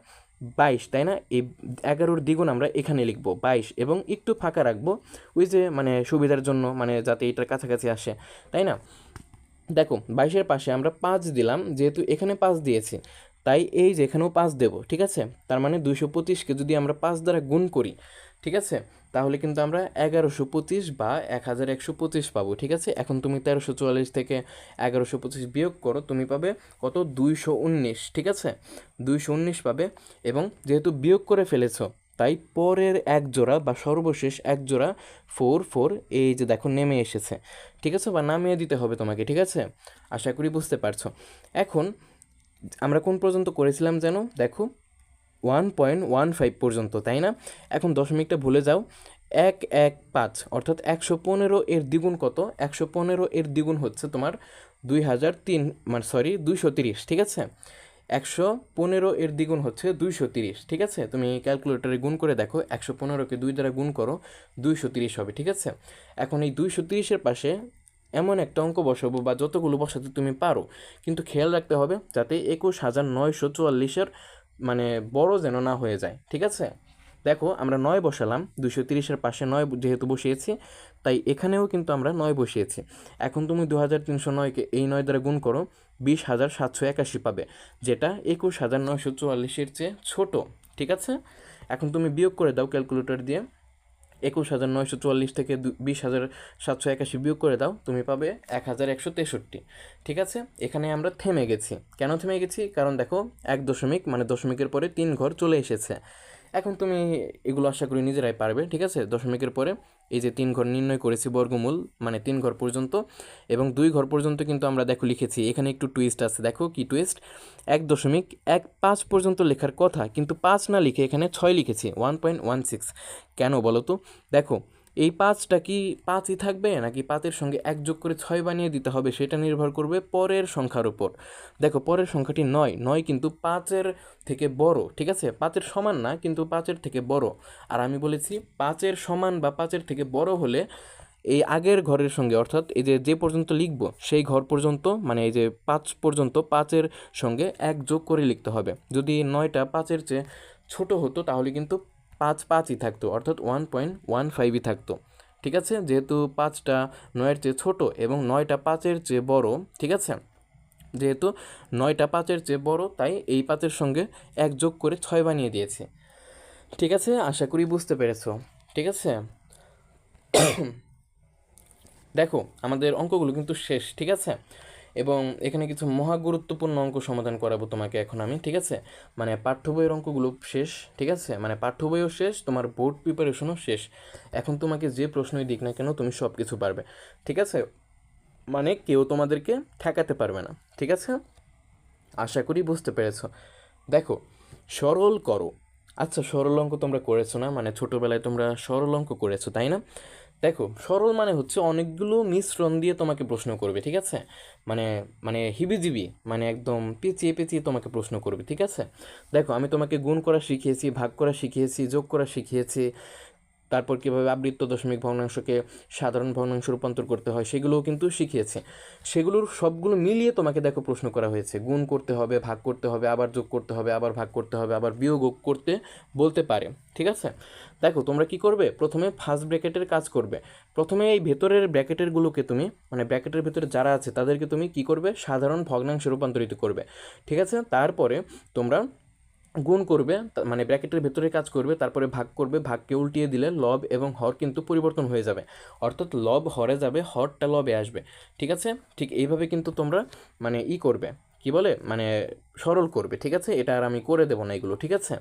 22, তাই না? এই 11-র দ্বিগুণ আমরা এখানে লিখবো 22 এবং একটু ফাঁকা রাখবো ওই যে মানে সুবিধার জন্য, মানে যাতে এটার কাছাকাছি আসে, তাই না? দেখো 22-এর পাশে আমরা 5 দিলাম, যেহেতু এখানে 5 দিয়েছি তাই এই যে এখানেও 5 দেবো, ঠিক আছে? তার মানে 225কে যদি আমরা 5 দ্বারা গুণ করি, ঠিক আছে, তাহলে কিন্তু আমরা 1125 বা 1125 পাবো, ঠিক আছে? এখন তুমি 1344 থেকে 1125 বিয়োগ করো, তুমি পাবে কত? 219, ঠিক আছে? 219 পাবে। এবং যেহেতু বিয়োগ করে ফেলেছো তাই পরের এক জোড়া বা সর্বশেষ এক জোড়া 4 4 এই যে দেখো নেমে এসেছে, ঠিক আছে? বা নামিয়ে দিতে হবে তোমাকে, ঠিক আছে? আশা করি বুঝতে পারছো। এখন আমরা কোন পর্যন্ত করেছিলাম যেন? দেখো 1.15 পর্যন্ত, তাই না? এখন দশমিকটা ভুলে যাও। 115 অর্থাৎ 115 এর দ্বিগুণ কত? 115 এর দ্বিগুণ হচ্ছে তোমার 2003, মানে সরি 230, ঠিক আছে? 115 এর দ্বিগুণ হচ্ছে 230, ঠিক আছে? তুমি ক্যালকুলেটরে গুণ করে দেখো, 115কে 2 দ্বারা গুণ করো, 230 হবে, ঠিক আছে? এখন এই 230-এর পাশে এমন একটা অঙ্ক বসাবো বা যতগুলো বসাতে তুমি পারো, কিন্তু খেয়াল রাখতে হবে যাতে 21,944-এর মানে বড় যেন না হয়ে যায়, ঠিক আছে? দেখো আমরা 9 বসালাম, 230-এর পাশে 9 যেহেতু বসিয়েছি তাই এখানেও কিন্তু আমরা 9 বসিয়েছি। এখন তুমি 2309-কে এই 9 দ্বারা গুণ করো, 20,781 পাবে, যেটা 21,944-এর চেয়ে ছোট, ঠিক আছে? এখন তুমি বিয়োগ করে দাও ক্যালকুলেটর দিয়ে, 21,944 থেকে 20,781 বিয়োগ করে দাও, তুমি পাবে 1,163, ঠিক আছে? এখানে আমরা থেমে গেছি। কেন থেমে গেছি? কারণ দেখো এক দশমিক মানে দশমিকের পরে 3 ঘর চলে এসেছে। এখন তুমি এগুলো আশা করি নিজেরাই পারবে, ঠিক আছে? দশমিকের পরে এই যে 3 ঘর নির্ণয় করেছি বর্গমূল, মানে 3 ঘর পর্যন্ত এবং 2 ঘর পর্যন্ত কিন্তু আমরা দেখো লিখেছি। এখানে একটু টুইস্ট আছে, দেখো কি টুইস্ট? 1.15 পর্যন্ত লেখার কথা, কিন্তু 5 না লিখে এখানে 6 লিখেছি, 1.16। কেন বলো তো? দেখো এই 5টা কি 5ই থাকবে নাকি 5-এর সঙ্গে 1 যোগ করে 6 বানিয়ে দিতে হবে, সেটা নির্ভর করবে পরের সংখ্যার উপর। দেখো পরের সংখ্যাটি 9, 9 কিন্তু 5-এর থেকে বড়, ঠিক আছে? 5-এর সমান না, কিন্তু 5-এর থেকে বড়। আর আমি বলেছি 5-এর সমান বা 5-এর থেকে বড় হলে এই আগের ঘরের সঙ্গে, অর্থাৎ এই যে পর্যন্ত লিখব সেই ঘর পর্যন্ত, মানে এই যে 5 পর্যন্ত 5-এর সঙ্গে 1 যোগ করে লিখতে হবে। যদি 9টা 5-এর চেয়ে ছোট হতো তাহলে কিন্তু 5 5ই থাকতো, অর্থাৎ 1.15ই থাকতো, ঠিক আছে? যেহেতু 5টা 9-এর চেয়ে ছোট এবং 9টা 5-এর চেয়ে বড়, ঠিক আছে? যেহেতু 9টা 5-এর চেয়ে বড় তাই এই 5-এর সঙ্গে 1 যোগ করে 6 বানিয়ে দিয়েছে, ঠিক আছে? আশা করি বুঝতে পেরেছো, ঠিক আছে? দেখো আমাদের অঙ্কগুলো কিন্তু শেষ, ঠিক আছে? এবং এখানে কিছু মহা গুরুত্বপূর্ণ অঙ্ক সমাধান করাবো তোমাকে এখন আমি, ঠিক আছে? মানে পাঠ্য বইয়ের অঙ্কগুলো শেষ, ঠিক আছে? মানে পাঠ্য বইও শেষ, তোমার বোর্ড প্রিপারেশনও শেষ। এখন তোমাকে যে প্রশ্নই দিক না কেন তুমি সব কিছু পারবে, ঠিক আছে? মানে কেউ তোমাদেরকে ঠেকাতে পারবে না, ঠিক আছে? আশা করি বুঝতে পেরেছো। দেখো সরল করো। আচ্ছা সরল অঙ্ক তোমরা করেছো না? মানে ছোটোবেলায় তোমরা সরল অঙ্ক করেছো, তাই না? দেখো সরল মানে হচ্ছে অনেকগুলো মিশ্রণ দিয়ে তোমাকে প্রশ্ন করবে, ঠিক আছে? মানে মানে হিবিজিবি, মানে একদম পেঁচিয়ে পেঁচিয়ে তোমাকে প্রশ্ন করবে, ঠিক আছে? দেখো আমি তোমাকে গুণ করা শিখিয়েছি, ভাগ করা শিখিয়েছি, যোগ করা শিখিয়েছি, তারপর কীভাবে আবৃত্ত দশমিক ভগ্নাংশকে সাধারণ ভগ্নাংশে রূপান্তর করতে হয় সেগুলোও কিন্তু শিখিয়েছে। সেগুলোর সবগুলো মিলিয়ে তোমাকে দেখো প্রশ্ন করা হয়েছে, গুণ করতে হবে, ভাগ করতে হবে, আবার যোগ করতে হবে, আবার ভাগ করতে হবে, আবার বিয়োগ করতে বলতে পারে, ঠিক আছে? দেখো তোমরা কি করবে, প্রথমে ফার্স্ট ব্র্যাকেটের কাজ করবে। প্রথমে এই ভেতরের ব্র্যাকেটেরগুলোকে তুমি, মানে ব্র্যাকেটের ভেতরে যারা আছে তাদেরকে তুমি কি করবে, সাধারণ ভগ্নাংশে রূপান্তরিত করবে, ঠিক আছে? তারপরে তোমরা গুণ করবে, মানে ব্র্যাকেটের ভেতরে কাজ করবে, তারপরে ভাগ করবে, ভাগকে উল্টিয়ে দিলে লব এবং হর কিন্তু পরিবর্তন হয়ে যাবে, অর্থাৎ লব হরে যাবে, হরটা লবে আসবে, ঠিক আছে? ঠিক এইভাবে কিন্তু তোমরা মানে করবে, কি বলে মানে সরল করবে, ঠিক আছে? এটা আর আমি করে দেবো না এগুলো, ঠিক আছে?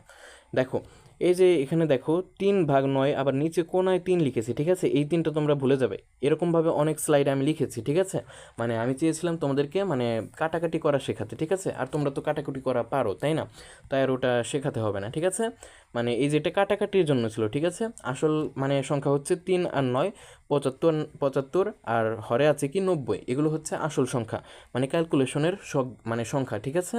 দেখো এই যে এখানে দেখো 3/9, আবার নিচে কোনায় 3 লিখেছি, ঠিক আছে? এই 3টা তোমরা ভুলে যাবে। এরকমভাবে অনেক স্লাইডে আমি লিখেছি, ঠিক আছে? মানে আমি চেয়েছিলাম তোমাদেরকে মানে কাটাকাটি করা শেখাতে, ঠিক আছে? আর তোমরা তো কাটাকুটি করা পারো, তাই না? তাই আর ওটা শেখাতে হবে না, ঠিক আছে? মানে এই যেটা কাটাকাটির জন্য ছিল, ঠিক আছে? আসল মানে সংখ্যা হচ্ছে 3 আর 9, 75 75, আর হরে আছে কি 90, এগুলো হচ্ছে আসল সংখ্যা, মানে ক্যালকুলেশনের মানে সংখ্যা, ঠিক আছে?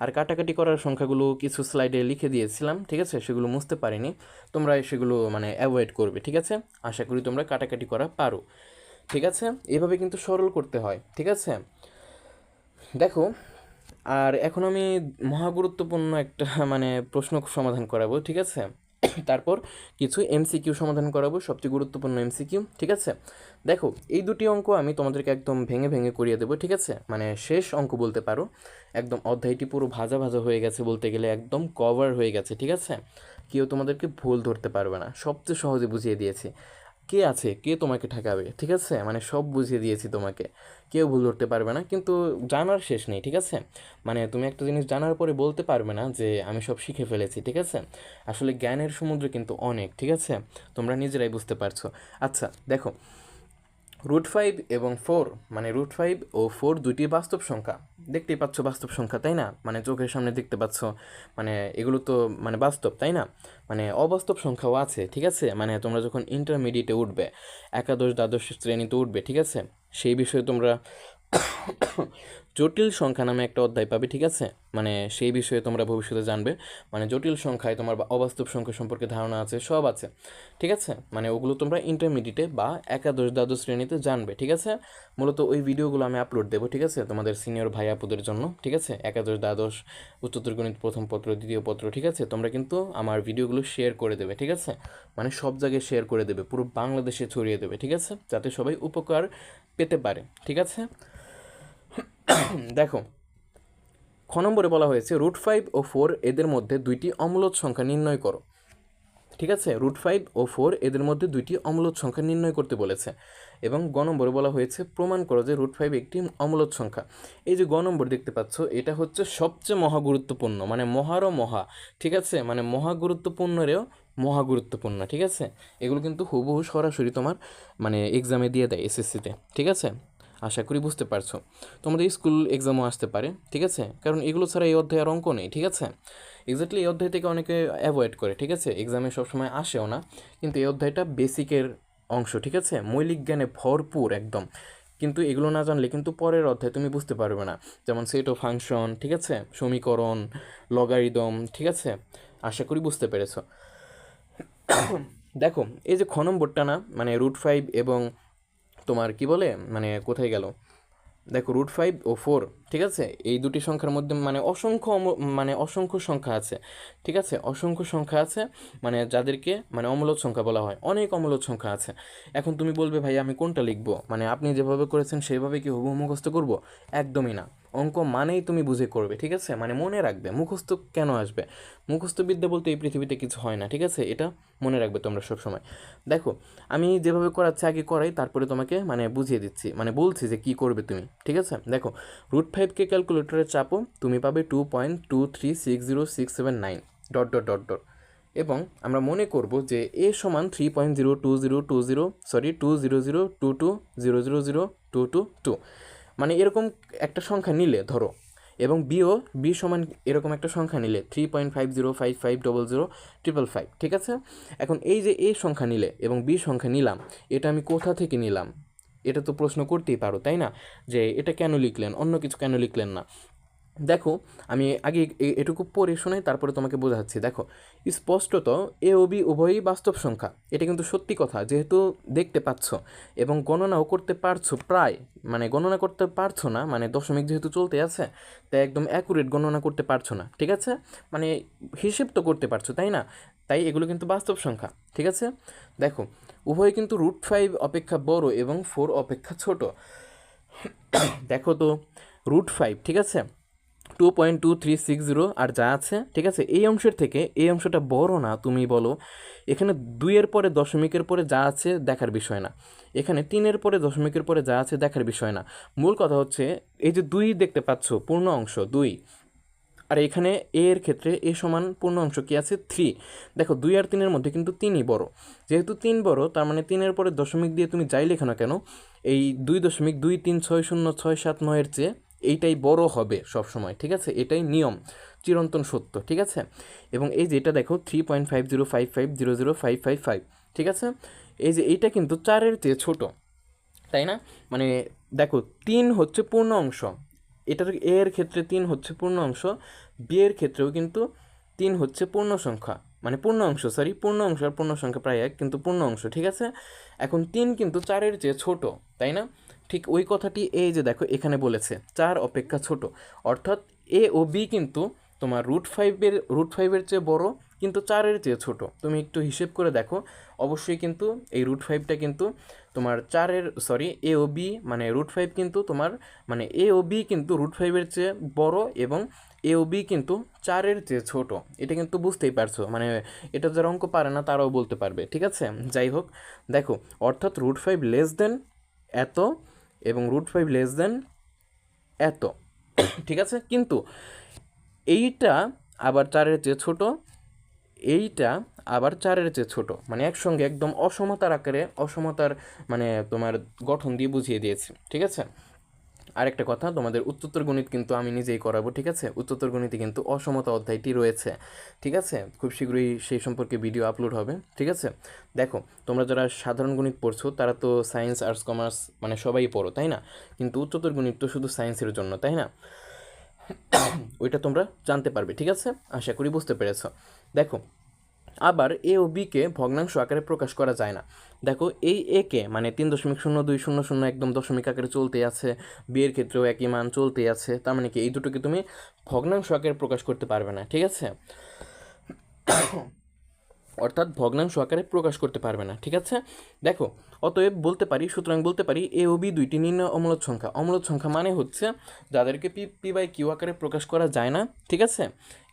আর কাটাকাটি করার সংখ্যাগুলো কিছু স্লাইডে লিখে দিয়েছিলাম, ঠিক আছে? সেগুলো মুছতে পারিনি, তোমরা সেগুলো মানে অ্যাভয়েড করবে, ঠিক আছে? আশা করি তোমরা কাটাকাটি করা পারো, ঠিক আছে? এভাবে কিন্তু সরল করতে হয়, ঠিক আছে? দেখো, আর এখন আমি মহাগুরুত্বপূর্ণ একটা মানে প্রশ্ন সমাধান করাবো, ঠিক আছে? তারপর কিছু এমসিকিউ সমাধান করাবো, সবচেয়ে গুরুত্বপূর্ণ এমসিকিউ, ঠিক আছে? দেখো, এই দুটি অঙ্ক আমি তোমাদেরকে একদম ভেঙে ভেঙে করিয়ে দেবো, ঠিক আছে? মানে শেষ অঙ্ক বলতে পারো, একদম অধ্যায়টি পুরো ভাজা ভাজা হয়ে গেছে বলতে গেলে, একদম কভার হয়ে গেছে, ঠিক আছে? কেউ তোমাদেরকে ভুল ধরতে পারবে না, সবচেয়ে সহজে বুঝিয়ে দিয়েছি। কে আছে, কে তোমাকে ঠেকাবে, ঠিক আছে? মানে সব বুঝিয়ে দিয়েছি তোমাকে, কেউ ভুল ধরতে পারবে না। কিন্তু জানার শেষ নেই, ঠিক আছে? মানে তুমি একটা জিনিস জানার পরে বলতে পারবে না যে আমি সব শিখে ফেলেছি, ঠিক আছে? আসলে জ্ঞানের সমুদ্র কিন্তু অনেক, ঠিক আছে? তোমরা নিজেরাই বুঝতে পারছো। আচ্ছা দেখো, √5 এবং 4, মানে √5 ও 4 দুইটি বাস্তব সংখ্যা। দেখতেই পাচ্ছ বাস্তব সংখ্যা, তাই না? মানে চোখের সামনে দেখতে পাচ্ছ, মানে এগুলো তো মানে বাস্তব, তাই না? মানে অবাস্তব সংখ্যাও আছে, ঠিক আছে? মানে তোমরা যখন ইন্টারমিডিয়েটে উঠবে, একাদশ দ্বাদশ শ্রেণীতে উঠবে, ঠিক আছে? সেই বিষয়ে তোমরা জটিল সংখ্যা নামে একটা অধ্যায় পাবে, ঠিক আছে? মানে সেই বিষয়ে তোমরা ভবিষ্যতে জানবে। মানে জটিল সংখ্যায় তোমার অবাস্তব সংখ্যা সম্পর্কে ধারণা আছে, সব আছে, ঠিক আছে? মানে ওগুলো তোমরা ইন্টারমিডিয়েটে বা একাদশ দ্বাদশ শ্রেণীতে জানবে, ঠিক আছে? মূলত ওই ভিডিওগুলো আমি আপলোড দেবো, ঠিক আছে? তোমাদের সিনিয়র ভাই আপুদের জন্য, ঠিক আছে? একাদশ দ্বাদশ উচ্চতর গণিত প্রথম পত্র দ্বিতীয় পত্র, ঠিক আছে? তোমরা কিন্তু আমার ভিডিওগুলো শেয়ার করে দেবে, ঠিক আছে? মানে সব জায়গায় শেয়ার করে দেবে, পুরো বাংলাদেশে ছড়িয়ে দেবে, ঠিক আছে? যাতে সবাই উপকার পেতে পারে, ঠিক আছে? দেখো, খ নম্বরে বলা হয়েছে √5 ও 4 এদের মধ্যে দুইটি অম্লজ সংখ্যা নির্ণয় করো, ঠিক আছে? √5 ও 4 এদের মধ্যে দুইটি অম্লজ সংখ্যা নির্ণয় করতে বলেছে। এবং গ নম্বরে বলা হয়েছে প্রমাণ করো যে √5 একটি অম্লজ সংখ্যা। এই যে গ নম্বর দেখতে পাচ্ছ, এটা হচ্ছে সবচেয়ে মহাগুরুত্বপূর্ণ, মানে মহারও মহা, ঠিক আছে? মানে মহাগুরুত্বপূর্ণেরও মহাগুরুত্বপূর্ণ, ঠিক আছে? এগুলো কিন্তু হুবহু সরাসরি তোমার মানে এক্সামে দিয়ে দেয় এসএসসিতে, ঠিক আছে? আশা করি বুঝতে পারছো। তোমাদের স্কুল এক্সামও আসতে পারে, ঠিক আছে? কারণ এগুলো ছাড়া এই অধ্যায়ের অঙ্ক নেই, ঠিক আছে? এক্স্যাক্টলি এই অধ্যায় থেকে অনেকে অ্যাভয়েড করে, ঠিক আছে? এক্সামে সবসময় আসেও না, কিন্তু এই অধ্যায়টা বেসিকের অংশ, ঠিক আছে? মৌলিক জ্ঞানে ভরপুর একদম। কিন্তু এগুলো না জানলে কিন্তু পরের অধ্যায় তুমি বুঝতে পারবে না, যেমন সেট ও ফাংশন, ঠিক আছে? সমীকরণ, লগারিদম, ঠিক আছে? আশা করি বুঝতে পেরেছো। দেখো, এই যে খ নম্বরটা না, মানে √5 এবং তোমার কি বলে, মানে কোথায় গেল, দেখো √5 ও 4, ঠিক আছে? এই দুটি সংখ্যার মধ্যে মানে মানে অসংখ্য সংখ্যা আছে, ঠিক আছে? অসংখ্য সংখ্যা আছে, মানে যাদেরকে মানে অম্লজ সংখ্যা বলা হয়, অনেক অম্লজ সংখ্যা আছে। এখন তুমি বলবে ভাই আমি কোনটা লিখবো, মানে আপনি যেভাবে করেছেন সেভাবে কি হুবহু মুখস্থ করবো? একদমই না। অঙ্ক মানেই তুমি বুঝে করবে, ঠিক আছে? মানে মনে রাখবে, মুখস্থ কেন আসবে? মুখস্থ বিদ্যা বলতে এই পৃথিবীতে কিছু হয় না, ঠিক আছে? এটা মনে রাখবে তোমরা সবসময়। দেখো, আমি যেভাবে করাচ্ছি আগে করাই, তারপরে তোমাকে মানে বুঝিয়ে দিচ্ছি, মানে বলছি যে কী করবে তুমি, ঠিক আছে? দেখো, √5কে ক্যালকুলেটরে চাপো, তুমি পাবে 2.2360679 ডট ডট ডট ডট। এবং আমরা মনে করব যে এ সমান 3.02022020222000222, মানে এরকম একটা সংখ্যা নিলে ধরো, এবং বি সমান এরকম একটা সংখ্যা নিলে 3.5055000555, ঠিক আছে? এখন এই যে এ সংখ্যা নিলে এবং বি সংখ্যা নিলাম, এটা আমি কোথা থেকে নিলাম? এটা তো প্রশ্ন করতেই পারো, তাই না? যে এটা কেন লিখলেন, অন্য কিছু কেন লিখলেন না? দেখো, আমি আগে এটুকু পড়ে শোনাই, তারপরে তোমাকে বোঝাচ্ছি। দেখো, স্পষ্টত এ ও বি উভয়ই বাস্তব সংখ্যা, এটা কিন্তু সত্যি কথা, যেহেতু দেখতে পাচ্ছ এবং গণনাও করতে পারছো প্রায়, মানে গণনা করতে পারছো না, মানে দশমিক যেহেতু চলতে আছে, তাই একদম অ্যাকুরেট গণনা করতে পারছো না, ঠিক আছে? মানে হিসেব তো করতে পারছো, তাই না? তাই এগুলো কিন্তু বাস্তব সংখ্যা, ঠিক আছে? দেখো, উভয় কিন্তু √5 অপেক্ষা বড় এবং 4 অপেক্ষা ছোট। দেখো তো, √5, ঠিক আছে, 2.2360 আর যা আছে, ঠিক আছে? এই অংশের থেকে এই অংশটা বড় না, তুমি বলো? এখানে 2-এর পরে দশমিকের পরে যা আছে দেখার বিষয় না, এখানে 3-এর পরে দশমিকের পরে যা আছে দেখার বিষয় না। মূল কথা হচ্ছে এই যে 2 দেখতে পাচ্ছ, পূর্ণ অংশ 2, আর এখানে এর ক্ষেত্রে এ সমান পূর্ণ অংশ কি আছে 3। দেখো, 2 আর 3-এর মধ্যে কিন্তু 3ই বড়, যেহেতু 3 বড়, তার মানে 3-এর পরে দশমিক দিয়ে তুমি যাই লেখো না কেন, এই 2.236067 চেয়ে এইটাই বড় হবে সব সময়, ঠিক আছে? এটাই নিয়ম, চিরন্তন সত্য, ঠিক আছে? এবং এই যে এটা দেখো 3.5055005555, ঠিক আছে? এই যে এইটা কিন্তু 4-এর চেয়ে ছোট, তাই না? মানে দেখো, 3 হচ্ছে পূর্ণ অংশ, এটার এর ক্ষেত্রে 3 হচ্ছে পূর্ণ অংশ, বি এর ক্ষেত্রেও কিন্তু 3 হচ্ছে পূর্ণ সংখ্যা, মানে পূর্ণ অংশ, সরি, পূর্ণ অংশ আর পূর্ণ সংখ্যা প্রায় এক, কিন্তু পূর্ণ অংশ, ঠিক আছে? এখন 3 কিন্তু 4-এর চেয়ে ছোট, তাই না? ঠিক ওই কথাটি এই যে দেখো এখানে বলেছে 4 অপেক্ষা ছোট, অর্থাৎ এ ও বি কিন্তু তোমার রুট ফাইভের চেয়ে বড়, কিন্তু 4-এর চেয়ে ছোট। তুমি একটু হিসেব করে দেখো, অবশ্যই কিন্তু এই রুট 5টা কিন্তু তোমার 4-এর এ ও বি মানে রুট 5 কিন্তু তোমার মানে এ ও বি কিন্তু রুট 5-এর চেয়ে বড় এবং এ ও বি কিন্তু 4-এর চেয়ে ছোট। এটা কিন্তু বুঝতেই পারছো, মানে এটা যারা অঙ্ক পারে না তারাও বলতে পারবে, ঠিক আছে। যাই হোক, দেখো অর্থাৎ রুট 5 লেস দেন এত এবং রুট 5 লেস দেন এত, ঠিক আছে। কিন্তু এইটা আবার 4-এর চেয়ে ছোট, এইটা আবার 4-এর চেয়ে ছোট, মানে একসঙ্গে একদম অসমতার আকারে, অসমতার মানে তোমার গঠন দিয়ে বুঝিয়ে দিয়েছি, ঠিক আছে। আরেকটা কথা, তোমাদের উচ্চতর গণিত কিন্তু আমি নিজেই করাবো, ঠিক আছে। উচ্চতর গণিতে কিন্তু অসমতা অধ্যায়টি রয়েছে, ঠিক আছে। খুব শীঘ্রই সেই সম্পর্কে ভিডিও আপলোড হবে, ঠিক আছে। দেখো তোমরা যারা সাধারণ গণিত পড়ছো তারা তো সায়েন্স, আর্টস, কমার্স মানে সবাই পড়ো, তাই না? কিন্তু উচ্চতর গণিত তো শুধু সায়েন্সের জন্য, তাই না? ওইটা তোমরা জানতে পারবে, ঠিক আছে। আশা করি বুঝতে পেরেছো। দেখো আবার এ ও বিকে ভগ্নাংশ আকারে প্রকাশ করা যায় না। দেখো এই একে মানে 3.0200 একদম দশমিক আকারে চলতে আছে, বি এর ক্ষেত্রেও একই মান চলতে আছে, তার মানে কি এই দুটোকে তুমি ভগ্নাংশ আকারে প্রকাশ করতে পারবে না, ঠিক আছে। অর্থাৎ ভগ্নাংশ আকারে প্রকাশ করতে পারবে না, ঠিক আছে। দেখো অতএব বলতে পারি, সুতরাং বলতে পারি এ ও বি দুইটি নির্ণয় অমূলদ সংখ্যা। অমূলদ সংখ্যা মানে হচ্ছে যাদেরকে পি/কিউ আকারে প্রকাশ করা যায় না, ঠিক আছে,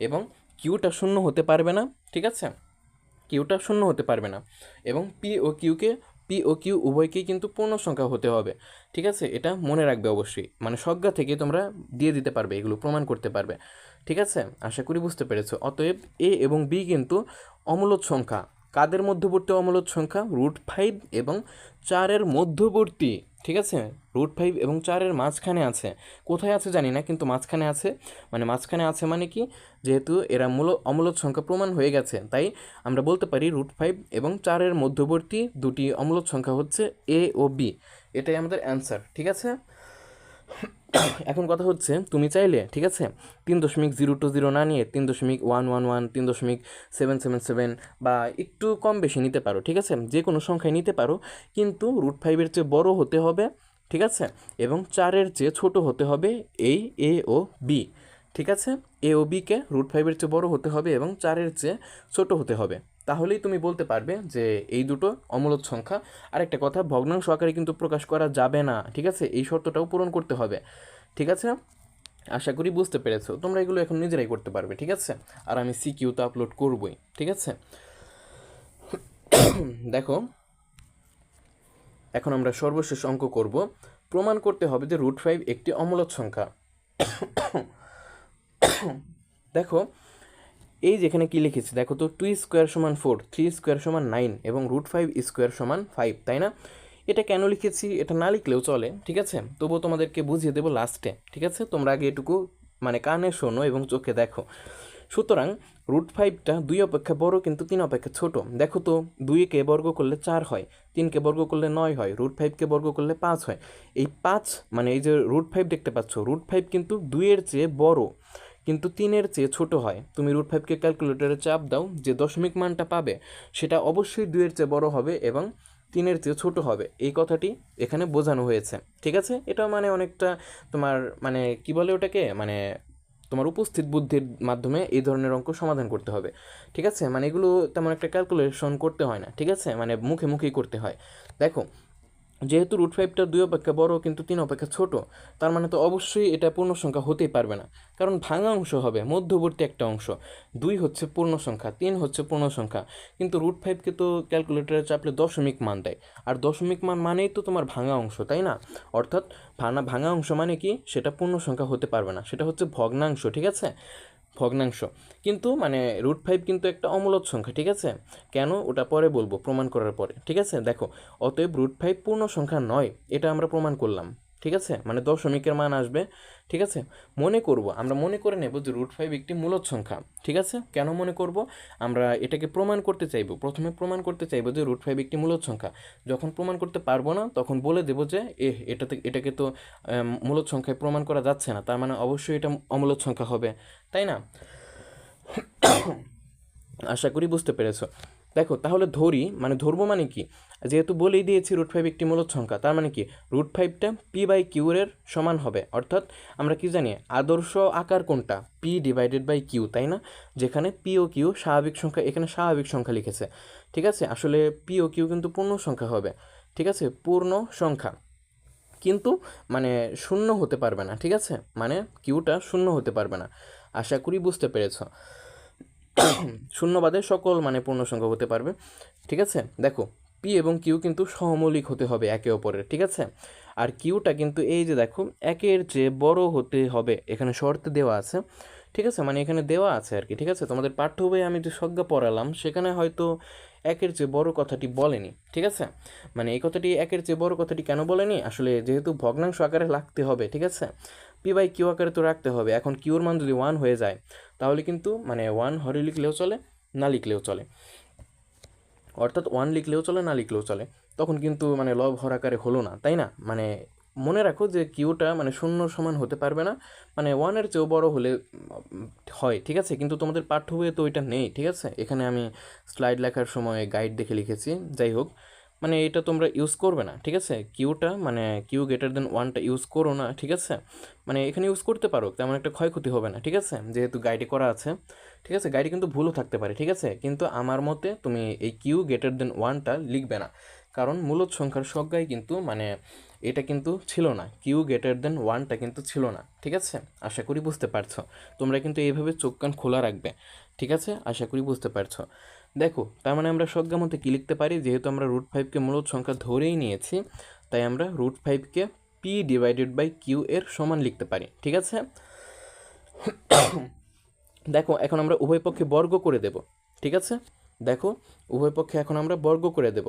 এবং কিউটা শূন্য হতে পারবে না, ঠিক আছে। কিউটা শূন্য হতে পারবে না এবং পি ও কিউ উভয়কেই কিন্তু পূর্ণ সংখ্যা হতে হবে, ঠিক আছে। এটা মনে রাখবে অবশ্যই, মানে সংজ্ঞা থেকে তোমরা দিয়ে দিতে পারবে, এগুলো প্রমাণ করতে পারবে, ঠিক আছে। আশা করি বুঝতে পেরেছো। অতএব এ এবং বি কিন্তু অমূলদ সংখ্যা। কাদের মধ্যবর্তী অমূলদ সংখ্যা? রুট 5 এবং 4-এর মধ্যবর্তী, ঠিক আছে। রুট 5 এবং 4-এর মাঝখানে আছে, কোথায় আছে জানি না, কিন্তু মাঝখানে আছে। মানে মাঝখানে আছে মানে কি, যেহেতু এরা অমূলদ সংখ্যা প্রমাণ হয়ে গেছে, তাই আমরা বলতে পারি রুট 5 এবং 4-এর মধ্যবর্তী দুটি অমূলদ সংখ্যা হচ্ছে এ ও বি। এটাই আমাদের অ্যান্সার, ঠিক আছে। এখন কথা হচ্ছে তুমি চাইলে, ঠিক আছে, 3.020 না নিয়ে 3.111, 3.777 বা একটু কম বেশি নিতে পারো, ঠিক আছে। যে কোনো সংখ্যায় নিতে পারো, কিন্তু রুট 5-এর চেয়ে বড় হতে হবে, ঠিক আছে, এবং 4-এর চেয়ে ছোট হতে হবে এই এ ও বি, ঠিক আছে। এ ও বিকে রুট 5-এর চেয়ে বড় হতে হবে এবং 4-এর চেয়ে ছোট হতে হবে, তাহলেই তুমি বলতে পারবে যে এই দুটো অমূলদ সংখ্যা। আরেকটা কথা, ভগ্নাংশ আকারে কিন্তু প্রকাশ করা যাবে না, ঠিক আছে, এই শর্তটাও পূরণ করতে হবে, ঠিক আছে। আশা করি বুঝতে পেরেছো। তোমরা এগুলো এখন নিজেরাই করতে পারবে, ঠিক আছে। আর আমি সিকিউ তো আপলোড করবই, ঠিক আছে। দেখো এখন আমরা সর্বশেষ অঙ্ক করব। প্রমাণ করতে হবে যে রুট 5 একটি অমূলদ সংখ্যা। দেখো এই যেখানে কি লিখেছি দেখো তো, 2² = 4, 3² = 9 এবং রুট 5² = 5, তাই না? এটা কেন লিখেছি, এটা না লিখলেও চলে, ঠিক আছে, তবুও তোমাদেরকে বুঝিয়ে দেবো লাস্টে, ঠিক আছে। তোমরা আগে এটুকু মানে কানে শোনো এবং চোখে দেখো। সুতরাং রুট 5টা 2 অপেক্ষা বড় কিন্তু 3 অপেক্ষা ছোট। দেখো তো, 2কে বর্গ করলে 4 হয়, 3কে বর্গ করলে 9 হয়, রুট 5কে বর্গ করলে 5 হয়। এই 5 মানে এই যে রুট 5 দেখতে পাচ্ছ, রুট 5 কিন্তু 2-এর চেয়ে বড় কিন্তু 3-এর চেয়ে ছোট হয়। তুমি রুট 5কে ক্যালকুলেটরে চাপ দাও, যে দশমিক মানটা পাবে সেটা অবশ্যই 2-এর চেয়ে বড় হবে এবং 3-এর চেয়ে ছোট হবে, এই কথাটি এখানে বোঝানো হয়েছে, ঠিক আছে। এটা মানে অনেকটা তোমার মানে কি বলে ওটাকে, মানে তোমার উপস্থিত বুদ্ধির মাধ্যমে এই ধরনের অঙ্ক সমাধান করতে হবে, ঠিক আছে। মানে এগুলো তেমন একটা ক্যালকুলেশন করতে হয় না, ঠিক আছে, মানে মুখে মুখেই করতে হয়। দেখো যেহেতু রুট 5টা 2 অপেক্ষা বড় কিন্তু 3 অপেক্ষা ছোট, তার মানে তো অবশ্যই এটা পূর্ণ সংখ্যা হতেই পারবে না, কারণ ভাঙা অংশ হবে, মধ্যবর্তী একটা অংশ। 2 হচ্ছে পূর্ণ সংখ্যা, 3 হচ্ছে পূর্ণ সংখ্যা, কিন্তু রুট 5কে তো ক্যালকুলেটরে চাপলে দশমিক মান দেয়, আর দশমিক মান মানেই তো তোমার ভাঙা অংশ, তাই না? অর্থাৎ ভাঙা অংশ মানে কি, সেটা পূর্ণ সংখ্যা হতে পারবে না, সেটা হচ্ছে ভগ্নাংশ, ঠিক আছে, ভগ্নাংশ। কিন্তু মানে রুট 5 কিন্তু একটা অমূলদ সংখ্যা, ঠিক আছে। কেন ওটা পরে বলবো প্রমাণ করার পরে, ঠিক আছে। দেখো অতএব রুট 5 পূর্ণ সংখ্যা নয়, এটা আমরা প্রমাণ করলাম, ঠিক আছে, মানে দশমিকের মান আসবে, ঠিক আছে। আমরা মনে করে নেব যে রুট 5 একটি মূলদ সংখ্যা, ঠিক আছে। কেন মনে করব, আমরা এটাকে প্রমাণ করতে চাইবো, প্রথমে প্রমাণ করতে চাইবো যে রুট 5 একটি মূলদ সংখ্যা। যখন প্রমাণ করতে পারবো না তখন বলে দেবো যে এটাকে তো মূলদ সংখ্যায় প্রমাণ করা যাচ্ছে না, তার মানে অবশ্যই এটা অমূলদ সংখ্যা হবে, তাই না? আশা করি বুঝতে পেরেছো। দেখো তাহলে ধরবো মানে কি, যেহেতু বলেই দিয়েছি √5 একটি মূলদ সংখ্যা, তার মানে কি √5টা p/q এর সমান হবে। অর্থাৎ আমরা কি জানি আদর্শ আকার কোনটা, p/q, তাই না? যেখানে p ও q স্বাভাবিক সংখ্যা, এখানে স্বাভাবিক সংখ্যা লিখেছে, ঠিক আছে? আসলে p ও q কিন্তু পূর্ণ সংখ্যা হবে, ঠিক আছে? পূর্ণ সংখ্যা, কিন্তু মানে শূন্য হতে পারবে না, ঠিক আছে? মানে কিউটা শূন্য হতে পারবে না। আশা করি বুঝতে পেরেছ। শূন্য বাদে সকল মানে পূর্ণ সংখ্যা হতে পারবে, ঠিক আছে? দেখো পি এবং কিউ কিন্তু সহমৌলিক হতে হবে একে অপরের, ঠিক আছে? আর কিউটা কিন্তু এই যে দেখো একের চেয়ে বড় হতে হবে, এখানে শর্ত দেওয়া আছে, ঠিক আছে? মানে এখানে দেওয়া আছে আর কি, ঠিক আছে? তোমাদের পাঠ্য বইয়ে আমি যে সংজ্ঞা পড়ালাম সেখানে হয়তো একের চেয়ে বড় কথাটি বলেনি, ঠিক আছে? মানে এই কথাটি একের চেয়ে বড় কথাটি কেন বলেনি, আসলে যেহেতু ভগ্নাংশ আকারে রাখতে হবে, ঠিক আছে? p/q আকারে তো রাখতে হবে। এখন কিউর মান যদি 1 হয়ে যায় তাহলে কিন্তু মানে 1 হরে লিখলেও চলে, না লিখলেও চলে, অর্থাৎ 1 লিখলেও চলে, না লিখলেও চলে, তখন কিন্তু মানে লব হর আকারে হলো না, তাই না? মানে মনে রাখো যে কিউটা মানে শূন্য সমান হতে পারবে না, মানে 1-এর চেয়েও বড় হলে হয়, ঠিক আছে? কিন্তু তোমাদের পাঠ্য বইয়ে তো ওইটা নেই, ঠিক আছে? এখানে আমি স্লাইড লেখার সময় গাইড দেখে লিখেছি, যাই হোক, মানে এটা তোমরা ইউজ করবে না, ঠিক আছে? কিউটা মানে q>1টা ইউজ করো না, ঠিক আছে? মানে এখানে ইউজ করতে পারো, তেমন একটা ক্ষয়ক্ষতি হবে না, ঠিক আছে? যেহেতু গাইডে করা আছে, ঠিক আছে? গাইডে কিন্তু ভুলও থাকতে পারে, ঠিক আছে? কিন্তু আমার মতে তুমি এই q>1টা লিখবে না, কারণ মূলদ সংখ্যার সংজ্ঞায় কিন্তু মানে এটা কিন্তু ছিল না, q>1টা কিন্তু ছিল না, ঠিক আছে? আশা করি বুঝতে পারছো। তোমরা কিন্তু এইভাবে চোখ কান খোলা রাখবে, ঠিক আছে? আশা করি বুঝতে পারছো। দেখো তার মানে আমরা সংজ্ঞা মতে কী লিখতে পারি, যেহেতু আমরা √5কে মূলদ সংখ্যা ধরেই নিয়েছি, তাই আমরা √5কে p/q এর সমান লিখতে পারি, ঠিক আছে? দেখো এখন আমরা উভয় পক্ষে বর্গ করে দেব, ঠিক আছে? দেখো উভয় পক্ষে এখন আমরা বর্গ করে দেব।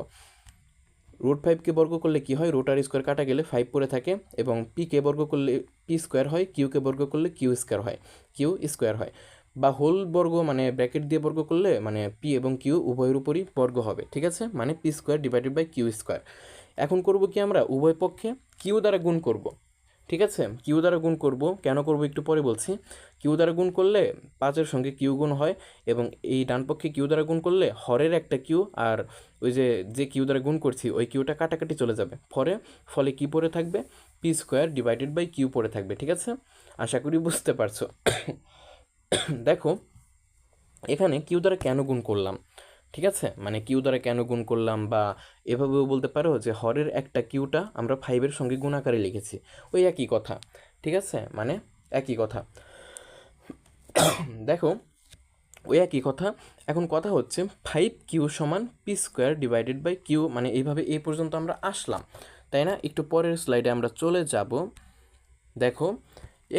√5কে বর্গ করলে কি হয়, √r² কাটা গেলে 5 পড়ে থাকে, এবং p-কে বর্গ করলে p² হয়, q-কে বর্গ করলে q² হয়, q² হয়, বা হোল বর্গ মানে ব্র্যাকেট দিয়ে বর্গ করলে মানে p এবং q উভয়ের উপরই বর্গ হবে, ঠিক আছে? মানে p²/q²। এখন করব কি, আমরা উভয় পক্ষে q দ্বারা গুণ করব, ঠিক আছে? কিউ দ্বারা গুণ করব, কেন করব একটু পরে বলছি। কিউ দ্বারা গুণ করলে 5-এর সঙ্গে কিউ গুণ হয়, এবং এই ডান পক্ষে কিউ দ্বারা গুণ করলে হরের একটা কিউ আর ওই যে কিউ দ্বারা গুণ করছি ওই কিউটা কাটাকাটি চলে যাবে, ফলে কি পড়ে থাকবে, p²/q পড়ে থাকবে, ঠিক আছে? আশা করি বুঝতে পারছো। দেখো এখানে কিউ দ্বারা কেন গুণ করলাম, ঠিক আছে? মানে কিউ দ্বারা কেন গুণ করলাম, বা এভাবেও বলতে পারো যে হরের একটা কিউটা আমরা 5-এর সঙ্গে গুণ আকারে লিখেছি, ওই একই কথা, ঠিক আছে? মানে একই কথা। দেখো ওই একই কথা। এখন কথা হচ্ছে 5q সমান p²/q, মানে এইভাবে এই পর্যন্ত আমরা আসলাম, তাই না? একটু পরের স্লাইডে আমরা চলে যাব। দেখো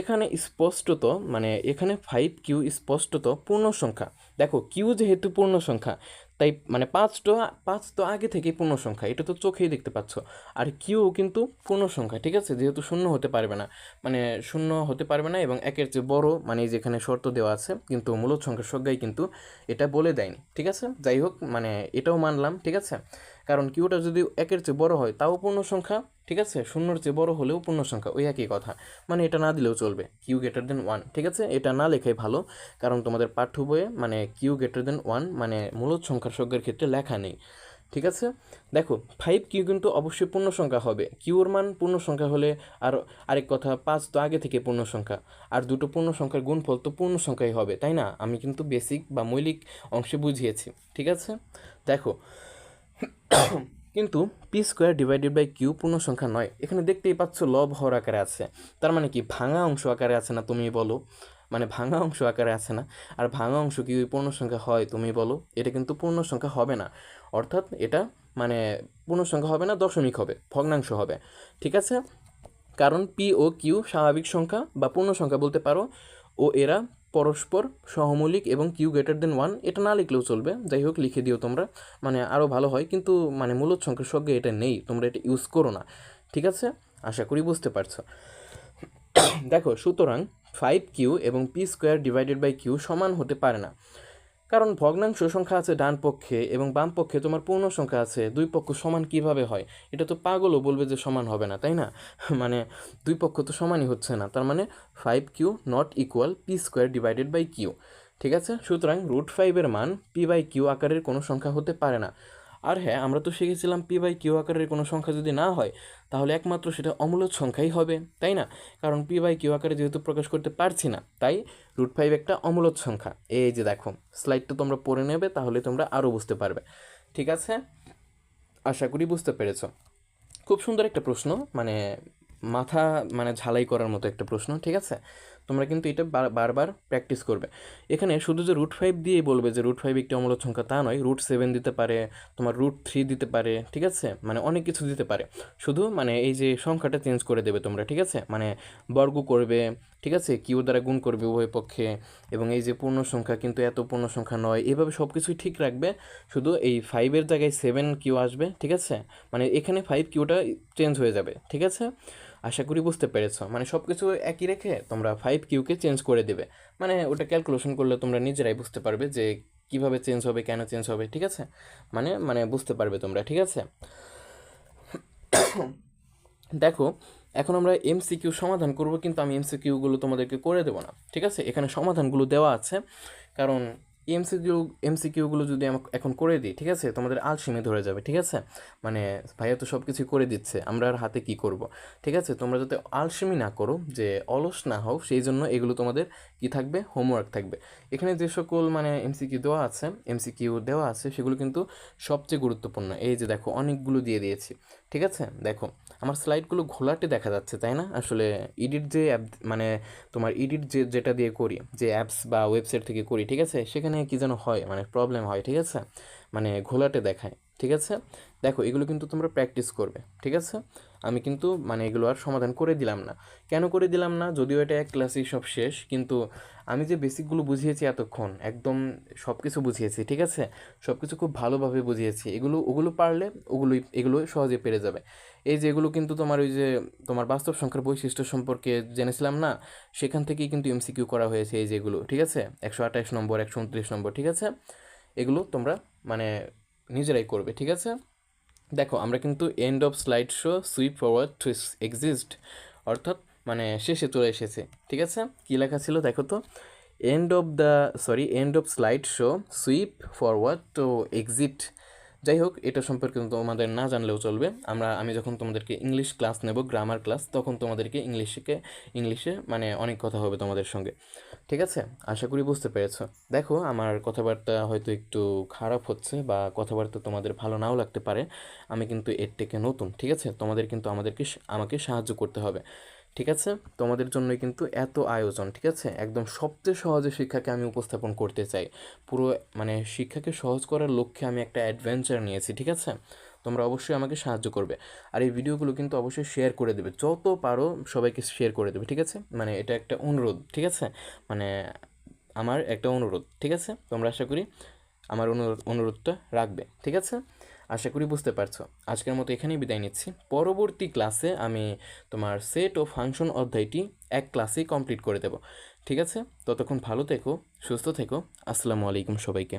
এখানে স্পষ্টত মানে এখানে 5q স্পষ্টত পূর্ণ সংখ্যা। দেখো কিউ যেহেতু পূর্ণ সংখ্যা, তাই মানে 5 তো আগে থেকেই পূর্ণ সংখ্যা, এটা তো চোখেই দেখতে পাচ্ছ। আর কিউ কিন্তু পূর্ণ সংখ্যা, ঠিক আছে? যেহেতু শূন্য হতে পারবে না, মানে শূন্য হতে পারবে না এবং একের চেয়ে বড়, মানে যেখানে শর্ত দেওয়া আছে, কিন্তু মূলদ সংখ্যার সংজ্ঞায় কিন্তু এটা বলে দেয়নি, ঠিক আছে? যাই হোক, মানে এটাও মানলাম, ঠিক আছে? কারণ কিউটা যদি একের চেয়ে বড় হয় তাও পূর্ণ সংখ্যা, ঠিক আছে? শূন্যর চেয়ে বড় হলেও পূর্ণ সংখ্যা, ওই একই কথা। মানে এটা না দিলেও চলবে, q>1, ঠিক আছে? এটা না লেখাই ভালো, কারণ তোমাদের পাঠ্য বইয়ে মানে q>1 মানে মূলদ সংখ্যার সংজ্ঞার ক্ষেত্রে লেখা নেই, ঠিক আছে? দেখো 5q কিন্তু অবশ্যই পূর্ণ সংখ্যা হবে, কিউর মান পূর্ণ সংখ্যা হলে, আর আরেক কথা 5 তো আগে থেকে পূর্ণ সংখ্যা, আর দুটো পূর্ণ সংখ্যার গুণফল তো পূর্ণ সংখ্যাই হবে, তাই না? আমি কিন্তু বেসিক বা মৌলিক অংশে বুঝিয়েছি, ঠিক আছে? দেখো কিন্তু p²/q পূর্ণ সংখ্যা নয়, এখানে দেখতেই পাচ্ছ লব হর আকারে আছে, তার মানে কি ভাঙা অংশ আকারে আছে না, তুমি বলো? মানে ভাঙা অংশ আকারে আছে না, আর ভাঙা অংশ কি পূর্ণ সংখ্যা হয়, তুমি বলো? এটা কিন্তু পূর্ণ সংখ্যা হবে না, অর্থাৎ এটা মানে পূর্ণ সংখ্যা হবে না, দশমিক হবে, ভগ্নাংশ হবে, ঠিক আছে? কারণ পি ও কিউ স্বাভাবিক সংখ্যা বা পূর্ণ সংখ্যা বলতে পারো, ও এরা পরস্পর সহমৌলিক, এবং q>1 এটা না লিখলেও চলবে, যাই হোক লিখে দিও তোমরা, মানে আরও ভালো হয়, কিন্তু মানে মূলদ সংখ্যার সঙ্গে এটা নেই, তোমরা এটা ইউজ করো না, ঠিক আছে? আশা করি বুঝতে পারছো। দেখো সুতরাং 5q এবং p²/q সমান হতে পারে না, কারণ ভগ্নাংশ সংখ্যা আছে ডান পক্ষে এবং বাম পক্ষে তোমার পূর্ণ সংখ্যা আছে, দুই পক্ষ সমান কিভাবে হয়? এটা তো পাগলও বলবে যে সমান হবে না, তাই না? মানে দুই পক্ষ তো সমানই হচ্ছে না, তার মানে 5q নট ইকুয়াল p²/q, ঠিক আছে, সুতরাং √5 মান p/q আকারের কোনো সংখ্যা হতে পারে না। আর হ্যাঁ, আমরা তো শিখেছিলাম p/q আকারের কোনো সংখ্যা যদি না হয় তাহলে একমাত্র সেটা অমূলদ সংখ্যাই হবে, তাই না? কারণ p/q আকারে যেহেতু প্রকাশ করতে পারছি না, তাই √5 একটা অমূলদ সংখ্যা। এই যে দেখো, স্লাইডটা তোমরা পড়ে নেবে, তাহলে তোমরা আরও বুঝতে পারবে। ঠিক আছে, আশা করি বুঝতে পেরেছো। খুব সুন্দর একটা প্রশ্ন, মানে মাথা মানে ঝালাই করার মতো একটা প্রশ্ন। ঠিক আছে, তোমরা কিন্তু এটা বারবার প্র্যাকটিস করবে। এখানে শুধু যে √5 দিয়েই বলবে যে √5 একটি অমূলদ সংখ্যা তা নয়, √7 দিতে পারে, তোমার √3 দিতে পারে। ঠিক আছে, মানে অনেক কিছু দিতে পারে। শুধু মানে এই যে সংখ্যাটা চেঞ্জ করে দেবে তোমরা। ঠিক আছে, মানে বর্গ করবে, ঠিক আছে, কিউ দ্বারা গুণ করবে উভয় পক্ষে, এবং এই যে পূর্ণ সংখ্যা কিন্তু এত পূর্ণ সংখ্যা নয়, এভাবে সব কিছুই ঠিক রাখবে। শুধু এই 5-এর জায়গায় 7q আসবে। ঠিক আছে, মানে এখানে 5q চেঞ্জ হয়ে যাবে। ঠিক আছে, আশা করি বুঝতে পেরেছো। মানে সব কিছু একই রেখে তোমরা 5q চেঞ্জ করে দেবে। মানে ওটা ক্যালকুলেশন করলে তোমরা নিজেরাই বুঝতে পারবে যে কিভাবে চেঞ্জ হবে, কেন চেঞ্জ হবে। ঠিক আছে, মানে মানে বুঝতে পারবে তোমরা। ঠিক আছে, দেখো এখন আমরা এমসিকিউ সমাধান করব, কিন্তু আমি এমসিকিউগুলো তোমাদেরকে করে দেবো না। ঠিক আছে, এখানে সমাধানগুলো দেওয়া আছে, কারণ এমসিকিউগুলো যদি এখন করে দিই, ঠিক আছে, তোমাদের আলসেমি ধরে যাবে। ঠিক আছে, মানে ভাইয়া তো সব কিছু করে দিচ্ছে, আমরা আর হাতে কি করব। ঠিক আছে, তোমরা যাতে আলসেমি না করো, যে অলস না হও, সেই জন্য এগুলো তোমাদের কি থাকবে, হোমওয়ার্ক থাকবে। এখানে যে সকল মানে এমসিকিউ দেওয়া আছে সেগুলো কিন্তু সবচেয়ে গুরুত্বপূর্ণ। এই যে দেখো, অনেকগুলো দিয়ে দিয়েছি। ঠিক আছে, দেখো আমার স্লাইডগুলো ঘোলাটে দেখা যাচ্ছে, তাই না? আসলে এডিট যে অ্যাপ, মানে তোমার এডিট যেটা দিয়ে করি, যে অ্যাপস বা ওয়েবসাইট থেকে করি, ঠিক আছে, সেখানে কি যেন হয়, মানে প্রবলেম হয়। ঠিক আছে, মানে ঘোলাটে দেখায়। ঠিক আছে, দেখো এগুলো কিন্তু তোমরা প্র্যাকটিস করবে। ঠিক আছে, আমি কিন্তু মানে এগুলো আর সমাধান করে দিলাম না। কেন করে দিলাম না? যদিও এটা এক ক্লাসেই সব শেষ, কিন্তু আমি যে বেসিকগুলো বুঝিয়েছি এতক্ষণ, একদম সব কিছু বুঝিয়েছি। ঠিক আছে, সব কিছু খুব ভালোভাবে বুঝিয়েছি। ওগুলো পারলে এগুলো সহজে পেরে যাবে। এই যে এগুলো কিন্তু তোমার ওই যে তোমার বাস্তব সংখ্যার বৈশিষ্ট্য সম্পর্কে জেনেছিলাম না, সেখান থেকেই কিন্তু এমসিকিউ করা হয়েছে এই যেগুলো। ঠিক আছে, 128 নম্বর, 129 নম্বর। ঠিক আছে, এগুলো তোমরা মানে নিজেরাই করবে। ঠিক আছে, দেখো আমরা কিন্তু end of slide show sweep forward to exist, অর্থাৎ মানে শেষে চলে এসেছে। ঠিক আছে, কী লেখা ছিল দেখো তো, end of slide show sweep forward to exit. যাই হোক, এটা সম্পর্কে তোমাদের না জানলেও চলবে। আমি যখন তোমাদেরকে ইংলিশ ক্লাস নেব, গ্রামার ক্লাস, তখন তোমাদেরকে ইংলিশে মানে অনেক কথা হবে তোমাদের সঙ্গে। ঠিক আছে, আশা করি বুঝতে পেরেছো। দেখো আমার কথাবার্তা হয়তো একটু খারাপ হচ্ছে, বা কথাবার্তা তোমাদের ভালো নাও লাগতে পারে। আমি কিন্তু এর থেকে নতুন। ঠিক আছে, তোমাদের কিন্তু আমাকে সাহায্য করতে হবে। ঠিক আছে, তোমাদের জন্যই কিন্তু এত আয়োজন। ঠিক আছে, একদম সবচেয়ে সহজে শিক্ষাকে আমি উপস্থাপন করতে চাই। পুরো মানে শিক্ষাকে সহজ করার লক্ষ্যে আমি একটা অ্যাডভেঞ্চার নিয়েছি। ঠিক আছে, তোমরা অবশ্যই আমাকে সাহায্য করবে। আর এই ভিডিওগুলো কিন্তু অবশ্যই শেয়ার করে দেবে, যত পারো সবাইকে শেয়ার করে দেবে। ঠিক আছে, মানে এটা একটা অনুরোধ। ঠিক আছে, মানে আমার একটা অনুরোধ। ঠিক আছে, তোমরা আশা করি আমার অনুরোধটা রাখবে। ঠিক আছে, আশা করি বুঝতে পারছো। আজকের মতো এখানেই বিদায় নিচ্ছি। পরবর্তী ক্লাসে আমি তোমার সেট ও ফাংশন অধ্যায়টি এক ক্লাসেই কমপ্লিট করে দেব। ঠিক আছে, ততক্ষণ ভালো থেকো, সুস্থ থেকো। আসসালামু আলাইকুম সবাইকে।